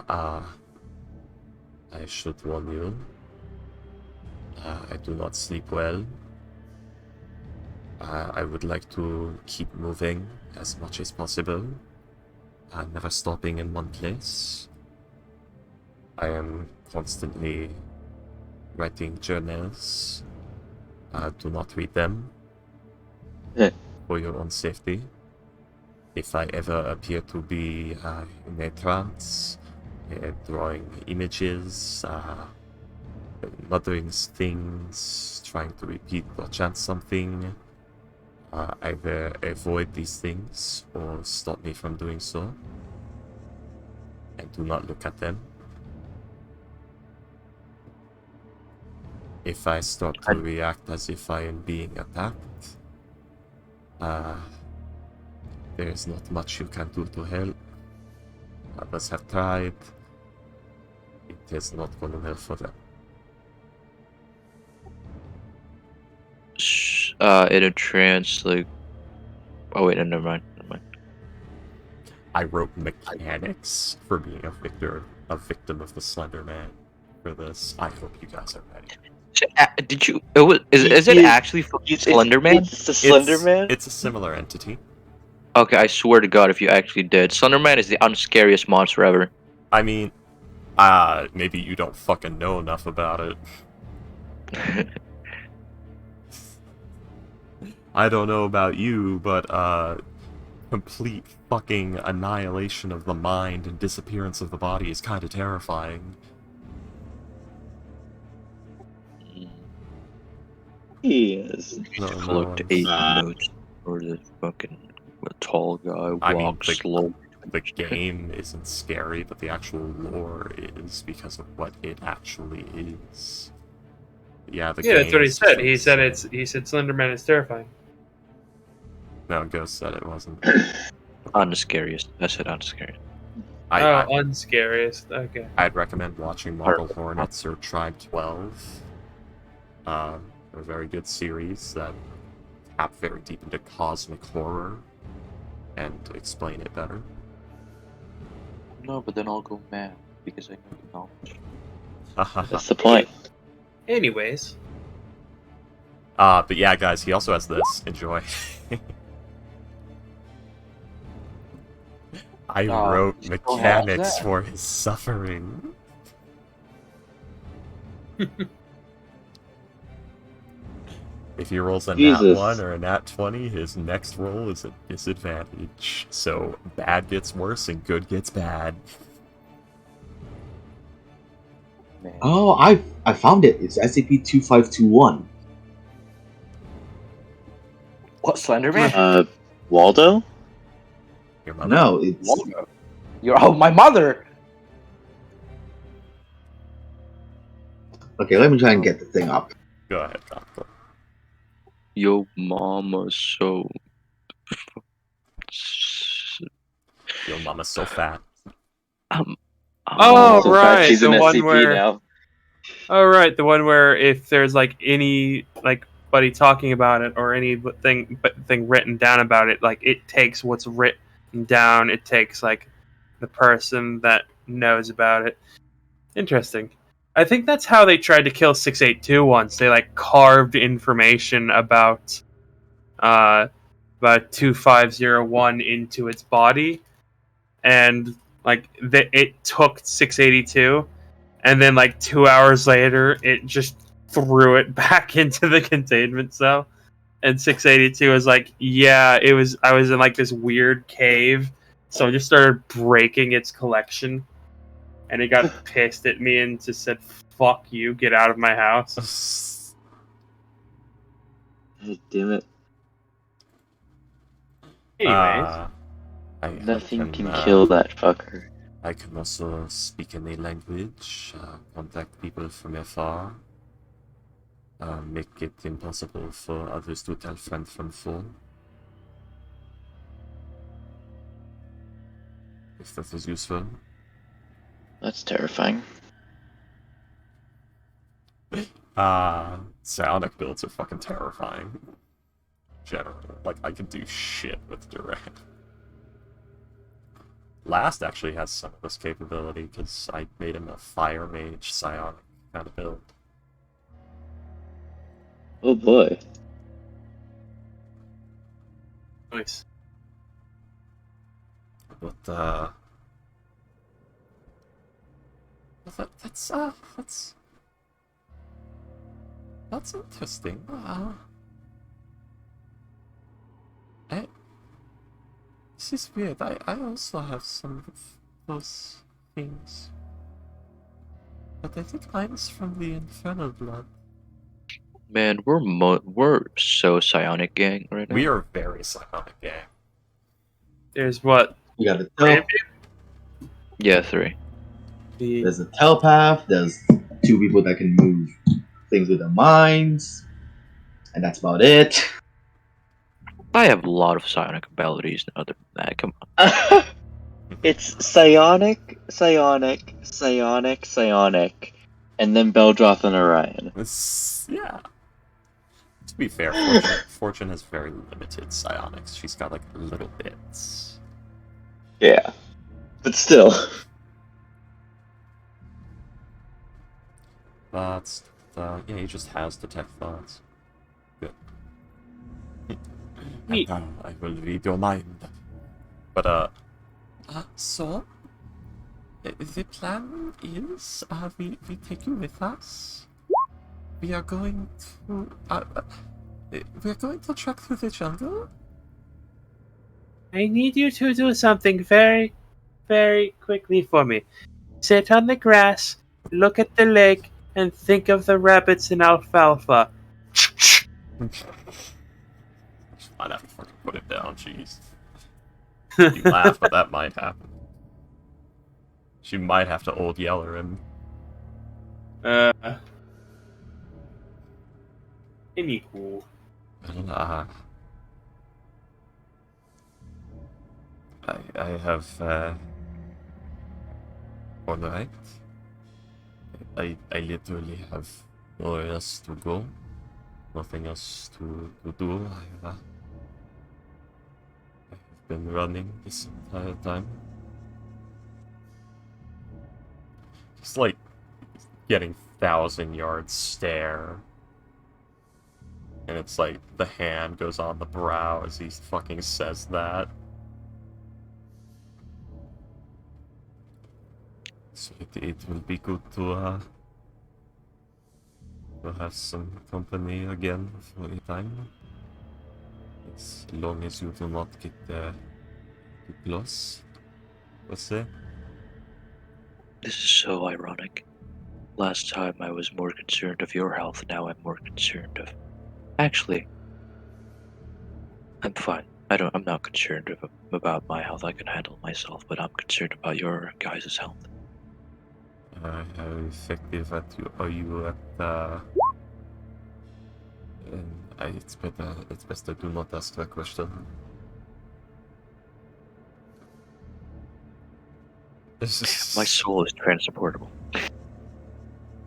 I should warn you. I do not sleep well. I would like to keep moving as much as possible, never stopping in one place. I am constantly writing journals. Do not read them for your own safety. If I ever appear to be in a trance, drawing images, muttering things, trying to repeat or chant something, either avoid these things or stop me from doing so, and do not look at them. If I start to react as if I am being attacked, there is not much you can do to help. Others have tried. It is not going well for them. In a trance, like. Oh wait, no, never mind. I wrote mechanics for being a victim of the Slender Man for this. I hope you guys are ready. Did you? Is it actually fucking Slender Man? It's the Slender Man? It's a similar entity. Okay, I swear to God, if you actually did, Slender Man is the unscariest monster ever. I mean, maybe you don't fucking know enough about it. I don't know about you, but complete fucking annihilation of the mind and disappearance of the body is kind of terrifying. Yes. Collect 8 notes for the fucking tall guy walks slow. The game isn't scary, but the actual lore is because of what it actually is. Yeah, that's what he said. He said Slenderman is terrifying. No, Ghost said it wasn't. Unscariest. I said unscariest. Unscariest. Okay. I'd recommend watching Marble Hornets or Tribe 12. They're a very good series that tap very deep into cosmic horror and explain it better. No, but then I'll go mad because I know the knowledge. That's the point. Anyways, But yeah, guys, he also has this. Enjoy. I Oh, wrote he still has mechanics that. for his suffering. If he rolls a nat Jesus. 1 or a nat 20, his next roll is a disadvantage. So bad gets worse and good gets bad. Man. Oh, I found it. It's SCP-2521. What, Slenderman? Waldo? Your mother? No, it's Waldo. You're my mother. okay. Let me try and get the thing up. Go ahead, Doctor. Yo, mama's so. Your mama's so fat. Um, Oh, So right, fat she's an the one SCP where- now. oh right, the one where if there's like any like buddy talking about it or anything thing written down about it, like it takes what's written down. It takes like the person that knows about it. Interesting. I think that's how they tried to kill 682 once. They like carved information about 2501 into its body, and like it took 682, and then like 2 hours later it just threw it back into the containment cell. And 682 was like, yeah, I was in like this weird cave, so I just started breaking its collection, and it got pissed at me and just said, fuck you, get out of my house. God damn it. Anyways, Nothing can kill that fucker. I can also speak any language, contact people from afar, make it impossible for others to tell friend from foe. If that is useful. That's terrifying. Psionic builds are fucking terrifying. Generally, like, I can do shit with direct. Last actually has some of this capability, because I made him a fire mage psionic kind of build. Oh boy. nice. But, that's interesting. This is weird. I also have some of those things. But I think mine's from the Infernal Blood. man, we're so psionic gang right now. We are very psionic gang. There's what? We got the Three tel- of you? Yeah, 3. there's a telepath. There's 2 people that can move things with their minds, and that's about it. I have a lot of psionic abilities. Other than that, come on. It's psionic, psionic, psionic, psionic, and then Beldroth and Orion. Yeah. To be fair, Fortune has very limited psionics. She's got like little bits. Yeah. But still. But yeah, he just has detect thoughts. Good. And now I will read your mind. But so the plan is we take you with us. We are going to we're going to trek through the jungle. I need you to do something very, very quickly for me. Sit on the grass, look at the lake, and think of the rabbits and alfalfa. Might have to fucking put it down, jeez. You laugh, but that might happen. She might have to old yeller him. Anywho. Well, I have alright. I literally have nowhere else to go. Nothing else to do. I have been running this entire time. Just like getting 1,000-yard stare. And it's like the hand goes on the brow as he fucking says that. So it will be good to have some company again for a time. As long as you do not get too close. What's that? This is so ironic. Last time I was more concerned of your health, now I'm more concerned of... Actually, I'm fine. I'm not concerned about my health. I can handle myself, but I'm concerned about your guys' health. How effective are you at and it's best I do not ask that question. My soul is transportable.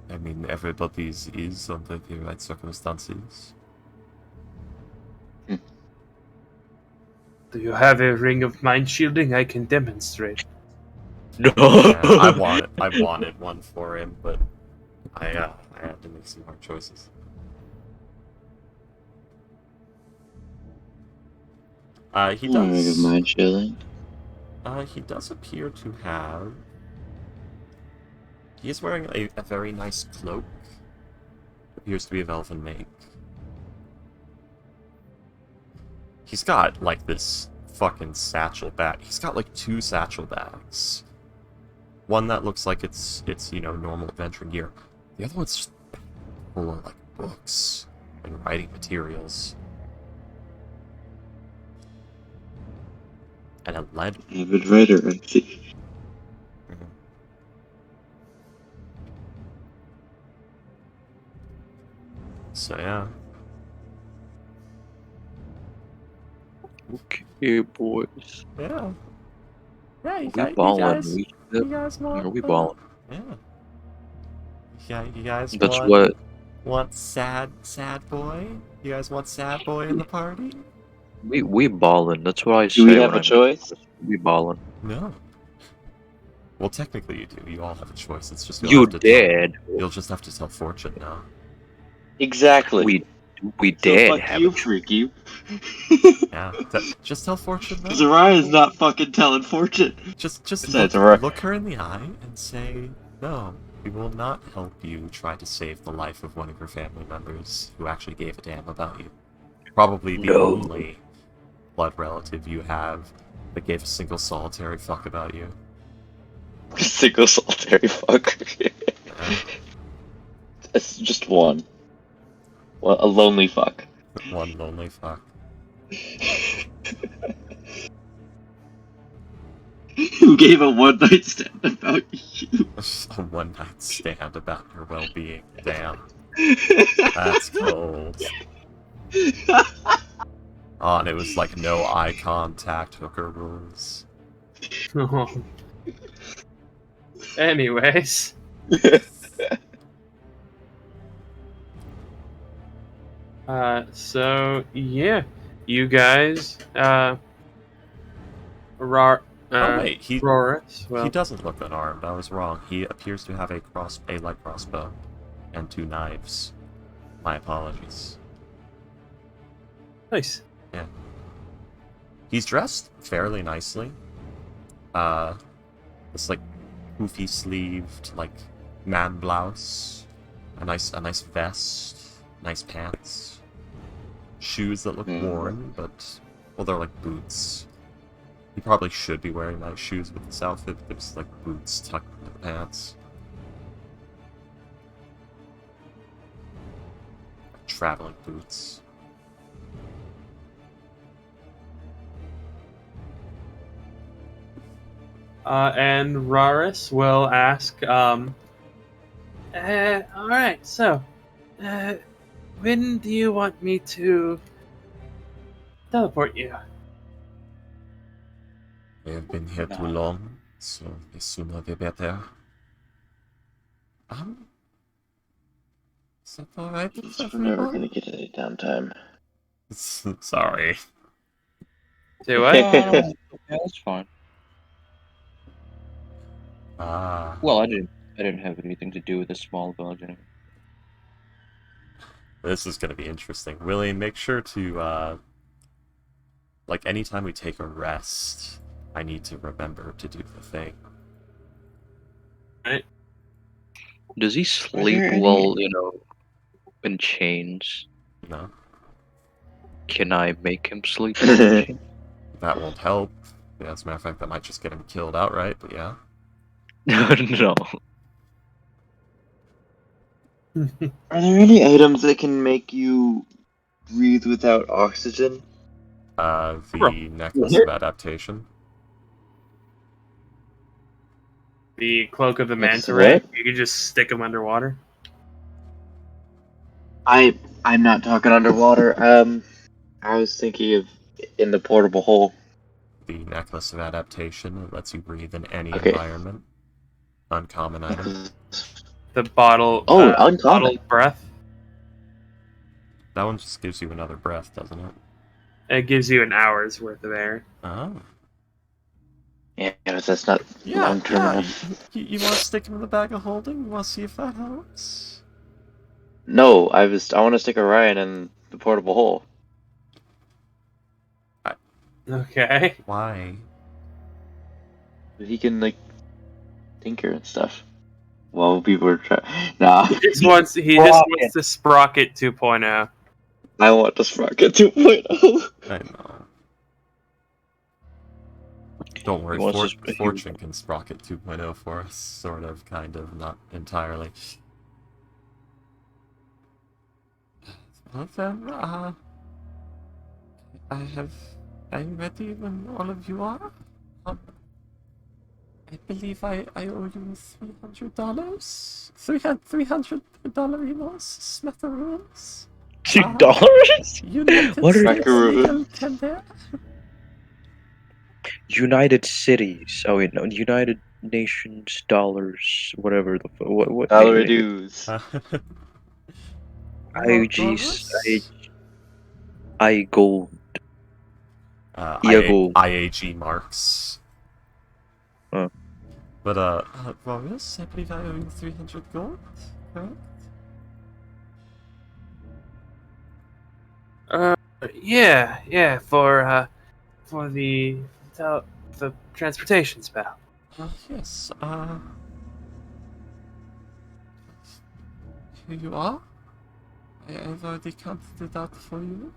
I mean, everybody's is under the right circumstances. Do you have a ring of mind shielding I can demonstrate? No. Yeah, I wanted one for him, but I had to make some hard choices. He Ring of does. mind shielding. He does appear to have. He is wearing a very nice cloak. Appears to be of elven make. He's got like this fucking satchel bag. He's got like 2 satchel bags. One that looks like it's normal adventuring gear. The other one's just full of like books and writing materials. And a lead. Avid writer, I see. So yeah. Okay, boys. Yeah. Yeah, We ballin'. you guys want... Are we ballin'? Yeah. Yeah, you guys That's what... want sad boy? You guys want sad boy in the party? We ballin'. That's what I say. Do we have a choice? We ballin'. No. Well, technically you do. You all have a choice. It's just You did. You'll just have to tell Fortune now. Exactly. We So did fuck have you, a freaky. Yeah. Just tell Fortune now. Zariah's not fucking telling Fortune. Just Besides, Zariah- look her in the eye and say, no, we will not help you try to save the life of one of your family members who actually gave a damn about you. Probably the No. only blood relative you have that gave a single solitary fuck about you. Single solitary fuck. It's just one. Well, a lonely fuck. One lonely fuck. Who gave a one-night stand about you? A one-night stand about your well-being. Damn. That's cold. Oh, and it was like no eye contact, hooker rules. Anyways. So yeah, you guys, Oh wait, Roris, well, he doesn't look unarmed. I was wrong. He appears to have a light crossbow and 2 knives. My apologies. nice. Yeah. He's dressed fairly nicely. This like poofy sleeved like man blouse, a nice vest, nice pants, shoes that look worn, but well, they're like boots. He probably should be wearing nice shoes with this outfit, but there's like boots tucked into the pants. Traveling boots. And Raris will ask, alright, so, when do you want me to teleport you? I have been here too long, so the sooner the better. Is that alright with We're never everyone? gonna get any downtime. Sorry. Say what? Yeah, that's fine. Ah. Well, I didn't I didn't have anything to do with the small village anyway. This is gonna be interesting. Willie, make sure to like anytime we take a rest, I need to remember to do the thing. Right? Does he sleep there any- while, in chains? No, Can I make him sleep while in chains? that won't help. Yeah, as a matter of fact, that might just get him killed outright. But yeah. No. Are there any items that can make you breathe without oxygen? The necklace of adaptation. The cloak of the That's manta ray. what? You can just stick him underwater. I'm not talking underwater. I was thinking of in the portable hole. The necklace of adaptation. It lets you breathe in any Okay. environment. Uncommon item. The bottle. Oh, uncommon. Bottled breath. That one just gives you another breath, doesn't it? It gives you an hour's worth of air. Oh. Yeah, that's not Yeah, long term yeah. enough. You want to stick him in the bag of holding? You want to see if that helps? No, I want to stick Orion in the portable hole. Okay. Why? He can tinker and stuff. Well, people are trying. Nah, He just wants the Sprocket 2.0. I want the Sprocket 2.0. I know. Don't worry, He wants Fortune can sprocket 2.0 for us, sort of, kind of, not entirely. Well then, I'm ready when all of you are. I believe I owe you $300. $300 smithereens. $2? United What are States you- legal tender. United Cities. Oh wait, no. United Nations dollars. Whatever the what? Dollar dues. I gold. IAG marks. Oh. But, Boris, I believe I owe you 300 gold, correct? Yeah, for the transportation spell. Yes, here you are. I've already counted it out for you.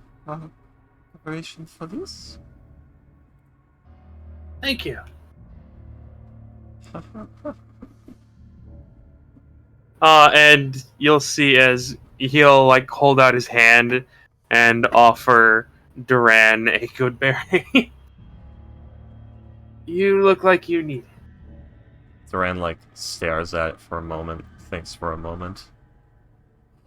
Preparation for this. Thank you. And you'll see as he'll hold out his hand and offer Duran a good berry. You look like you need it. Duran, stares at it for a moment, thinks for a moment.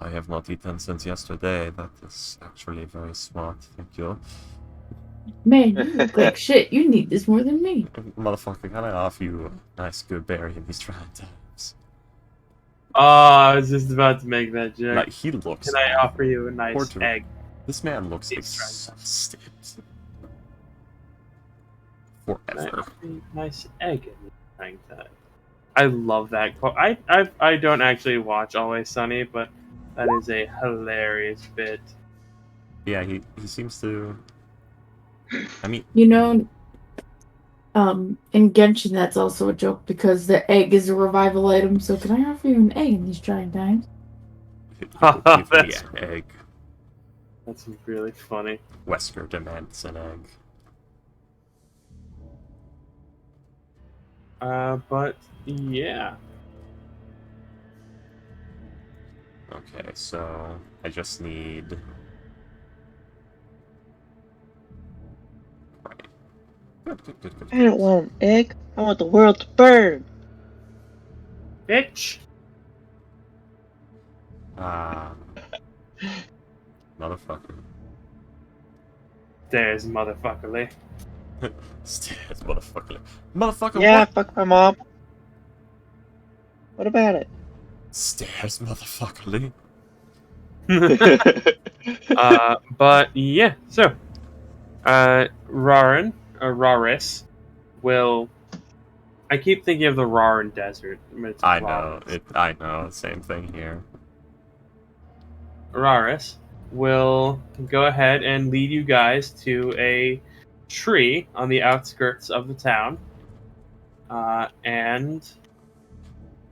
I have not eaten since yesterday. That is actually very smart, thank you. Man, you look like shit. You need this more than me. Motherfucker, can I offer you a nice good berry in these trying times? Oh, I was just about to make that joke. He looks... Can I offer you a nice egg? This man looks exhausted. Forever. Nice egg. I love that quote. I don't actually watch Always Sunny, but that is a hilarious bit. Yeah, he seems to... I mean... In Genshin, that's also a joke because the egg is a revival item. So can I offer you an egg in these trying times? That's an egg. That's really funny. Wesker demands an egg. But yeah. Okay, so I just need... Right. Good. I don't want an egg. I want the world to burn. Bitch. Motherfucker. There's motherfuckerly. Stairs, motherfucker. Motherfucker, Yeah, what? fuck my mom. What about it? Stairs, motherfuckerly. But yeah, so Raris will I keep thinking of the Raran Desert. But it's I Raris. know. I know. Same thing here. Raris will go ahead and lead you guys to a tree on the outskirts of the town. And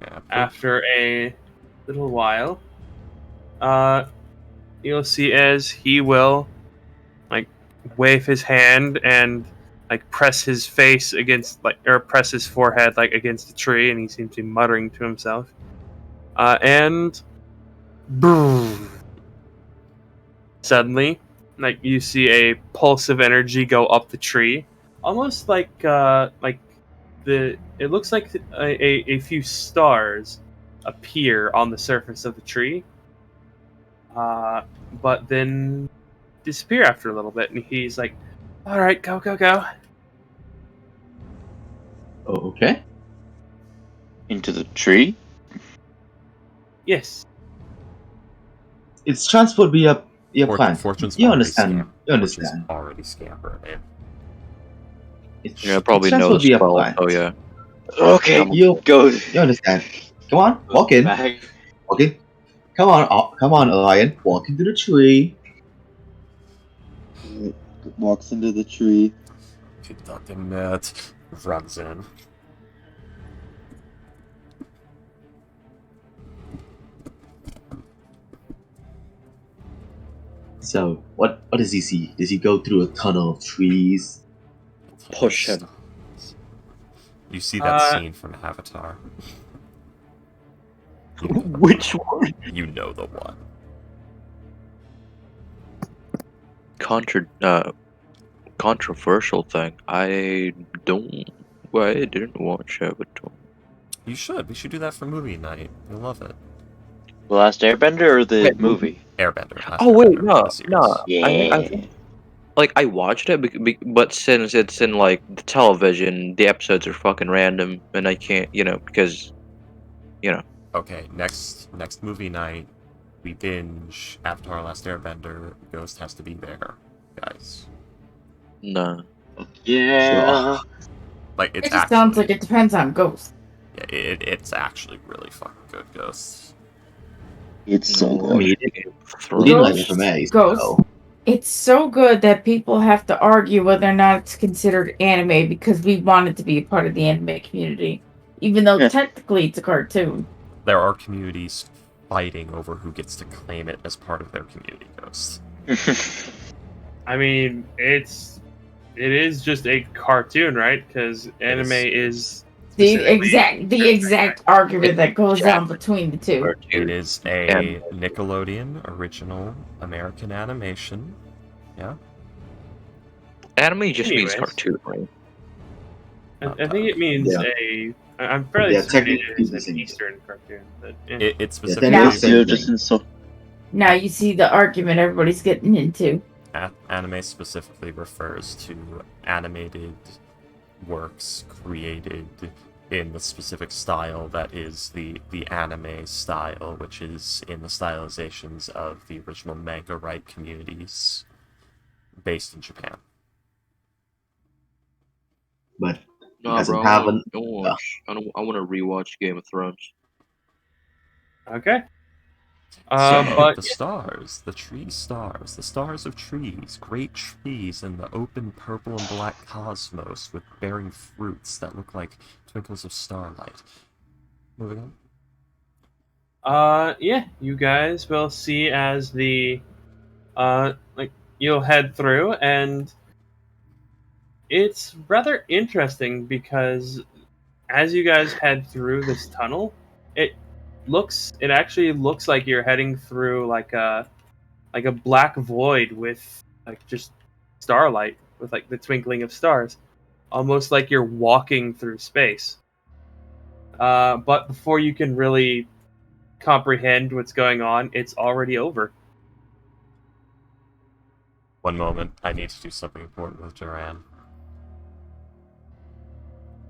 Yeah, after a little while, you'll see as he will like wave his hand and like press his face against or press his forehead like against the tree, and he seems to be muttering to himself. And boom! Suddenly, like you see a pulse of energy go up the tree, almost like it looks like a few stars appear on the surface of the tree, but then disappear after a little bit, and he's like, "All right, go, go, go." Oh, okay. Into the tree? Yes. It's transport via plant. Fortune's You already understand? You Fortune's understand? already scampered it. It's, Yeah, probably it's transport knows via spell. plant. Oh yeah. Okay, You go. understand? Come on, walk in. Back. Walk in. Come on, Orion. Walk into the tree. Walks into the tree. Dr. Matt runs in. So, what does he see? Does he go through a tunnel of trees? Push him. You see that scene from Avatar. You know the Which one. one? You know the one. Controversial thing. I didn't watch Avatar. You should. We should do that for movie night. You'll love it. The Last Airbender or the Wait, movie? Airbender. Last Oh wait, Airbender, the series. no. Yeah. I watched it, but since it's in like the television, the episodes are fucking random, and I can't, because, Okay, next movie night, we binge Avatar: Last Airbender. Ghost has to be there, guys. no. Yeah. Like It it's just sounds like it depends on Ghost. Yeah, it's actually really fucking good, Ghosts. It's so No, good. I mean, Throw- didn't like Ghost, FMA. Ghost. So. It's so good that people have to argue whether or not it's considered anime because we want it to be a part of the anime community, even though Yeah. technically it's a cartoon. There are communities fighting over who gets to claim it as part of their community, Ghosts. I mean, it is just a cartoon, right? Because anime is The specifically- exact argument that goes on between the two. It is a And- Nickelodeon original American animation. Yeah. Anime just means Anyways. cartoon, right? I think it means Yeah. I'm fairly Yeah, certain it technically is it's an an Eastern cartoon. But, yeah. It's Yeah, specifically then it's You're just in so. Now you see the argument everybody's getting into. anime specifically refers to animated works created in the specific style that is the anime style, which is in the stylizations of the original manga right communities based in Japan. But he No, doesn't bro. have I want to rewatch Game of Thrones. Okay. So, But the stars, the tree stars, the stars of trees, great trees in the open purple and black cosmos with bearing fruits that look like twinkles of starlight. Moving on. yeah, you guys will see as the you'll head through, and it's rather interesting because as you guys head through this tunnel, it actually looks like you're heading through like a black void with like just starlight with like the twinkling of stars, almost like you're walking through space. But before you can really comprehend what's going on, it's already over. One moment, I need to do something important with Duran.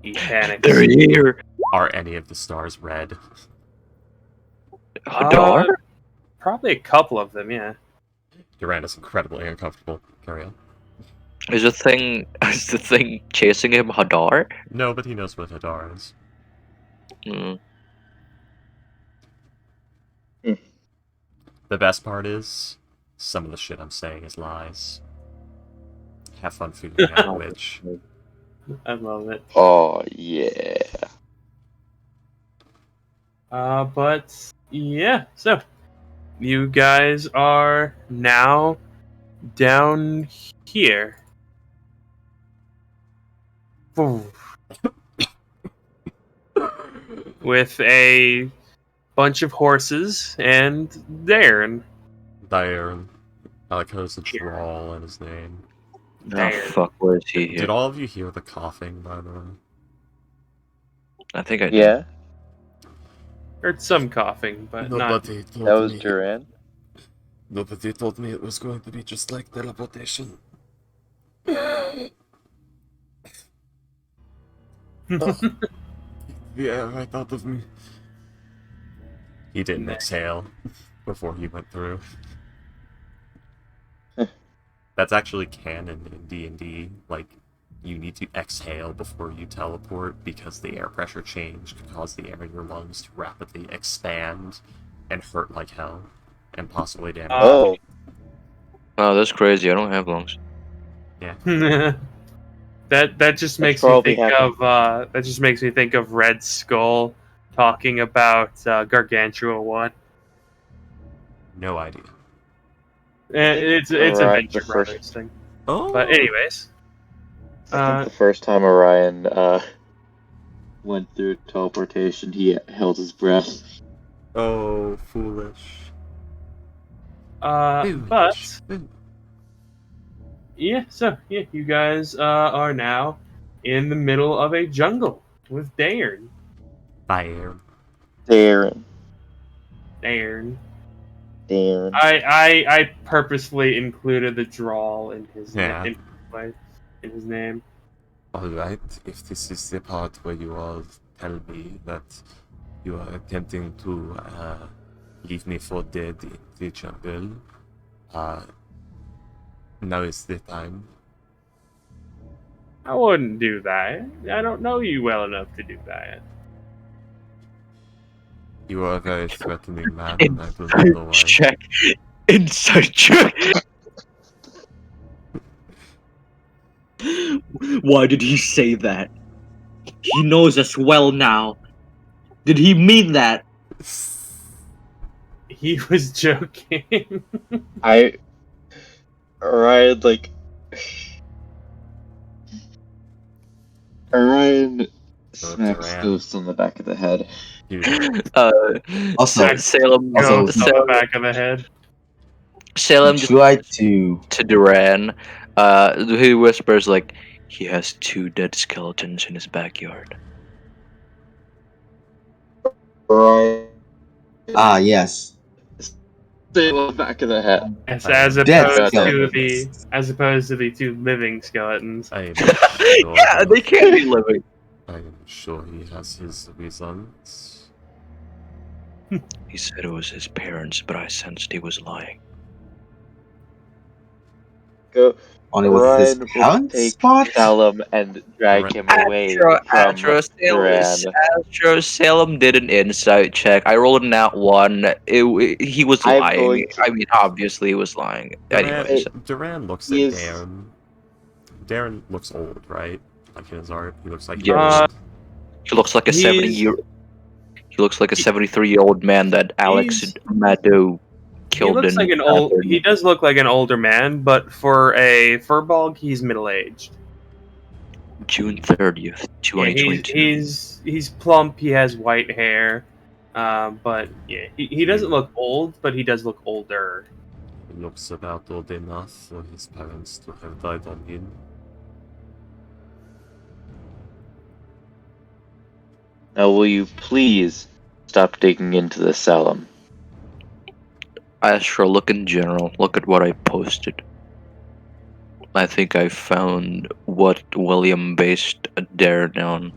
He panics. They're here. Are any of the stars red? Hadar? Probably a couple of them, yeah. Duran is incredibly uncomfortable. Carry on. Is the thing chasing him Hadar? No, but he knows what Hadar is. Mm. The best part is, some of the shit I'm saying is lies. Have fun figuring out which. I love it. Oh yeah. But yeah, so you guys are now down here. With a bunch of horses and Darren. Darren. I like how there's a drawl in his name. Oh Darren. fuck, where is he here? Did all of you hear the coughing, by the way? I think I did. Yeah, Heard some coughing, but not. Nobody told that was me. Duran. Nobody told me it was going to be just like teleportation. Yeah, right out of me. He didn't Nah. exhale before he went through. That's actually canon in D&D. Like, you need to exhale before you teleport because the air pressure change can cause the air in your lungs to rapidly expand and hurt like hell, and possibly damage. Oh, Oh, that's crazy. I don't have lungs. that just makes me probably think happened. of that just makes me think of Red Skull talking about Gargantua One. No idea. And it's a Alright, Venture the first- Brothers thing. Oh, But anyways, I think the first time Orion went through teleportation, he held his breath. oh, foolish. but Foolish. yeah, so yeah, you guys are now in the middle of a jungle with Darren. Fire. Darren. I purposefully included the drawl in his Yeah. in his name. Alright, if this is the part where you all tell me that you are attempting to leave me for dead in the jungle, now is the time. I wouldn't do that. I don't know you well enough to do that. You are a very threatening man, and I do not know why. Check. Inside check. Why did he say that? He knows us well now. Did he mean that? He was joking. Orion, like... Orion smacks Duran. Ghost on the back of the head. You, Also, Salem. Also- Goes on the back of the head. Salem would just you like to? to Duran. He whispers like, he has 2 dead skeletons in his backyard. Orion... Yes. Stay on the back of the head. As Dead opposed to the 2 living skeletons. I am sure Yeah, they can't be living. I am sure he has his reasons. He said it was his parents, but I sensed he was lying. Go. Only with his Orion will talent take spot? Salem and drag him away from Duran. Salem did an insight check. I rolled a nat 1. He was I'm lying. going to- I mean, obviously he was lying. Anyways, Duran looks at He is- Darren. Darren looks old, right? Like in his art, he looks like Yeah. he looks like a He's- 70-year. He looks like a 73-year-old man that Alex He's- Mado He killed. looks like an old. He does look like an older man, but for a furball, he's middle aged. June 30th, Yeah, 2022. he's plump. He has white hair, but yeah, he doesn't look old, but he does look older. He looks about old enough for his parents to have died on him. Now, will you please stop digging into the Salem? Astro, look in general. Look at what I posted. I think I found what William based Darren on.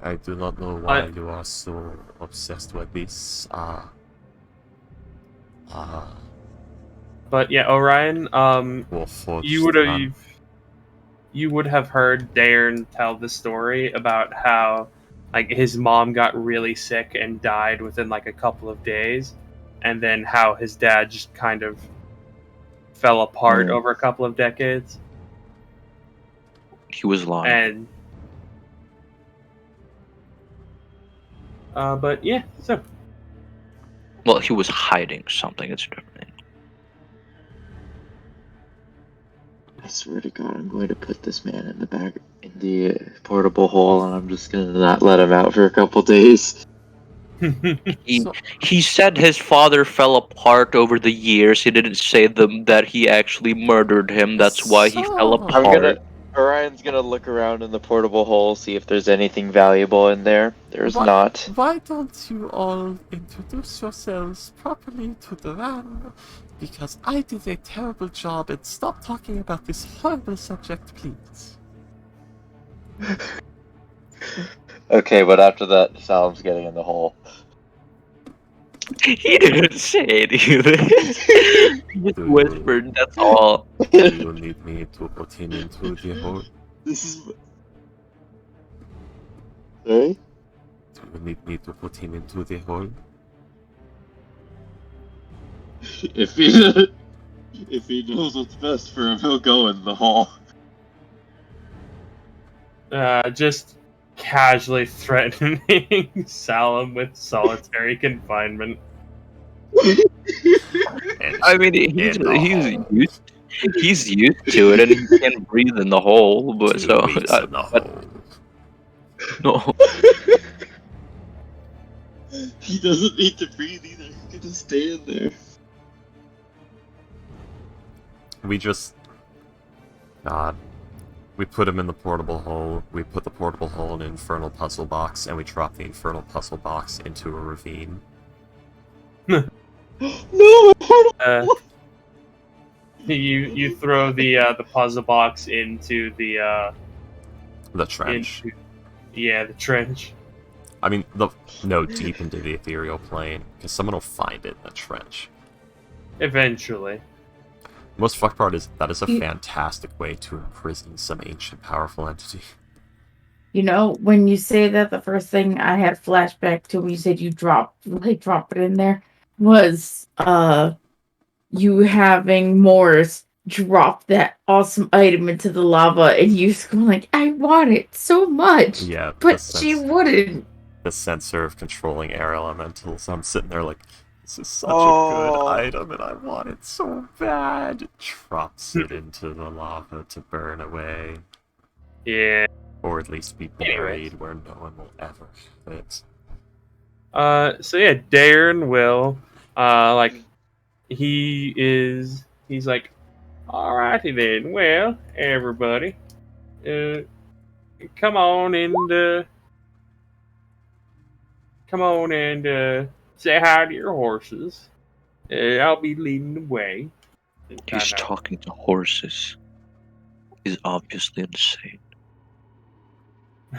I do not know why you are so obsessed with this. But yeah, Orion, Wolf Forge you would man. have you would have heard Darren tell the story about how like his mom got really sick and died within like a couple of days, and then how his dad just kind of fell apart over a couple of decades. He was lying. And but yeah, so Well, he was hiding something. It's different. I swear to God, I'm going to put this man in the back in the portable hole, and I'm just gonna not let him out for a couple days. He said his father fell apart over the years. He didn't say that he actually murdered him. That's why he fell apart. Orion's gonna look around in the portable hole, see if there's anything valuable in there. There's not. Why don't you all introduce yourselves properly to the van? Because I did a terrible job, and stop talking about this horrible subject, please. Okay, but after that, Salim's getting in the hole. He didn't say anything. He just whispered, that's all. Do you need me to put him into the hole? This is. Sorry? Do you need me to put him into the hole? If he knows what's best for him, he'll go in the hole. just casually threatening Salim with solitary confinement. I mean, he's used to it, and he can breathe in the hole. But so, no, he doesn't need to breathe either. He can just stay in there. We put him in the portable hole, we put the portable hole in an infernal puzzle box, and we drop the infernal puzzle box into a ravine. No! You throw the puzzle box into the trench. The trench. I mean, deep into the ethereal plane, because someone will find it in the trench. Eventually. The most fucked part is that is a fantastic way to imprison some ancient powerful entity. You know, when you say that, the first thing I had flashback to when you said you drop it in there was you having Morris drop that awesome item into the lava and you going like, I want it so much. Yeah, but she wouldn't. The sensor of controlling air elementals. I'm sitting there like, this is such a good item and I want it so bad. It drops it into the lava to burn away. Yeah. Or at least be buried where no one will ever fit. So yeah, Darren will, he's like, alrighty then, well, everybody, come on and say hi to your horses. I'll be leading the way. He's talking to horses. He's obviously insane.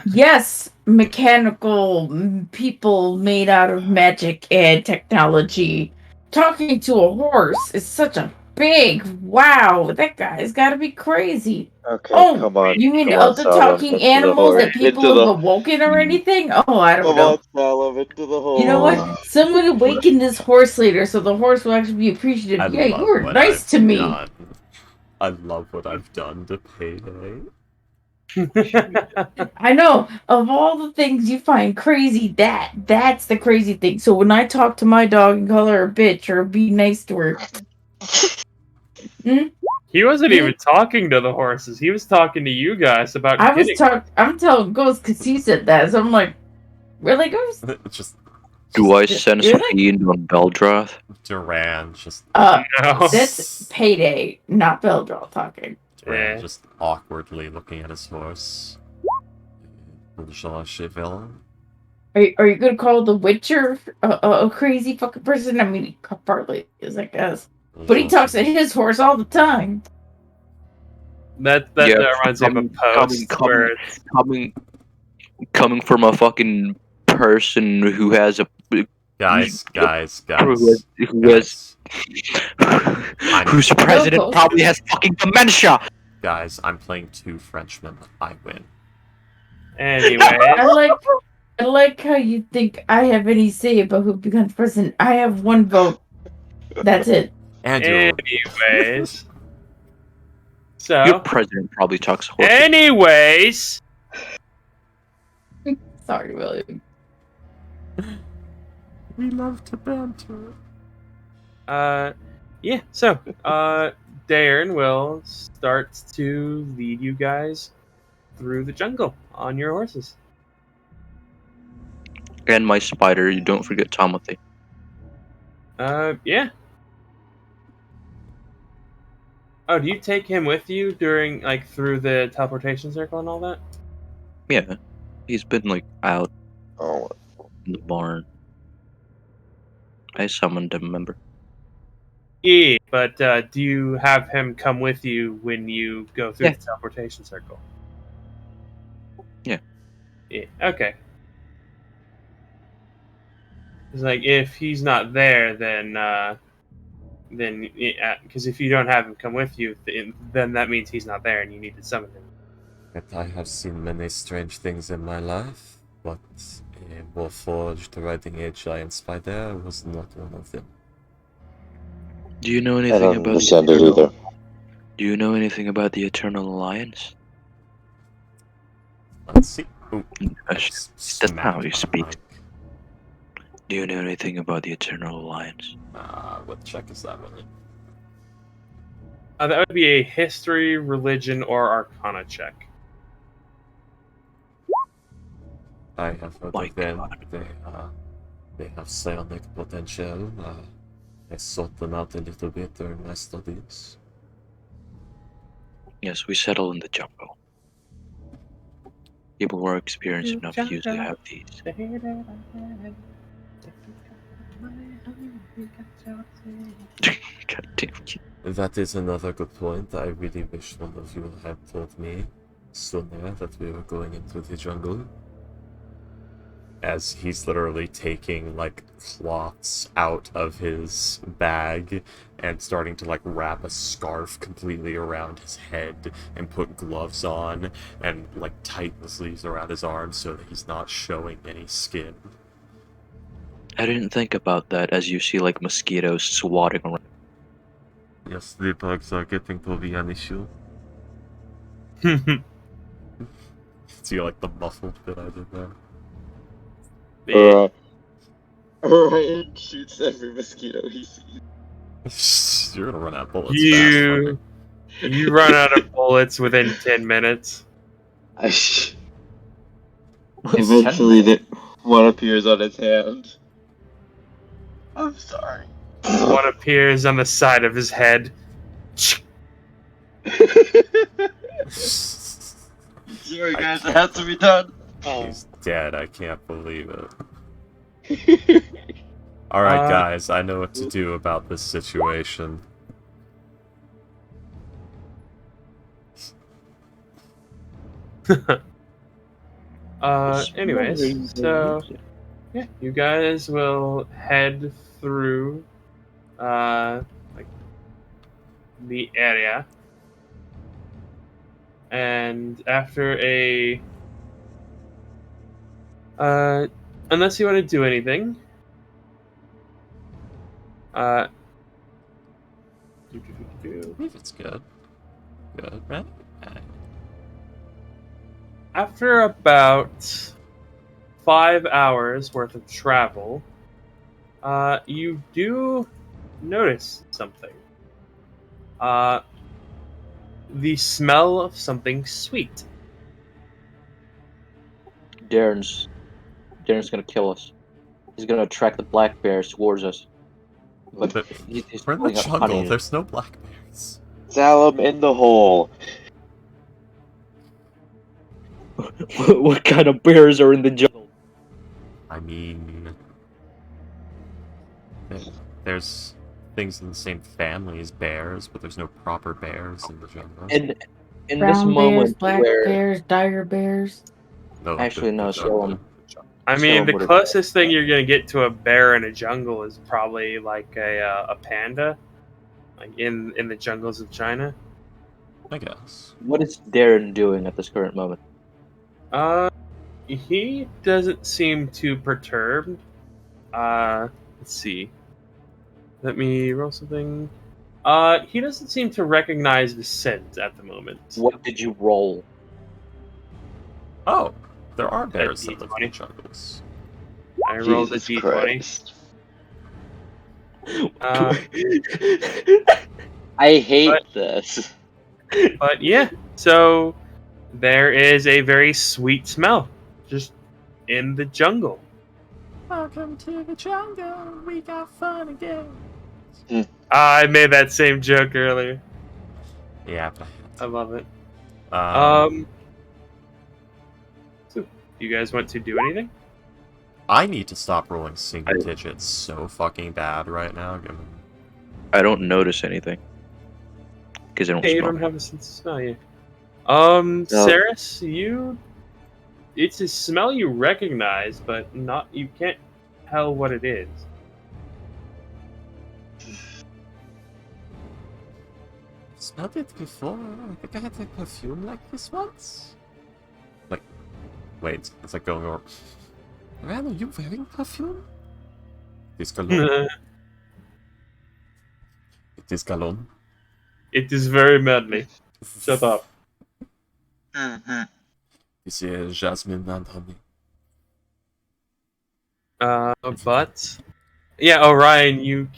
Yes, mechanical people made out of magic and technology. Talking to a horse is such a big wow. That guy's got to be crazy. Okay, oh, come on. You mean come other on, talking animals that people have awoken or anything? Oh, I don't know. Come on, Salim, into the hole. You know what? Someone awaken this horse later so the horse will actually be appreciative. Yeah, you were nice to me. I love what I've done to Payday. I know. Of all the things you find crazy, that's the crazy thing. So when I talk to my dog and call her a bitch or be nice to her, he wasn't even talking to the horses. He was talking to you guys about. I'm telling Ghost because he said that. So I'm like, really, Ghost? Do I sense a fiend on Beldroth? Duran just. No. That's Payday, not Beldroth talking. Duran just awkwardly looking at his horse. Are you gonna call the Witcher a crazy fucking person? I mean, he partly is, I guess. But he talks to his horse all the time. That reminds me of a post where coming from a fucking person who has a guys. Whose president probably has fucking dementia. Guys, I'm playing 2 Frenchmen. I win. Anyway, I like how you think I have any say about who becomes president. I have 1 vote. That's it. And you're anyways. Your So, president probably talks horse. anyways. Sorry, William. we love to banter. Yeah, so, Darren will start to lead you guys through the jungle on your horses. And my spider, you don't forget Timothy. Yeah. Oh, do you take him with you during, like, through the teleportation circle and all that? Yeah. He's been, like, out Oh, in the barn. I summoned him, remember? Yeah, but do you have him come with you when you go through Yeah. the teleportation circle? Yeah. Yeah, okay. It's like, if he's not there, then because if you don't have him come with you, then that means he's not there and you need to summon him. But I have seen many strange things in my life, but a Warforged riding a giant spider was not one of them. Do you know I anything don't about understand the it Eternal? either. Do you know anything about the Eternal Alliance? Let's see. Ooh, That's smacked not how he my speaks. mic. Do you know anything about the Eternal Alliance? What check is that, William? That would be a history, religion, or arcana check. I have heard My of them. God. They have psionic potential. I sought them out a little bit during my studies. Yes, we settle in the jungle. People who are experienced enough usually have these. God damn it. That is another good point. I really wish one of you had told me sooner that we were going into the jungle. As he's literally taking, like, cloths out of his bag and starting to, like, wrap a scarf completely around his head and put gloves on and, like, tighten the sleeves around his arms so that he's not showing any skin. I didn't think about that as you see like mosquitoes swatting around. Yes, the bugs are getting to be an issue. See, like, the muffled bit I did there. Ryan shoots every mosquito he sees. You're gonna run out of bullets fast, You run out of bullets within 10 minutes. Eventually, one appears on his hand. I'm sorry. One appears on the side of his head. Sorry, guys, it has to be done. He's dead, I can't believe it. Alright, guys, I know what to do about this situation. Anyways, so yeah, you guys will head through like the area, and after a unless you want to do anything, I believe it's good. Good, right? after about 5 hours worth of travel, you do notice something. The smell of something sweet. Darren's gonna kill us. He's gonna attract the black bears towards us. But But he's we're in the pulling up jungle, honey. there's no black bears. Tell him in the hole. What kind of bears are in the jungle? I mean, there's things in the same family as bears, but there's no proper bears in the jungle. And in Brown this bears, moment black where bears, dire bears. No, actually, no, jungle. I mean, Someone the would've- closest thing you're gonna get to a bear in a jungle is probably like a panda, like in the jungles of China. I guess. What is Darren doing at this current moment? He doesn't seem too perturbed. Let's see. Let me roll something. He doesn't seem to recognize the scent at the moment. What did you roll? Oh, there are bears that live in D20. jungles. I rolled a Jesus d20. Christ. I hate But- this. But yeah, so there is a very sweet smell just in the jungle. Welcome to the jungle. We got fun again. I made that same joke earlier. Yeah. I love it. Um, So you guys want to do anything? I need to stop rolling single digits so fucking bad right now. Given I don't notice anything. Because I don't Hey, you smell. don't have a sense of smell yet. No. Saris, it's a smell you recognize, but you can't tell what it is. smelled it before. I think I had a perfume like this once. Like, wait, it's like going over. Ran, are you wearing perfume? It is cologne. It is cologne. It is very manly. Shut up. This is jasmine and honey. But yeah, Orion, you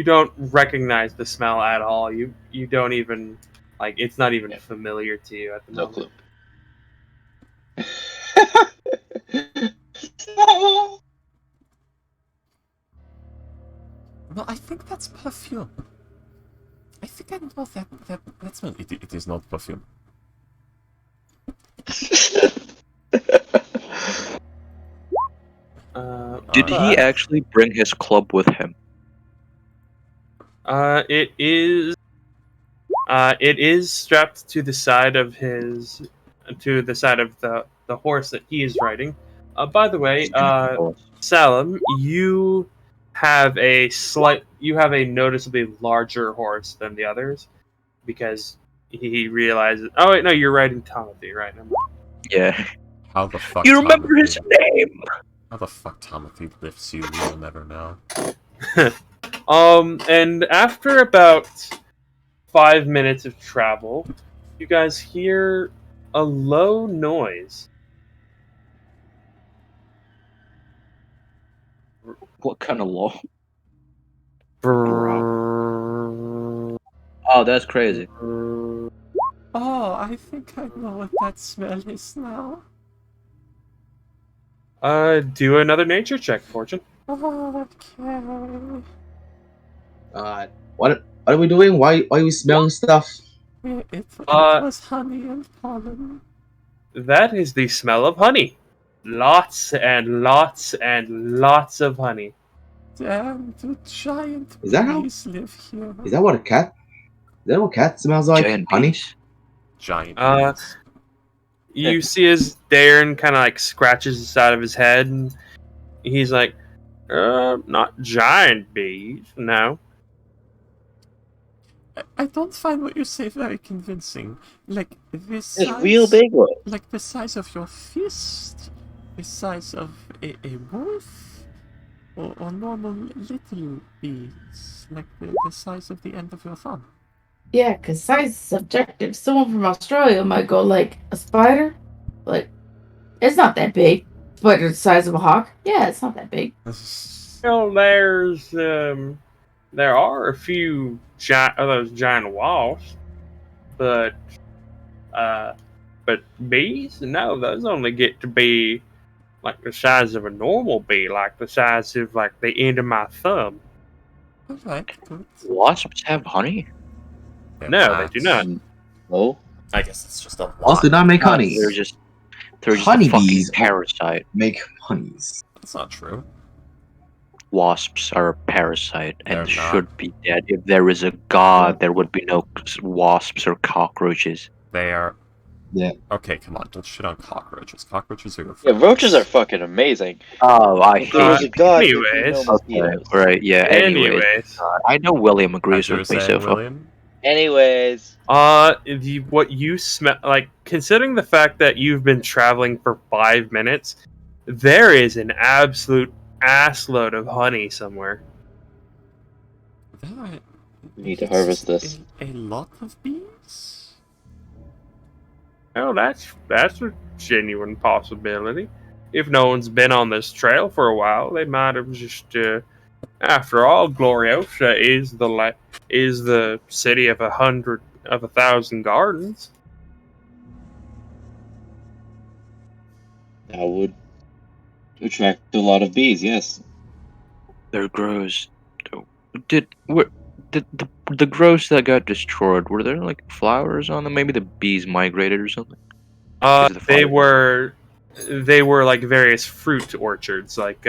don't recognize the smell at all. You don't even it's not even familiar to you at the No moment. clue. No, I think that's perfume. I think I know that smell. It is not perfume. Did he actually bring his club with him? It is strapped to the side of the horse that he is riding. By the way, Salim, you have a noticeably larger horse than the others because he realizes. Oh wait, no, you're riding Timothy, right? Yeah. How the fuck? You remember his name? How the fuck Timothy lifts you? We'll never know. And after about 5 minutes of travel, you guys hear a low noise. What kind of law? Brrrr. Oh, that's crazy. Oh, I think I know what that smell is now. Do another nature check, Fortune. Okay. What are we doing? Why are we smelling stuff? It was honey and pollen. That is the smell of honey. Lots and lots and lots of honey. Damn, the giant Is that how- bees live here. Is that what a cat? Is that what cat smells like? Giant Honey? bees. Giant bees. You see as Darren kind of scratches the side of his head, and he's like, not giant bees, no. I don't find what you say very convincing. Like this size, It's real big one. like the size of your fist, the size of a wolf, or normal little bees, like the size of the end of your thumb. Yeah, because size is subjective. Someone from Australia might go like a spider. Like, it's not that big. Spider the size of a hawk. Yeah, it's not that big. Well, there are a few of those giant wasps, but bees, no, those only get to be like the size of a normal bee, like the size of the end of my thumb. Alright, good. Wasps have honey? No, they do not. Oh, I guess it's just a lot. Wasps do not make honey. They're just a Honeybees fucking parasite. make honeys. That's not true. Wasps are a parasite and They're not. should be dead. If there is a god, there would be no wasps or cockroaches. They are. Yeah. Okay, come on, don't shit on cockroaches. Cockroaches are your yeah, friends. roaches are fucking amazing. Oh, I If there was hate. a god, there'd be anyways. no Okay, mosquitoes. right, yeah. Anyways, Anyways, I know William agrees As you were with me, saying, so William? Anyways, what you smell, like, considering the fact that you've been traveling for 5 minutes, there is an absolute assload of honey somewhere. There need to is harvest this. a lot of bees? Oh, that's a genuine possibility. If no one's been on this trail for a while, they might have just. After all, Gloriosa is the city of 1,000 gardens. That would attract a lot of bees. Yes. There grows. Did the grows that got destroyed? Were there like flowers on them? Maybe the bees migrated or something. They were like various fruit orchards, like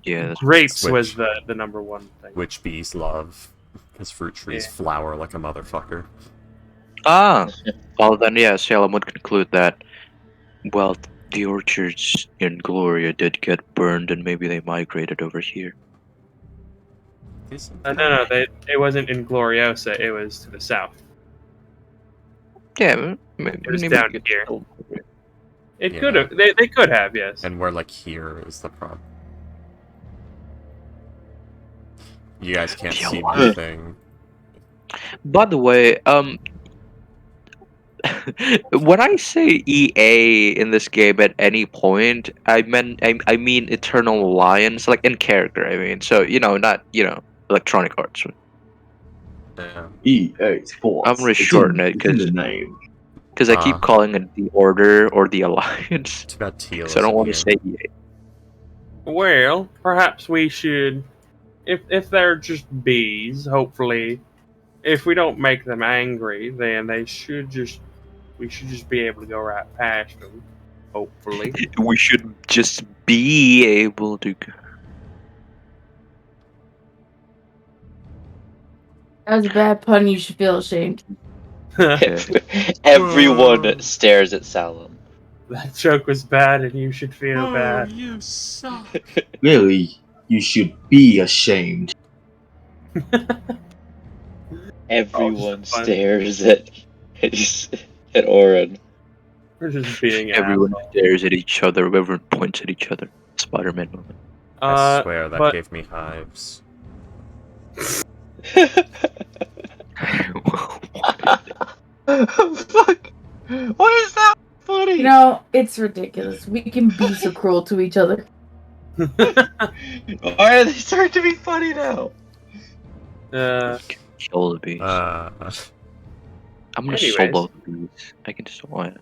Yeah, grapes Which- was the number one thing. Which bees love. Because fruit trees Yeah. flower like a motherfucker. Well then, yeah, Salem would conclude that. Well, the orchards in Gloria did get burned, and maybe they migrated over here. No, it wasn't in Gloriosa. It was to the south. Yeah, maybe It was maybe down it- here. It Yeah. could have. They could have, yes. And where, like, here is the problem. You guys can't Yo, see what? my thing. By the way, when I say EA in this game at any point, I mean Eternal Alliance, like in character. I mean, so not Electronic Arts. Yeah. EA Sports. I'm gonna shorten it it's in 'cause- the name. Because I keep calling it the Order or the Alliance, Too bad Teal so I don't isn't want here. to say EA. Well, perhaps we should, if they're just bees. Hopefully, if we don't make them angry, then we should just be able to go right past them. Hopefully. We should just be able to. That was a bad pun. You should feel ashamed. Everyone stares at Salem. That joke was bad, and you should feel Oh, bad. you suck. Really, you should be ashamed. Everyone fun. stares at Oren. We're just being Everyone assholes. stares at each other. Everyone points at each other. Spider-Man moment. I swear that but- gave me hives. Fuck! What is that funny? You know, it's ridiculous. We can be so cruel to each other. Why are they starting to be funny now? Kill the bees. I'm gonna anyways. solo the bees. I can just want.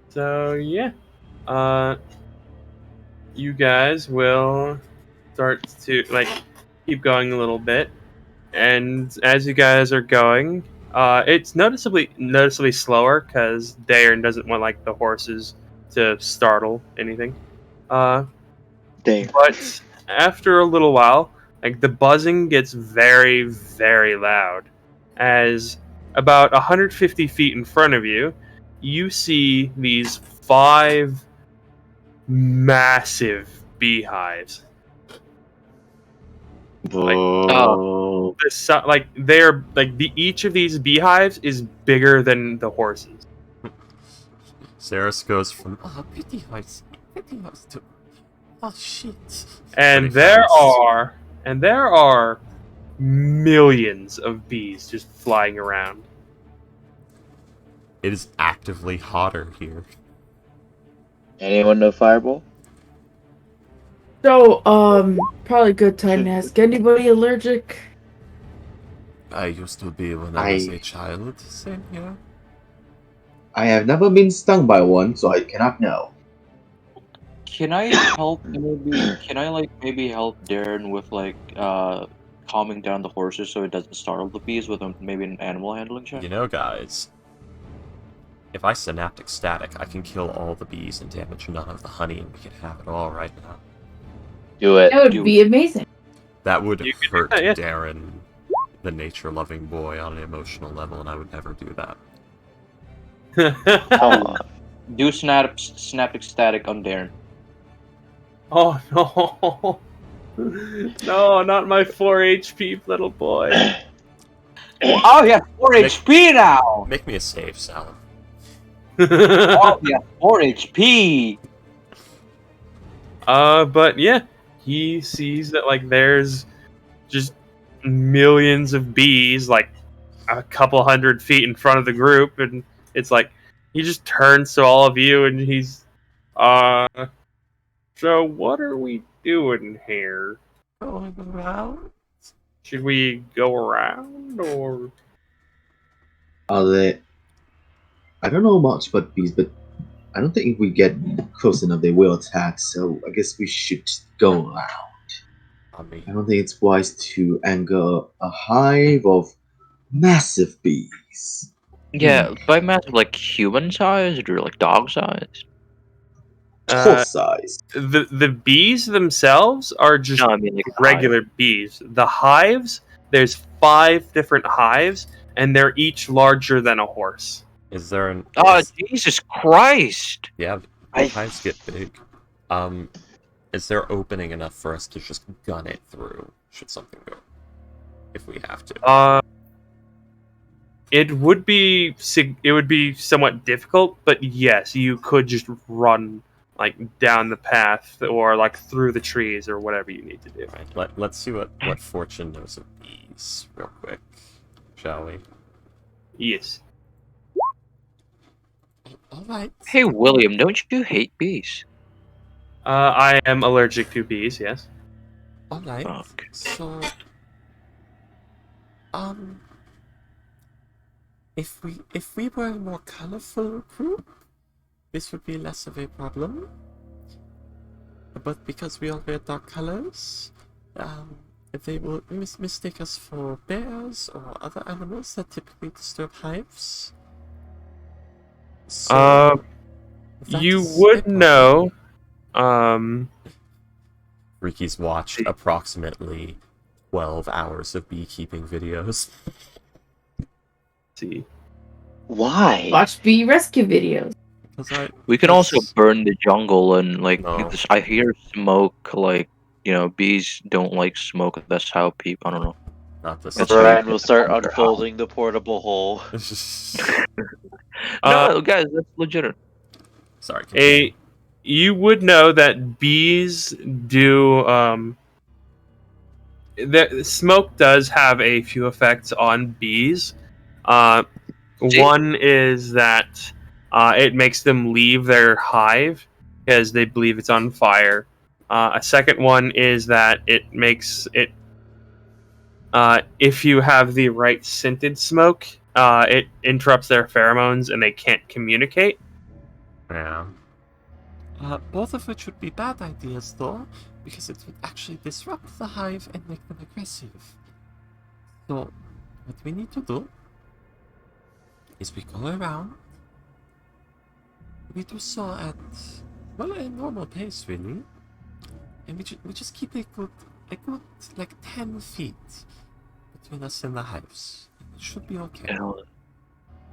So yeah, you guys will start to keep going a little bit, and as you guys are going, it's noticeably slower because Darren doesn't want the horses to startle anything. Damn. But after a little while, the buzzing gets very, very loud. As about 150 feet in front of you, you see these 5 massive beehives. Oh. Each of these beehives is bigger than the horses. Saris goes from, pity hearts to, oh shit. And Pretty fast. there are millions of bees just flying around. It is actively hotter here. Anyone know Fireball? So, probably a good time to ask. Anybody allergic? I used to be when I was a child, same here. I have never been stung by one, so I cannot know. Can I help? Maybe help Darren with calming down the horses so it doesn't startle the bees with maybe an animal handling check? You know, guys, if I synaptic static, I can kill all the bees and damage none of the honey, and we can have it all right now. Do it. That would be amazing. That would You could do hurt that, yeah. Darren, the nature-loving boy, on an emotional level, and I would never do that. Come on. Do synaptic static on Darren. Oh no! No, not my 4 HP little boy. Oh, yeah, 4 HP now! Make me a save, Sal. Oh, yeah, 4 HP! But yeah, he sees that like there's just millions of bees, like a couple 100 feet in front of the group, and it's like he just turns to all of you and he's, so what are we doing here? Going around? Should we go around or? Are they? I don't know much about bees, but I don't think if we get close enough, they will attack. So I guess we should go around. I mean, I don't think it's wise to anger a hive of massive bees. Yeah, by massive, like human size or like dog size? Horse size. The bees themselves are just No, I mean like regular bees. The hives, there's 5 different hives, and they're each larger than a horse. is there an? Oh, is- Jesus Christ! yeah, I- hives get big. Is there opening enough for us to just gun it through? Should something go? If we have to. It would be somewhat difficult, but yes, you could just run like down the path or like through the trees or whatever you need to do. Right, let's see what Fortune knows of bees real quick, shall we? Yes. All right. Hey, William, don't you hate bees? I am allergic to bees. Yes. All right. Okay. So, if we were a more colorful group, this would be less of a problem. But because we all wear dark colors, if they will mistake us for bears or other animals that typically disturb hives. So, that You is a would problem. know. Ricky's watched approximately 12 hours of beekeeping videos. See. Why? Watch bee rescue videos. We can also burn the jungle and like No. I hear smoke. Like bees don't like smoke. That's how people. I don't know. Not this. That's how Brian you will start unfolding the portable hole. No, guys, that's legitimate. Sorry. You would know that bees do. The smoke does have a few effects on bees. One is that it makes them leave their hive because they believe it's on fire. A second one is that it makes it. If you have the right scented smoke, it interrupts their pheromones and they can't communicate. Yeah. Both of which would be bad ideas, though, because it would actually disrupt the hive and make them aggressive. So, what we need to do is we go around. We do so at, well, a normal pace, really. And we just keep a good, like, 10 feet between us and the hives. It should be okay.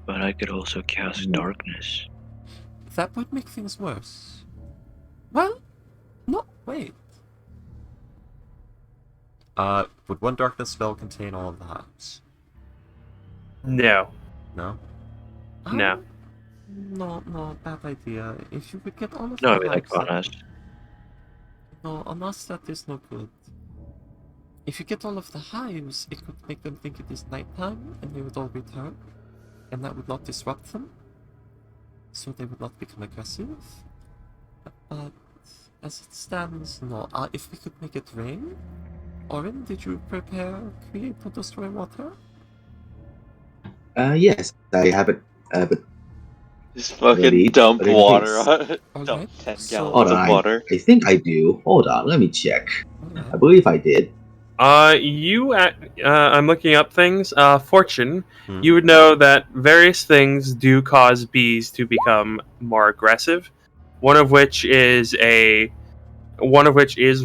But I could also cast darkness. That would make things worse. Well, no, wait. Would one darkness spell contain all of the hives? No. No? No. No, bad idea. If you could get all of No, I the mean like hives... on us. No, on us that is no good. If you get all of the hives, it could make them think it is nighttime, and they would all return. And that would not disrupt them. So they would not become aggressive. But as it stands, no. If we could make it rain? Orin, did you create or destroy water? Yes, I have it. But Just fucking Ready, dump but in water case. on it. Alright, Dump 10 so- gallons hold of on, water. I think I do. Hold on, let me check. Alright. I believe I did. I'm looking up things. Fortune, Hmm. you would know that various things do cause bees to become more aggressive. One of which is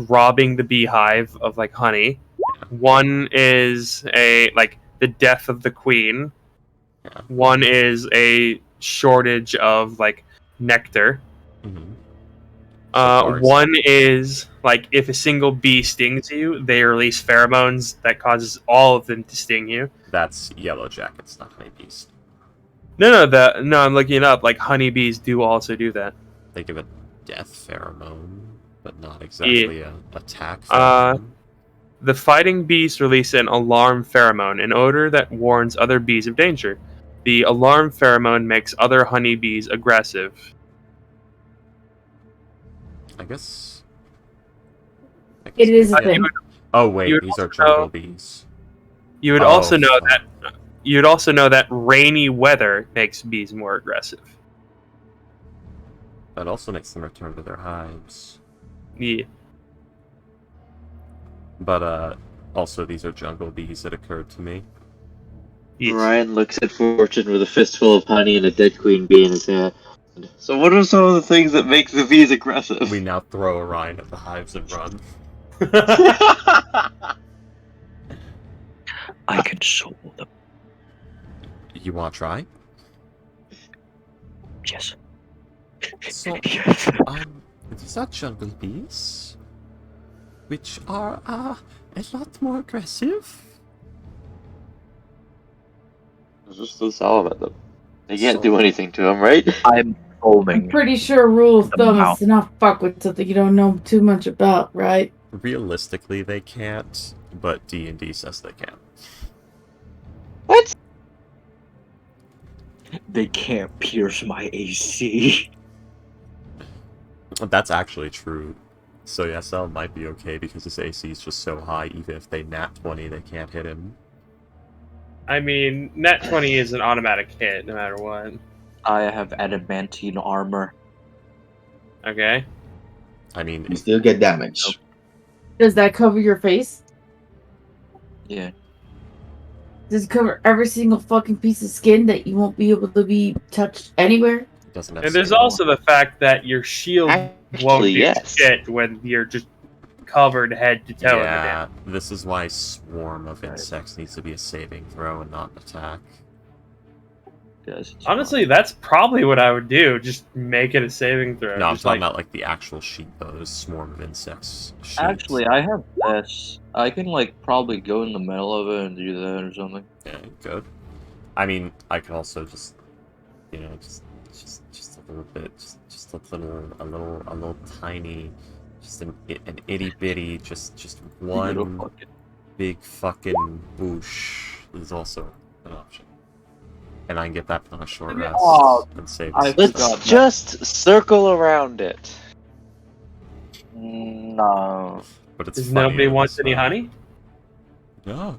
robbing the beehive of like honey. One is the death of the queen. Yeah. One is a shortage of like nectar. Mhm. far One is like if a single bee stings you, they release pheromones that causes all of them to sting you. That's yellow jackets, not honeybees. No, I'm looking it up. Like honeybees do also do that. They give a death pheromone, but not exactly a attack Uh, pheromone. The fighting bees release an alarm pheromone, an odor that warns other bees of danger. The alarm pheromone makes other honeybees aggressive. I guess It is a yeah. thing. Oh wait, You would these are also jungle know- bees. You would Oh, also know fuck. that you'd also know that rainy weather makes bees more aggressive. That also makes them return to their hives. Yeah. But also these are jungle bees that occurred to me. Yes. Ryan looks at Fortune with a fistful of honey and a dead queen bee in his hand. So what are some of the things that make the bees aggressive? We now throw Orion at the hives and run. I console them. You want to try? Yes. So, Yes. these are jungle bees, which are a lot more aggressive. Just throw salve at them. They can't So- do anything to him, right? I'm I'm foaming. pretty sure rule of The thumb mouth. is to not fuck with something you don't know too much about, right? Realistically, they can't, but D&D says they can. What? They can't pierce my AC. That's actually true. So yeah, Sal might be okay because his AC is just so high, even if they nat 20, they can't hit him. I mean, Nat 20 is an automatic hit no matter what. I have adamantine armor. Okay. I mean, You still get damage. Does that cover your face? Yeah. Does it cover every single fucking piece of skin that you won't be able to be touched anywhere? it doesn't have And there's skin. also the fact that your shield won't Actually, do yes. shit when you're just covered head to toe in the Yeah, damn. this is why Swarm of Insects needs to be a saving throw and not an attack. Yes, it's Honestly, that's probably what I would do. Just make it a saving throw. No, I'm Just talking about like the actual sheet though, the Swarm of Insects sheet. Actually, I have this. I can like probably go in the middle of it and do that or something. Yeah, good. I mean, I could also just, you know, just a little bit, just a little tiny, just an itty bitty, just Little one fucking- big fucking boosh is also an option. And I can get that on a short rest Oh, and save I us. forgot Let's that. just circle around it. No. But it's Does funnier nobody this wants any way. honey? No.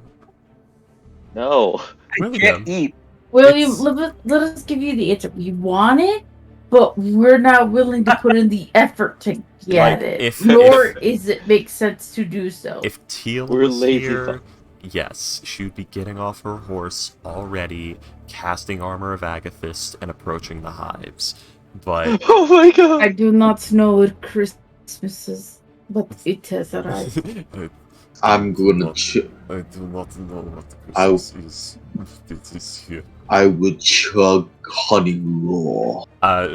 No. William. eat. William, It's- let us give you the answer. We want it, but we're not willing to put in the effort to get Like, it. if- Nor if- is it make sense to do so. If Teal We're was lazy here, fuck. yes, she would be getting off her horse already, casting Armor of Agathist, and approaching the hives. But Oh my I god. do not know what Christmas is, but it has arrived. I'm gonna I do not know what I- Christmas is. It is here. I would chug honey raw.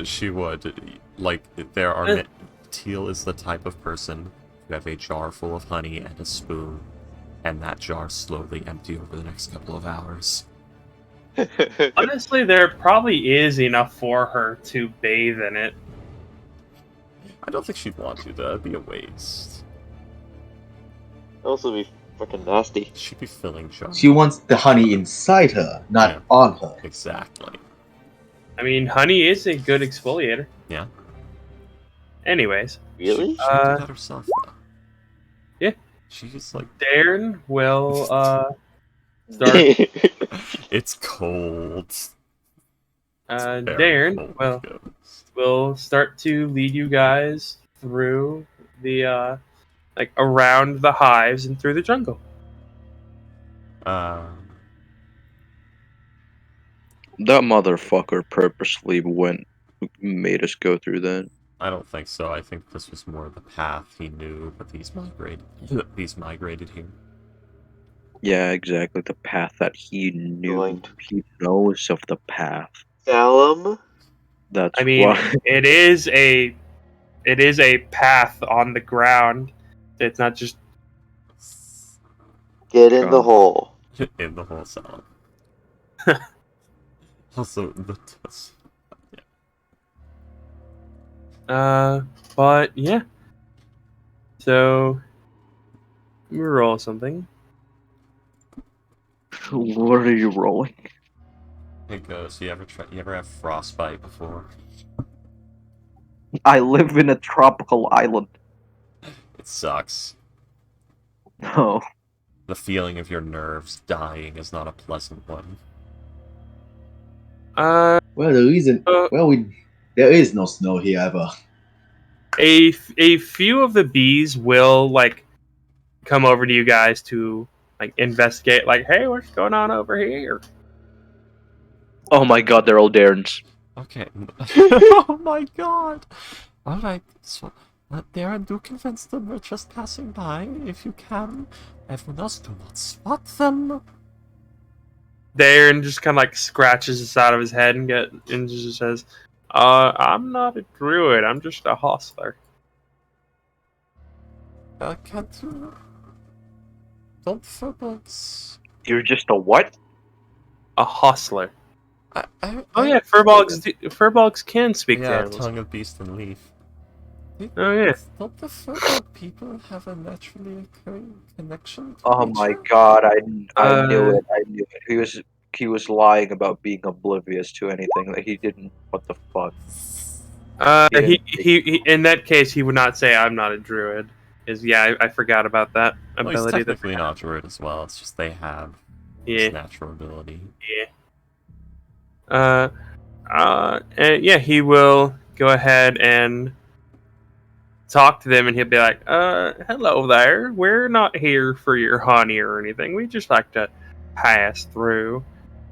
She would. Like, there are... Teal is the type of person who have a jar full of honey and a spoon, and that jar slowly empty over the next couple of hours. Honestly, there probably is enough for her to bathe in it. I don't think she'd want to, though. That'd be a waste. Also be fucking nasty. She'd be filling jars. She wants the honey inside her, not Yeah. on her. Exactly. I mean, honey is a good exfoliator. Yeah. Anyways, Really? She would do that herself, though. yeah. She's just like, Darren will start. it's cold. It's very Darren cold, will guys. will start to lead you guys through the like around the hives and through the jungle. That motherfucker purposely made us go through that. I don't think so. I think this was more the path he knew, but these migrated here. Yeah, exactly. The path that he knew. Going to- He knows of the path. Salem? That's I mean, why. it is a it is a path on the ground. It's not just Get in the hole. In the whole cell. Also, but yeah. So we roll something. What are you rolling? Hey, Ghost, you ever have frostbite before? I live in a tropical island. It sucks. No. The feeling of your nerves dying is not a pleasant one. Well, the reason, there is no snow here ever. A few of the bees will like come over to you guys to like investigate. Like, hey, what's going on over here? Oh my god, they're all Darrens. Okay. Oh my god! Alright, so Darren, do convince them we're just passing by, if you can. Everyone else, do not spot them. Darren just kind of like scratches the side of his head and just says, I'm not a druid. I'm just a hostler." Can't you... Don't furbolgs... You're just a what? A hostler. Oh yeah, furbolgs can speak to yeah, animals. tongue of beast and leaf. Oh yeah. Don't the furbolg people have a naturally occurring connection to Oh nature? my god, I knew it. I knew it. He was lying about being oblivious to anything that he didn't. What the fuck? He in that case he would not say I'm not a druid. I forgot about that Well, he's ability. technically not a druid as well. It's just they have this natural ability. Yeah. And yeah, he will go ahead and talk to them, and he'll be like, hello there. We're not here for your honey or anything. We just like to pass through.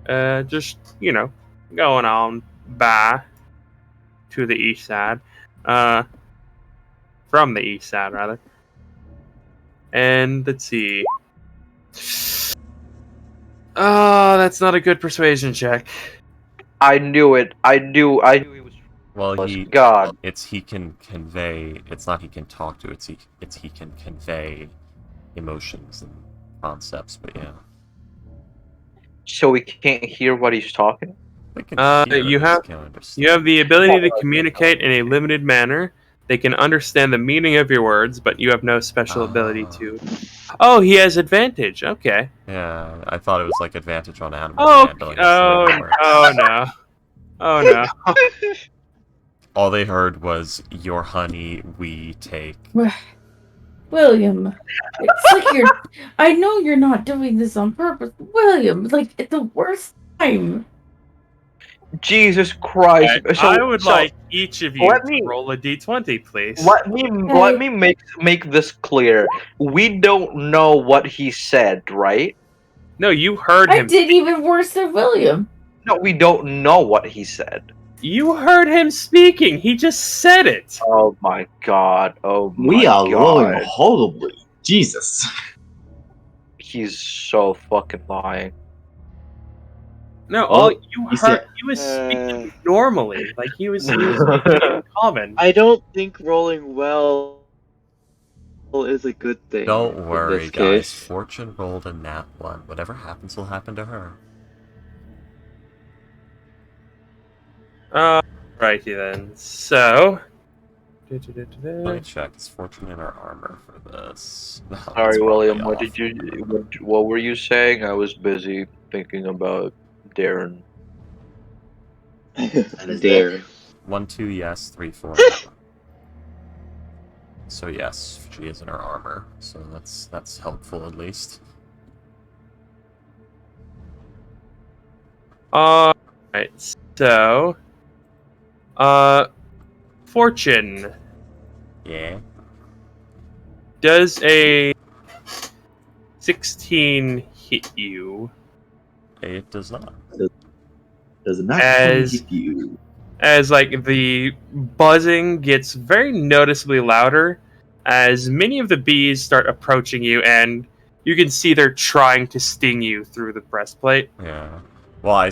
Just, going on by to the east side. From the east side, rather. And let's see. Oh, that's not a good persuasion check. I knew it. I knew he was. Well, God. he can convey. It's not he can talk to. It's he can convey emotions and concepts. But yeah. So we can't hear what he's talking. You have the ability to communicate in a limited manner. They can understand the meaning of your words, but you have no special ability to. Oh, he has advantage. Okay. Yeah, I thought it was like advantage on animals. Oh no. Oh no. All they heard was your honey we take. William, it's like you're. I know you're not doing this on purpose, William. Like at the worst time. Jesus Christ! I would like each of you to roll a d20, please. Let me make this clear. We don't know what he said, right? No, you heard him. I did even worse than William. No, we don't know what he said. You heard him speaking. He just said it. Oh my god. Oh my god. We are rolling horribly. Jesus. He's so fucking lying. No, you heard he was speaking normally. Like he was speaking common. I don't think rolling well is a good thing. Don't worry, in this guys. case. Fortune rolled a nat 1. Whatever happens will happen to her. Righty then. So. Let me check. Is Fortune in her armor for this? No, Sorry, William. What were you saying? I was busy thinking about Darren. Darren. 1, 2, yes. 3, 4. So yes, she is in her armor. So that's helpful at least. Alright, so Fortune. Yeah. Does a 16 hit you? It does not. Does not hit you. As like the buzzing gets very noticeably louder as many of the bees start approaching you, and you can see they're trying to sting you through the breastplate. Yeah. Well, I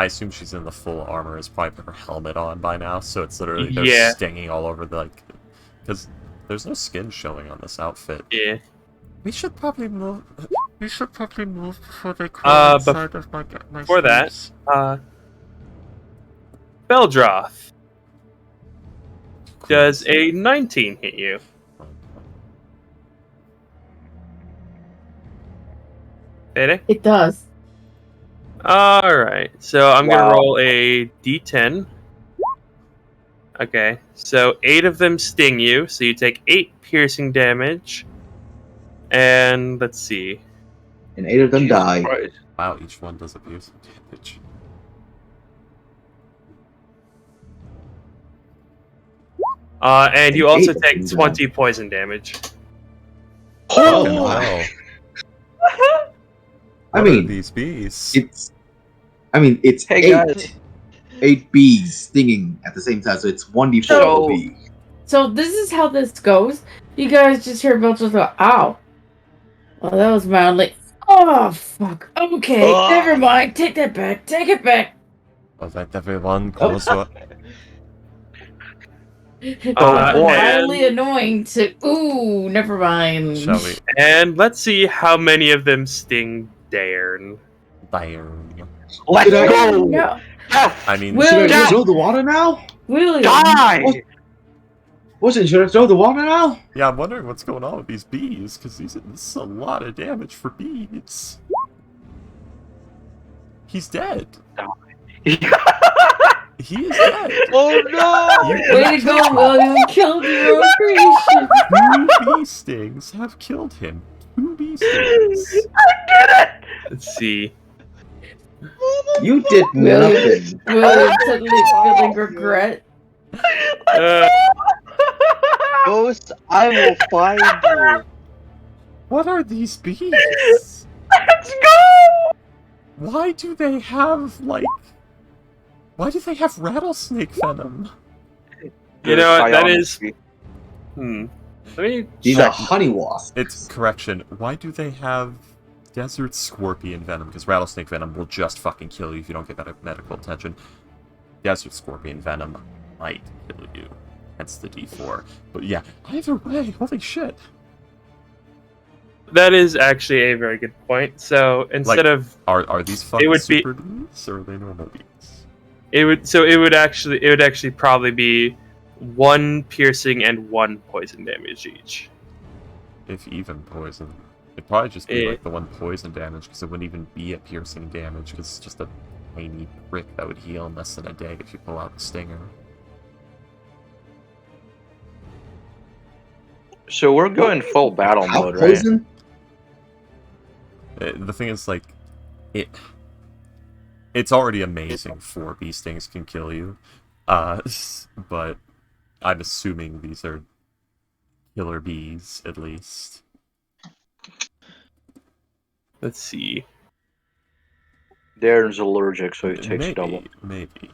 assume she's in the full armor. Has probably put her helmet on by now, so it's literally they're stinging all over the Because there's no skin showing on this outfit. Yeah. We should probably move. We should probably move before they crawl inside of my before that, sleeves. Beldroth. Does a 19 hit you? Hit it? It does. Alright, so I'm Wow. gonna roll a d10. Okay, so 8 of them sting you, so you take 8 piercing damage. And let's see. And 8 of them Jesus die. Christ. Wow, each one does abuse damage. And you also 8 of take them 20 poison damage. Fucking my. hell. I What are mean, these bees? it's Hey, 8. guys. 8 bees stinging at the same time, so it's 1d4 So- per bee. So this is how this goes. You guys just hear about just go, ow. Well, that was mildly. Oh, fuck. Okay, Ugh. never mind. Take that back. Take it back. Alright, everyone, closer. boy. Mildly annoying to. Ooh, never mind. Shall we? And let's see how many of them sting Dairn. Damn. Let's Did I- go! No. I mean, Will- Should I Yeah. throw the water now? William. Die! Should I throw the water now? yeah, I'm wondering what's going on with these bees, because this is a lot of damage for bees. He's dead. He is dead. Oh no! Way to go, William. You killed your own creation. 2 bee stings have killed him. 2 bee stings. Let's see. You did William. nothing. William suddenly feeling regret. Uh, Ghost, I will find you. What are these bees? Let's go! Why do they have, like... Why do they have rattlesnake venom? You know what, that is- Biology. Let me These are check. honey wasps. It's correction. Why do they have desert scorpion venom? Because rattlesnake venom will just fucking kill you if you don't get medical attention. Desert scorpion venom might kill you. Hence the D4. But yeah, either way, holy shit. That is actually a very good point. So instead of Are these fucking would be- super bees or are they normal bees? it would actually probably be 1 piercing and 1 poison damage each. If even poison. It'd probably just be Eh. like the 1 poison damage because it wouldn't even be a piercing damage because it's just a tiny prick that would heal in less than a day if you pull out the stinger. So we're going full battle How mode, right? poison? The thing is, like, it's already amazing 4 bee stings can kill you. But I'm assuming these are killer bees, at least. Let's see. Darren's allergic, so he takes maybe, double. Maybe.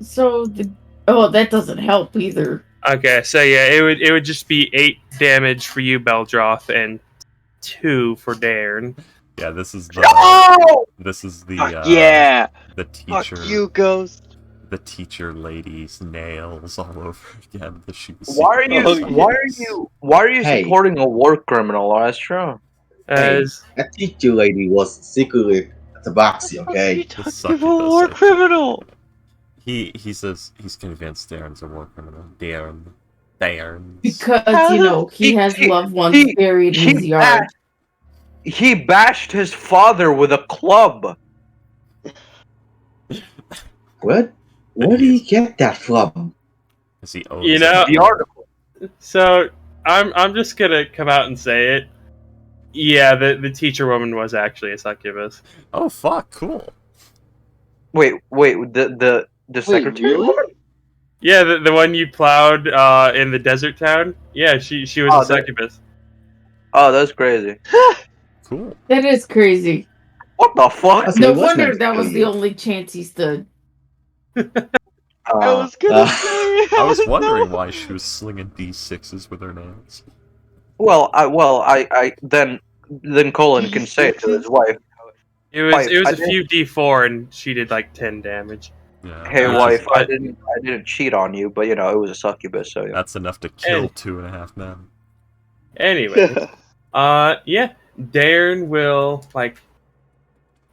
So the. Oh, that doesn't help either. Okay, so yeah, it would just be 8 damage for you, Beldroth, and 2 for Dairn. Yeah, this is the No! this is the Fuck yeah! the Fuck teacher you, Ghost. the teacher lady's nails all over again. The shoes. Why are you? Oh, Why are you Hey. supporting a war criminal, Astro? As That teacher lady was secretly a tabaxi, What are you okay? The talking sucker about, does war say- criminal? He says he's convinced Darren's a war criminal. Darren's. Because, How you the- know, he has he- loved ones he- buried in his yard. He bashed his father with a club. What? Where did he get that from? Is he owns You know- The article. so, I'm just gonna come out and say it. Yeah, the teacher woman was actually a succubus. Oh fuck, cool. Wait, the secretary. really? Yeah, the one you plowed in the desert town. Yeah, she was Oh, a succubus. Oh, that's crazy. Cool. That is crazy. What the fuck? That's- No it was wonder meant to that was be. the only chance he stood. I was gonna say. I was wondering why she was slinging D6s with her nails. I then Colin can say to his wife. It was I a few D4 and she did like 10 damage. Yeah, Hey, Uh, wife, I but- didn't cheat on you, but it was a succubus, so yeah. that's enough to kill 2.5 men. Anyway, yeah, Darren will like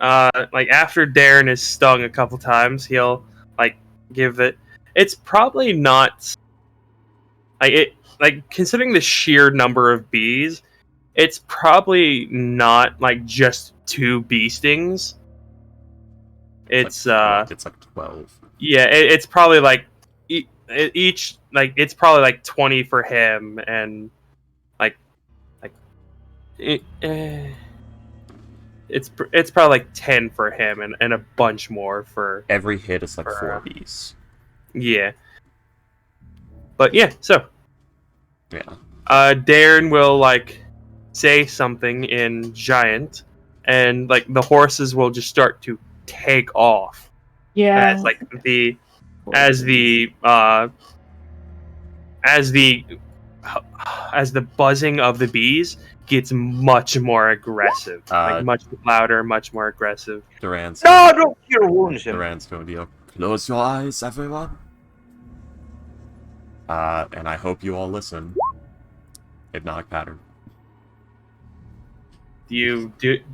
after Darren is stung a couple times, he'll like give it. It's probably not considering the sheer number of bees, it's probably not like just 2 bee stings. It's it's like 12. yeah, it's probably like each like it's probably like 20 for him and like it's probably like 10 for him and a bunch more for Every hit is like for, 4 bees. yeah. But yeah, so Yeah. Darren will like say something in giant, and like the horses will just start to take off Yeah. as like as the as the as the buzzing of the bees gets much more aggressive, like much louder, much more aggressive. Duran's No, don't cure wounds him. Duran's going to yell, "Close your eyes, everyone." And I hope you all listen. Hypnotic pattern.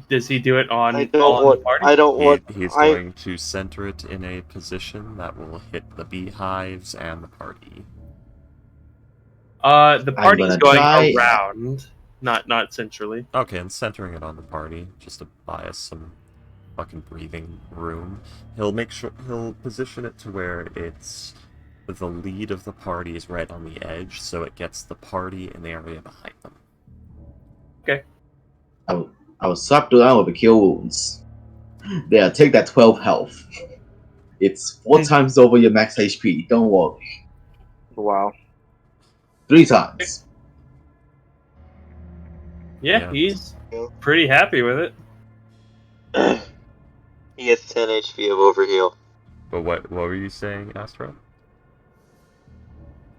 Does he do it on? I don't want. the party? I don't want. He's I going to center it in a position that will hit the beehives and the party. The party's gonna going try- around, not centrally. Okay, and centering it on the party, just to buy us some fucking breathing room. He'll position it to where it's the lead of the party is right on the edge, so it gets the party in the area behind them. I will slap Duran with the cure wounds. There, take that 12 health. It's 4 times over your max HP. Don't worry. Wow. 3 times. Yeah, he's pretty happy with it. he gets 10 HP of overheal. But what were you saying, Astro?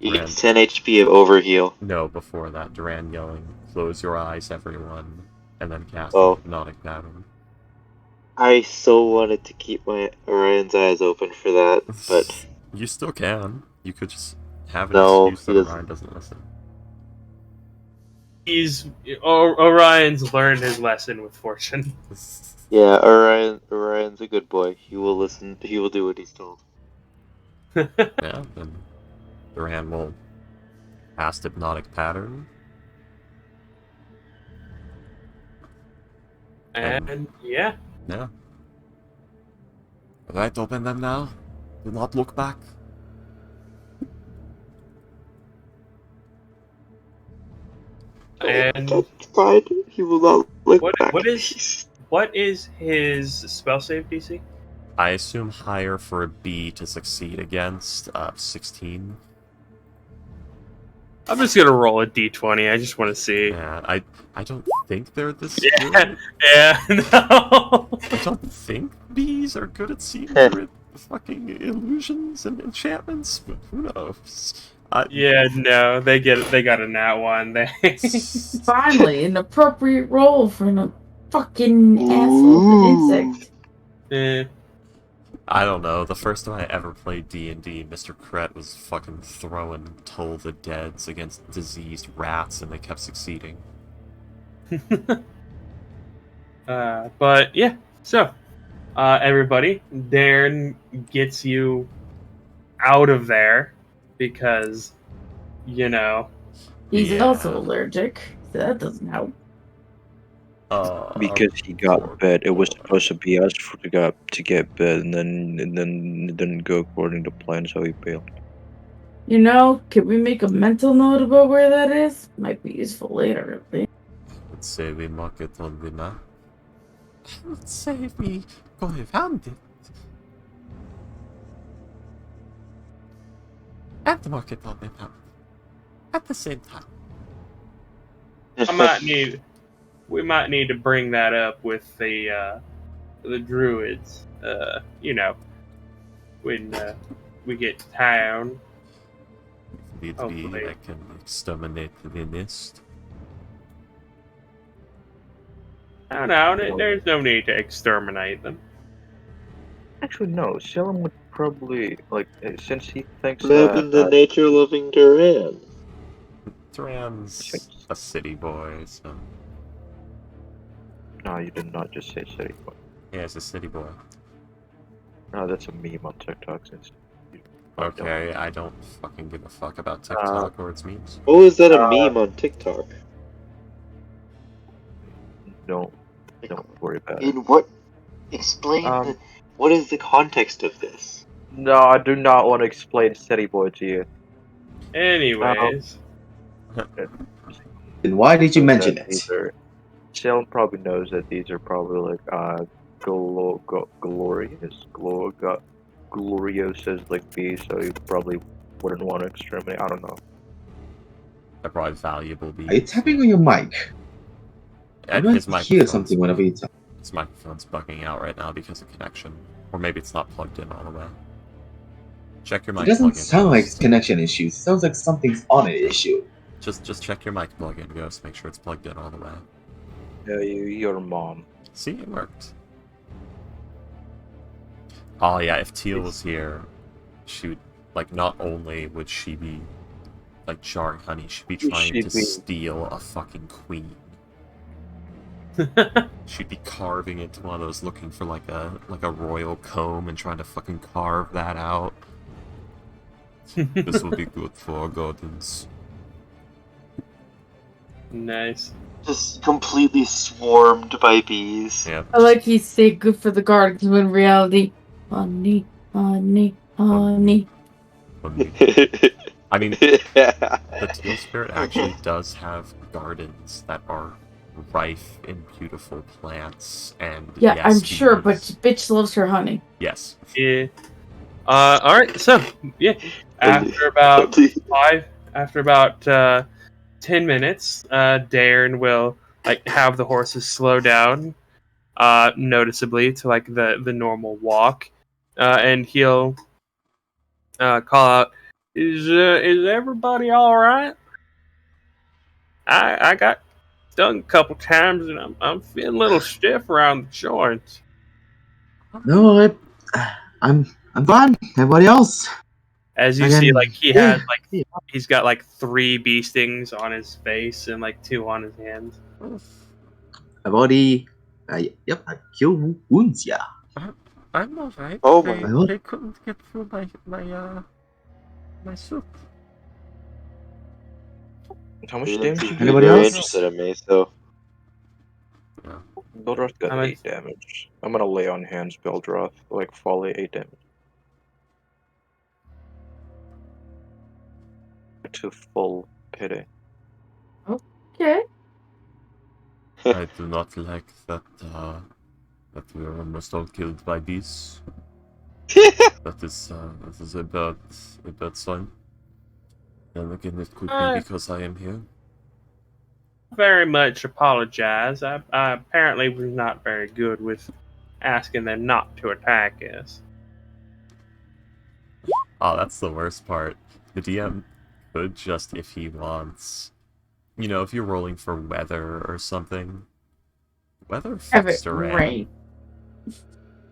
He gets 10 HP of overheal. No, before that, Duran yelling, "Close your eyes, everyone," and then casting hypnotic pattern. I so wanted to keep my Orion's eyes open for that, but you still can. You could just have an No, excuse that he doesn't. Orion doesn't listen. Orion's learned his lesson with Fortune. yeah, Orion's a good boy. He will listen. He will do what he's told. Yeah, then Duran will cast hypnotic pattern. And yeah. Yeah. Alright, open them now. Do not look back. And That's fine. He will not look back. what is his spell save DC? I assume higher for a bee to succeed against 16. I'm just gonna roll a d20. I just want to see. Yeah, I don't think they're this Yeah, good. yeah, no. I don't think bees are good at seeing through fucking illusions and enchantments, but who knows? Yeah, no, they got a nat one. Finally, an appropriate role for a fucking asshole of an insect. Eh. I don't know. The first time I ever played D&D, Mr. Kret was fucking throwing Toll the Deads against diseased rats, and they kept succeeding. But yeah, so everybody, Darren gets you out of there because He's also allergic, so that doesn't help. Because he got bed. It was supposed to be us to get bed, and then it didn't go according to plan, so he bailed. Can we make a mental note about where that is? Might be useful later, I think. Let's say we mark it on the map. Let's say we go around it. And mark it on the map. At the same time. We might need to bring that up with the druids. When we get to town. Need Hopefully. be, I can exterminate the mist. I don't know. There's no need to exterminate them. Actually, no. Salem would probably like since he thinks What happened to that. nature-loving Duran? Duran's a city boy, so No, you did not just say city boy. yeah, he's a city boy. No, that's a meme on TikTok. Since you probably Okay, I don't fucking give a fuck about don't. TikTok or its memes. Oh, is that a meme on TikTok? Don't worry about it. In what? Explain. What is the context of this? No, I do not want to explain city boy to you. Anyways, Then why did you mention These it? are. Salem probably knows that these are probably like glorious as like bees, so he probably wouldn't want to exterminate. I don't know. They're probably valuable bees. Are you tapping on your mic? I might His hear microphone's something whenever you tap. His microphone's bugging out right now because of connection. Or maybe it's not plugged in all the way. Check your mic It doesn't plug-in, sound like Ghost. connection issues. It sounds like something's on an issue. Just check your mic plug-in, Ghost. Make sure it's plugged in all the way. Yeah, your mom. See, it worked. Oh yeah, if Teal was here, she would, like, not only would she be, like, jarring honey, she'd be trying to steal a fucking queen. She'd be carving into one of those, looking for like a royal comb and trying to fucking carve that out. This will be good for our gardens. nice. Just completely swarmed by bees. Yeah. I like he say good for the gardens when in reality, honey, honey, honey. I mean, the Teal Spirit actually does have gardens that are rife in beautiful plants and Yeah, yes, I'm sure, but bees. bitch loves her honey. Yes. Yeah. Alright, so, yeah. After about 10 minutes, Darren will, like, have the horses slow down, noticeably to, like, the normal walk. And he'll, call out, is everybody alright? I got stung a couple times and I'm feeling a little stiff around the joints. No, I'm fine. Everybody else? As you Again, see, like, he yeah. has, like, he's got, like, 3 bee stings on his face and, like, 2 on his hands. I've already, I killed wounds. Yeah. I'm alright. Oh my God. They couldn't get through my suit. How much damage did you Anybody do? else? Interested in me, so. Beldroth got How much? 8 damage. I'm gonna lay on hands, Beldroth. Like, volley 8 damage. To full pity. Okay. I do not like that we are almost all killed by bees. That is a bad sign. And again, it could be because I am here. Very much apologize. I apparently was not very good with asking them not to attack us. Oh, that's the worst part. The DM could just, if he wants, you know, if you're rolling for weather or something, weather affects Duran. Right.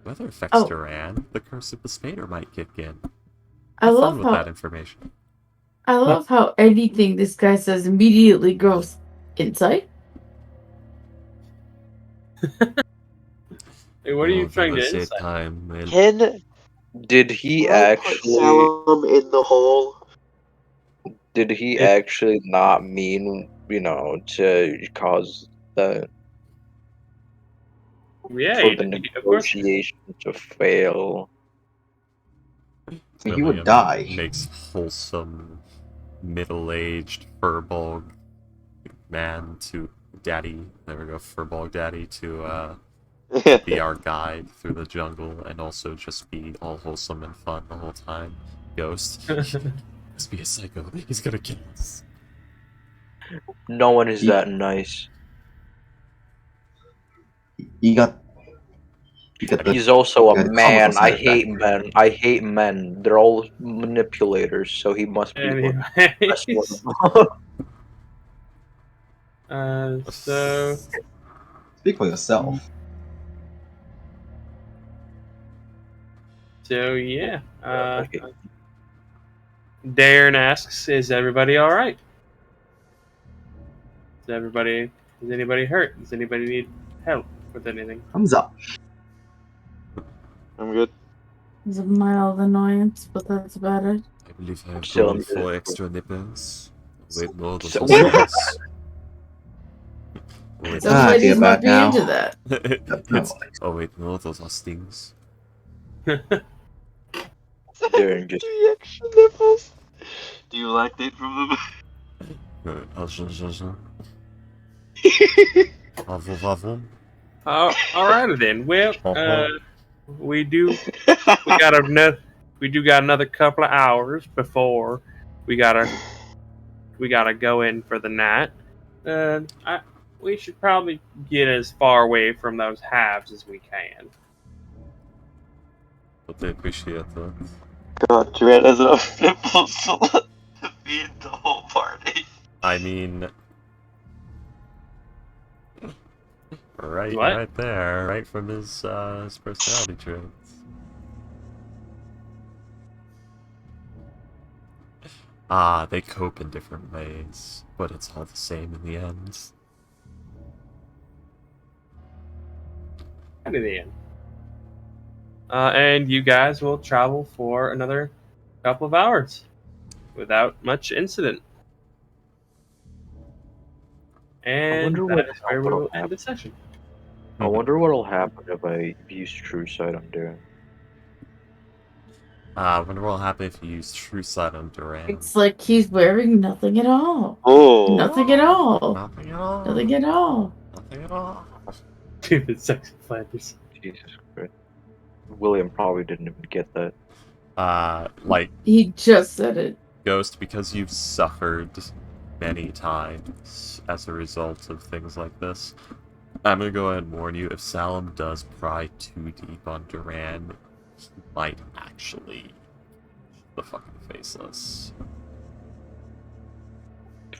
Weather affects Duran. The Curse of the Spader might kick in. I Have love fun with how that information. I love how anything this guy says immediately grows insight. Hey, what are you trying to say insight? Ken, Did he put actually? Salem in the hole. Did he actually not mean, to cause the Yeah, for the of course. negotiation to fail? He would die. Makes wholesome, middle-aged furball man to daddy. There we go, furball daddy to be our guide through the jungle and also just be all wholesome and fun the whole time. Ghost. Just be a psycho. He's gonna kill us. No one is that nice. He got the, He's also a the man. comical I side hate effect. men. I hate men. They're all manipulators, so he must be one. Anyways. So Speak for yourself. So yeah, Okay. Darren asks, "Is everybody all right? Is anybody hurt? Does anybody need help with anything?" Thumbs up. I'm good. It's a mild annoyance, but that's about it. I believe I have Still only under- 4 extra nipples. Wait, no, those So- are stings. Wait, Some I ladies feel might bad be now. into that. it's, oh wait, no, those are stings. Darren just 3 extra nipples. Do you lactate from them? Vavo, vavo. All right then. Well, we do got another couple of hours before we gotta go in for the night. We should probably get as far away from those hives as we can. But they appreciate that. God, Durant has enough nipples to feed the whole party. I mean, What? right there, right from his personality traits. They cope in different ways, but it's all the same in the end. Right in the end. And you guys will travel for another couple of hours without much incident. And wonder that what is where we what'll will end the session. I wonder what'll happen if I use True Sight on Darren. Wonder what'll happen if you use True Sight on Duran. It's like he's wearing nothing at all. Oh. Nothing at all. Nothing at all. Nothing at all. Nothing at all. Stupid sexy Flanders. Jesus Christ. William probably didn't even get that. Like, He just said it. Ghost, because you've suffered many times as a result of things like this, I'm gonna go ahead and warn you, if Salem does pry too deep on Duran, he might actually the fucking faceless.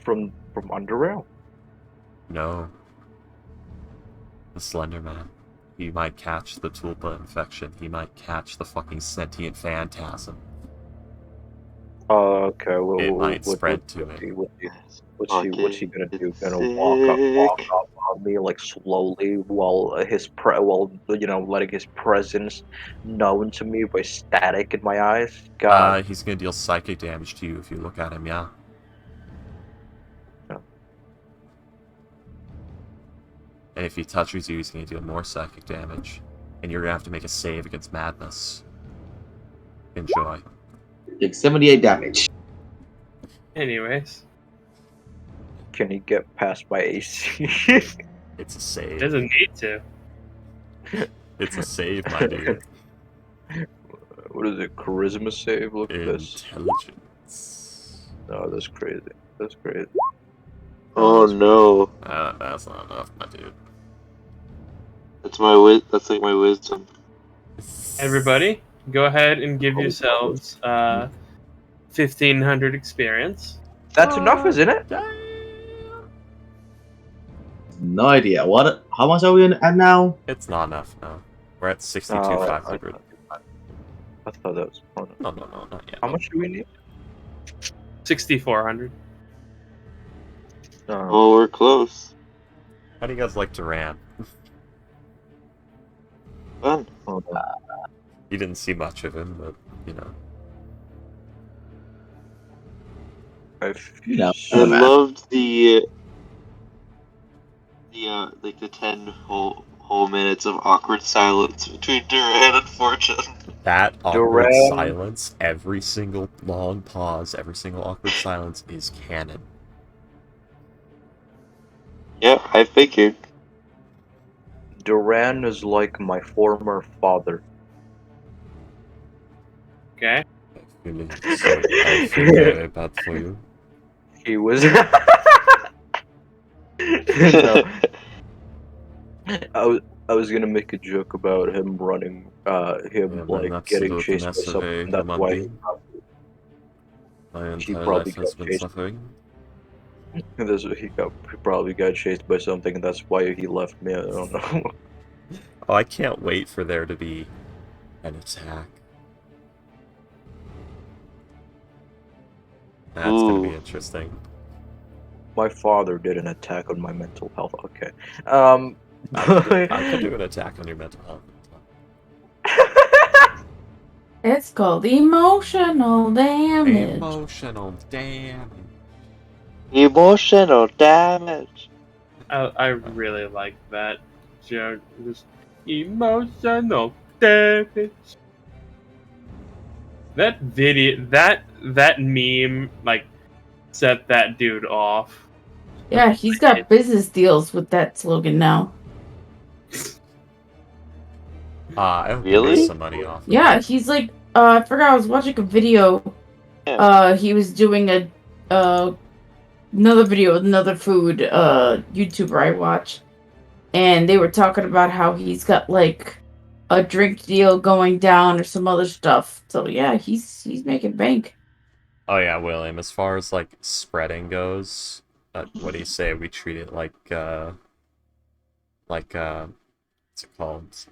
From Underrail? No. The Slender Man. He might catch the Tulpa infection. He might catch the fucking sentient phantasm. Oh, okay. Well, It might spread to it. What's he gonna do? Gonna walk up on me like slowly while letting his presence known to me by static in my eyes. God. He's gonna deal psychic damage to you if you look at him, yeah. Yeah. And if he touches you, he's gonna deal more psychic damage. And you're gonna have to make a save against madness. Enjoy. Take 78 damage. Anyways, Can he get past my AC? It's a save. doesn't need to. It's a save, my dude. What is it? Charisma save? Look at this. Intelligence. No, that's crazy. That's crazy. Oh no. That's not enough, my dude. That's like my wisdom. Everybody, go ahead and give yourselves 1,500 experience. That's enough, isn't it? No idea. What? How much are we at now? It's not enough, no. We're at 62, Oh, 500. I thought that was. Oh, no. No, not yet. How much do we need? 6,400. Oh, we're close. How do you guys like Duran? Fun. Hold on. You didn't see much of him, but, you know. You know, I loved the 10 whole minutes of awkward silence between Duran and Fortune. That awkward Duran. silence, every single long pause, every single awkward silence is canon. Yeah, I figured. Duran is like my former father. Okay. I feel very bad for you. He was. No, I was gonna make a joke about him running, Yeah, but like that's getting the chased by finesse of a something. That's human why being. My He entire probably life has got been chased. suffering. he probably got chased by something, and that's why he left me. I don't know. Oh, I can't wait for there to be an attack That's gonna be Ooh. interesting. My father did an attack on my mental health. Okay. I could do an attack on your mental health. It's called emotional damage. Emotional damage. Emotional damage. I really like that joke. Just emotional damage. That video, that meme, like, set that dude off. Yeah, he's got business deals with that slogan now. I hope he Really? makes some money off of Yeah, it. he's like, I forgot, I was watching a video. Yeah. He was doing another video with another food YouTuber I watch, and they were talking about how he's got like a drink deal going down or some other stuff. So yeah, he's making bank. Oh yeah, William. As far as like spreading goes, what do you say we treat it like what's it called?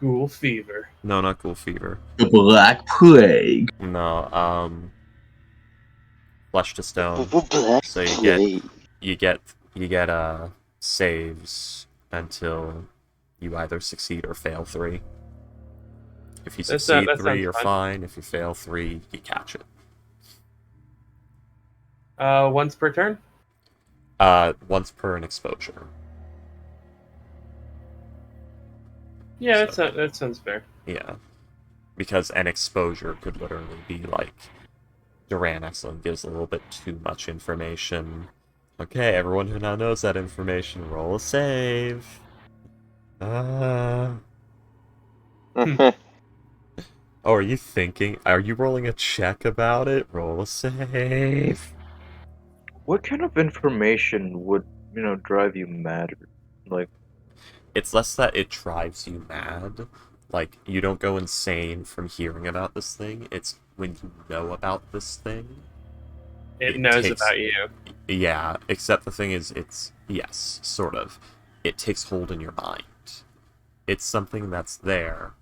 Ghoul fever. No, not ghoul fever. The Black Plague. No, flesh to stone. Black So Plague. you get saves until you either succeed or fail 3. If you succeed that 3, sounds you're fun. fine. If you fail 3, you catch it. Once per turn. Once per an exposure. Yeah, So- that sounds fair. Yeah. Because an exposure could literally be like Duran excellent gives a little bit too much information. Okay, everyone who now knows that information, roll a save. Oh, are you thinking? Are you rolling a check about it? Roll a save. What kind of information would, drive you mad? Like, It's less that it drives you mad. Like, you don't go insane from hearing about this thing. It's when you know about this thing. It knows takes- about you. Yeah, except the thing is, yes, sort of. It takes hold in your mind. It's something that's there,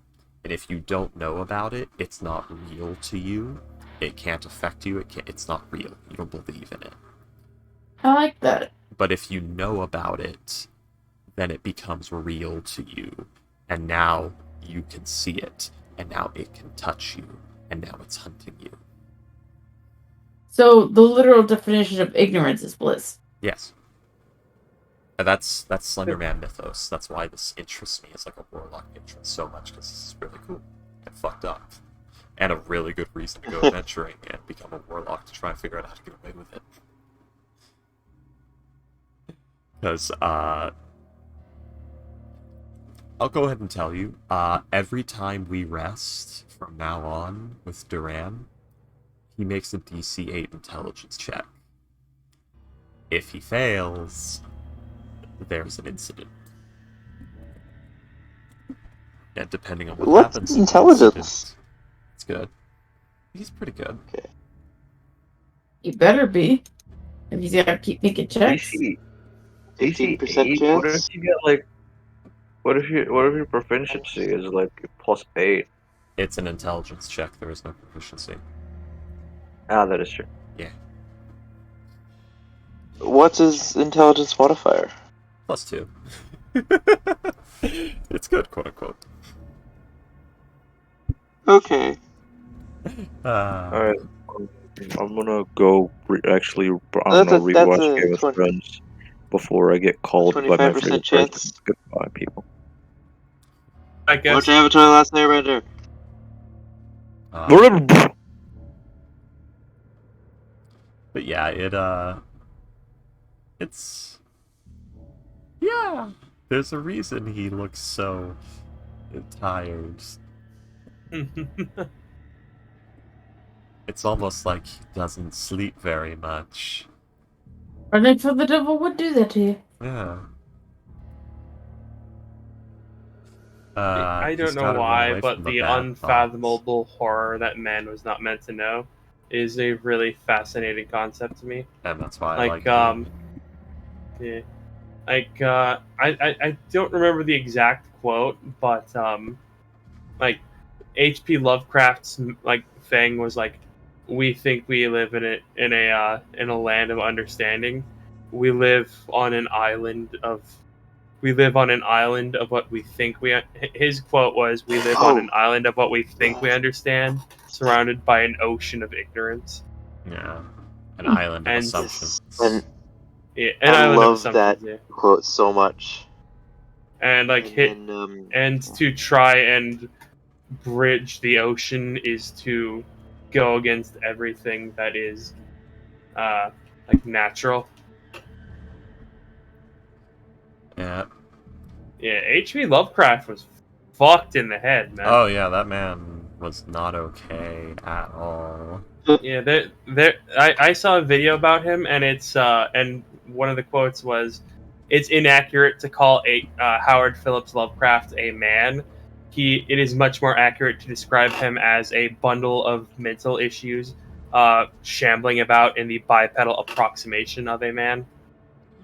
and if you don't know about it, it's not real to you. It can't affect you. It's not real. You don't believe in it. I like that. But if you know about it, then it becomes real to you, and now you can see it, and now it can touch you, and now it's hunting you. So the literal definition of ignorance is bliss. Yes. And that's Slenderman mythos. That's why this interests me as like a warlock interest so much, because this is really cool and fucked up, and a really good reason to go adventuring and become a warlock to try and figure out how to get away with it. Because I'll go ahead and tell you, every time we rest from now on with Duran, he makes a DC 8 intelligence check. If he fails, there's an incident. And depending on what What's happens, his in the intelligence? incident, it's good. He's pretty good. He better be. If he's gotta keep making checks. DC 15% 8? chance? What if you get like? What if your proficiency is like +8? It's an intelligence check, there is no proficiency. Ah, that is true. Yeah. What's his intelligence modifier? +2. It's good, quote unquote. Okay. Alright, I'm gonna go. I'm That's gonna a- that's rewatch a Game of 20 Thrones before I get called by my 25% favorite chance. person. Goodbye, people. I guess. Watch Avatar: The Last Airbender. But yeah, it's yeah. There's a reason he looks so tired. It's almost like he doesn't sleep very much. Running from the devil would do that to you. Yeah. I he's don't know gotta run why, away but from the bad unfathomable horror that man was not meant to know is a really fascinating concept to me. thoughts. And that's why I Like, like doing it. Yeah. Like, I don't remember the exact quote, but, like, H.P. Lovecraft's, like, thing was, like, we think we live in a land of understanding. We live on an island of what we think we. His quote was, "We live on an island of what we think we understand, surrounded by an ocean of ignorance." Yeah, an island of And- assumptions. And Yeah, an I island love of that assumptions. Yeah. quote so much. And like and to try and bridge the ocean is to go against everything that is like natural. Yeah. Yeah, H.P. Lovecraft was fucked in the head, man. Oh yeah, that man was not okay at all. Yeah, I saw a video about him, and it's and one of the quotes was, "It's inaccurate to call Howard Phillips Lovecraft a man. It is much more accurate to describe him as a bundle of mental issues, shambling about in the bipedal approximation of a man."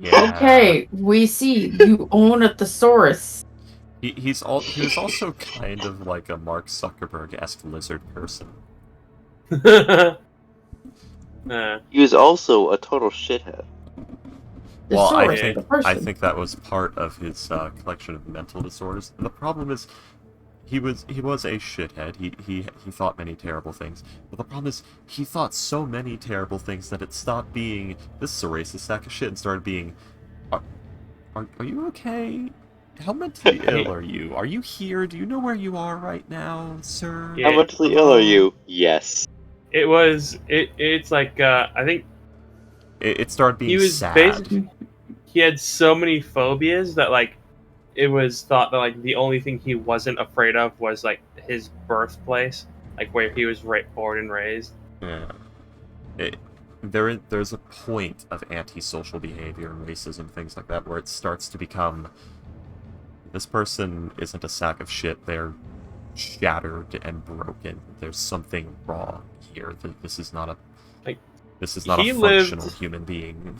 Yeah. Okay, we see you own a thesaurus. He was also kind of like a Mark Zuckerberg-esque lizard person. He was also a total shithead. Well, I Thesaurus, the person. think that was part of his collection of mental disorders. The problem is, he was a shithead. He thought many terrible things. But the problem is, he thought so many terrible things that it stopped being, "This is a racist sack of shit," and started being, Are you okay? How mentally ill are you? Are you here? Do you know where you are right now, sir? Yeah. How mentally ill are you? Yes. It's like I think It started being he was sad. basically, he had so many phobias that like it was thought that like the only thing he wasn't afraid of was like his birthplace, like where he was born and raised. Yeah. There's a point of antisocial behavior and racism, things like that, where it starts to become, this person isn't a sack of shit, they're shattered and broken. There's something wrong here. This is not a functional human being.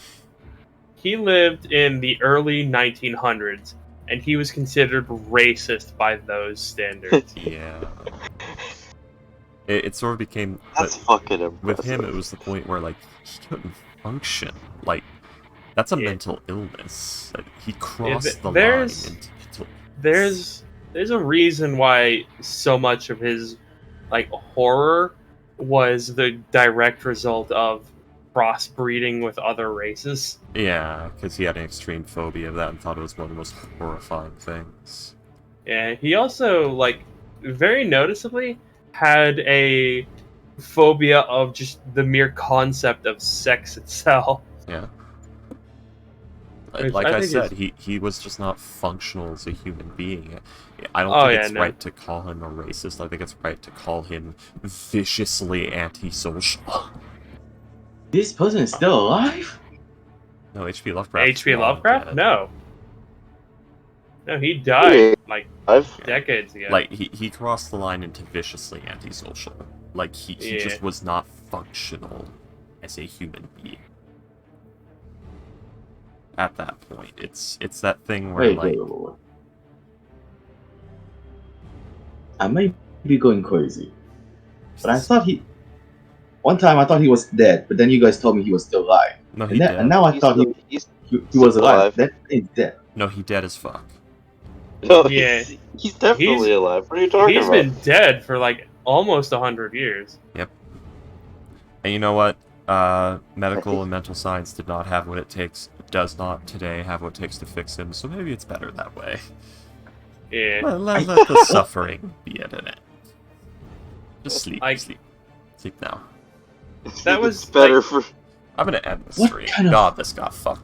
He lived in the early 1900s, and he was considered racist by those standards. Yeah. It sort of became... That's fucking impressive. With him, it was the point where, like, he couldn't function. Like, that's a mental illness. Like, he crossed the line into mental illness. There's a reason why so much of his, like, horror was the direct result of crossbreeding with other races. Yeah, because he had an extreme phobia of that and thought it was one of the most horrifying things. Yeah, he also, like, very noticeably had a phobia of just the mere concept of sex itself. Yeah. Which Like I I think said, is- he was just not functional as a human being. I don't think it's right to call him a racist. I think it's right to call him viciously antisocial. This person is still alive? No, H.P. Lovecraft. H.P. Lovecraft? No, he died like decades ago. Like he crossed the line into viciously antisocial. Like he just was not functional as a human being. At that point, it's that thing where Wait. I might be going crazy, but I thought one time I thought he was dead, but then you guys told me he was still alive. No, he dead. And now I thought he was alive. That ain't dead. No, he dead as fuck. No, he's definitely alive. What are you talking about? He's been dead for like almost 100 years. Yep. And you know what? Medical and mental science did not have what it takes, does not today have what it takes to fix him, so maybe it's better that way. Yeah. Let the suffering be at an end. Just sleep, sleep now. That was better for... I'm gonna end the stream. God, this got fucked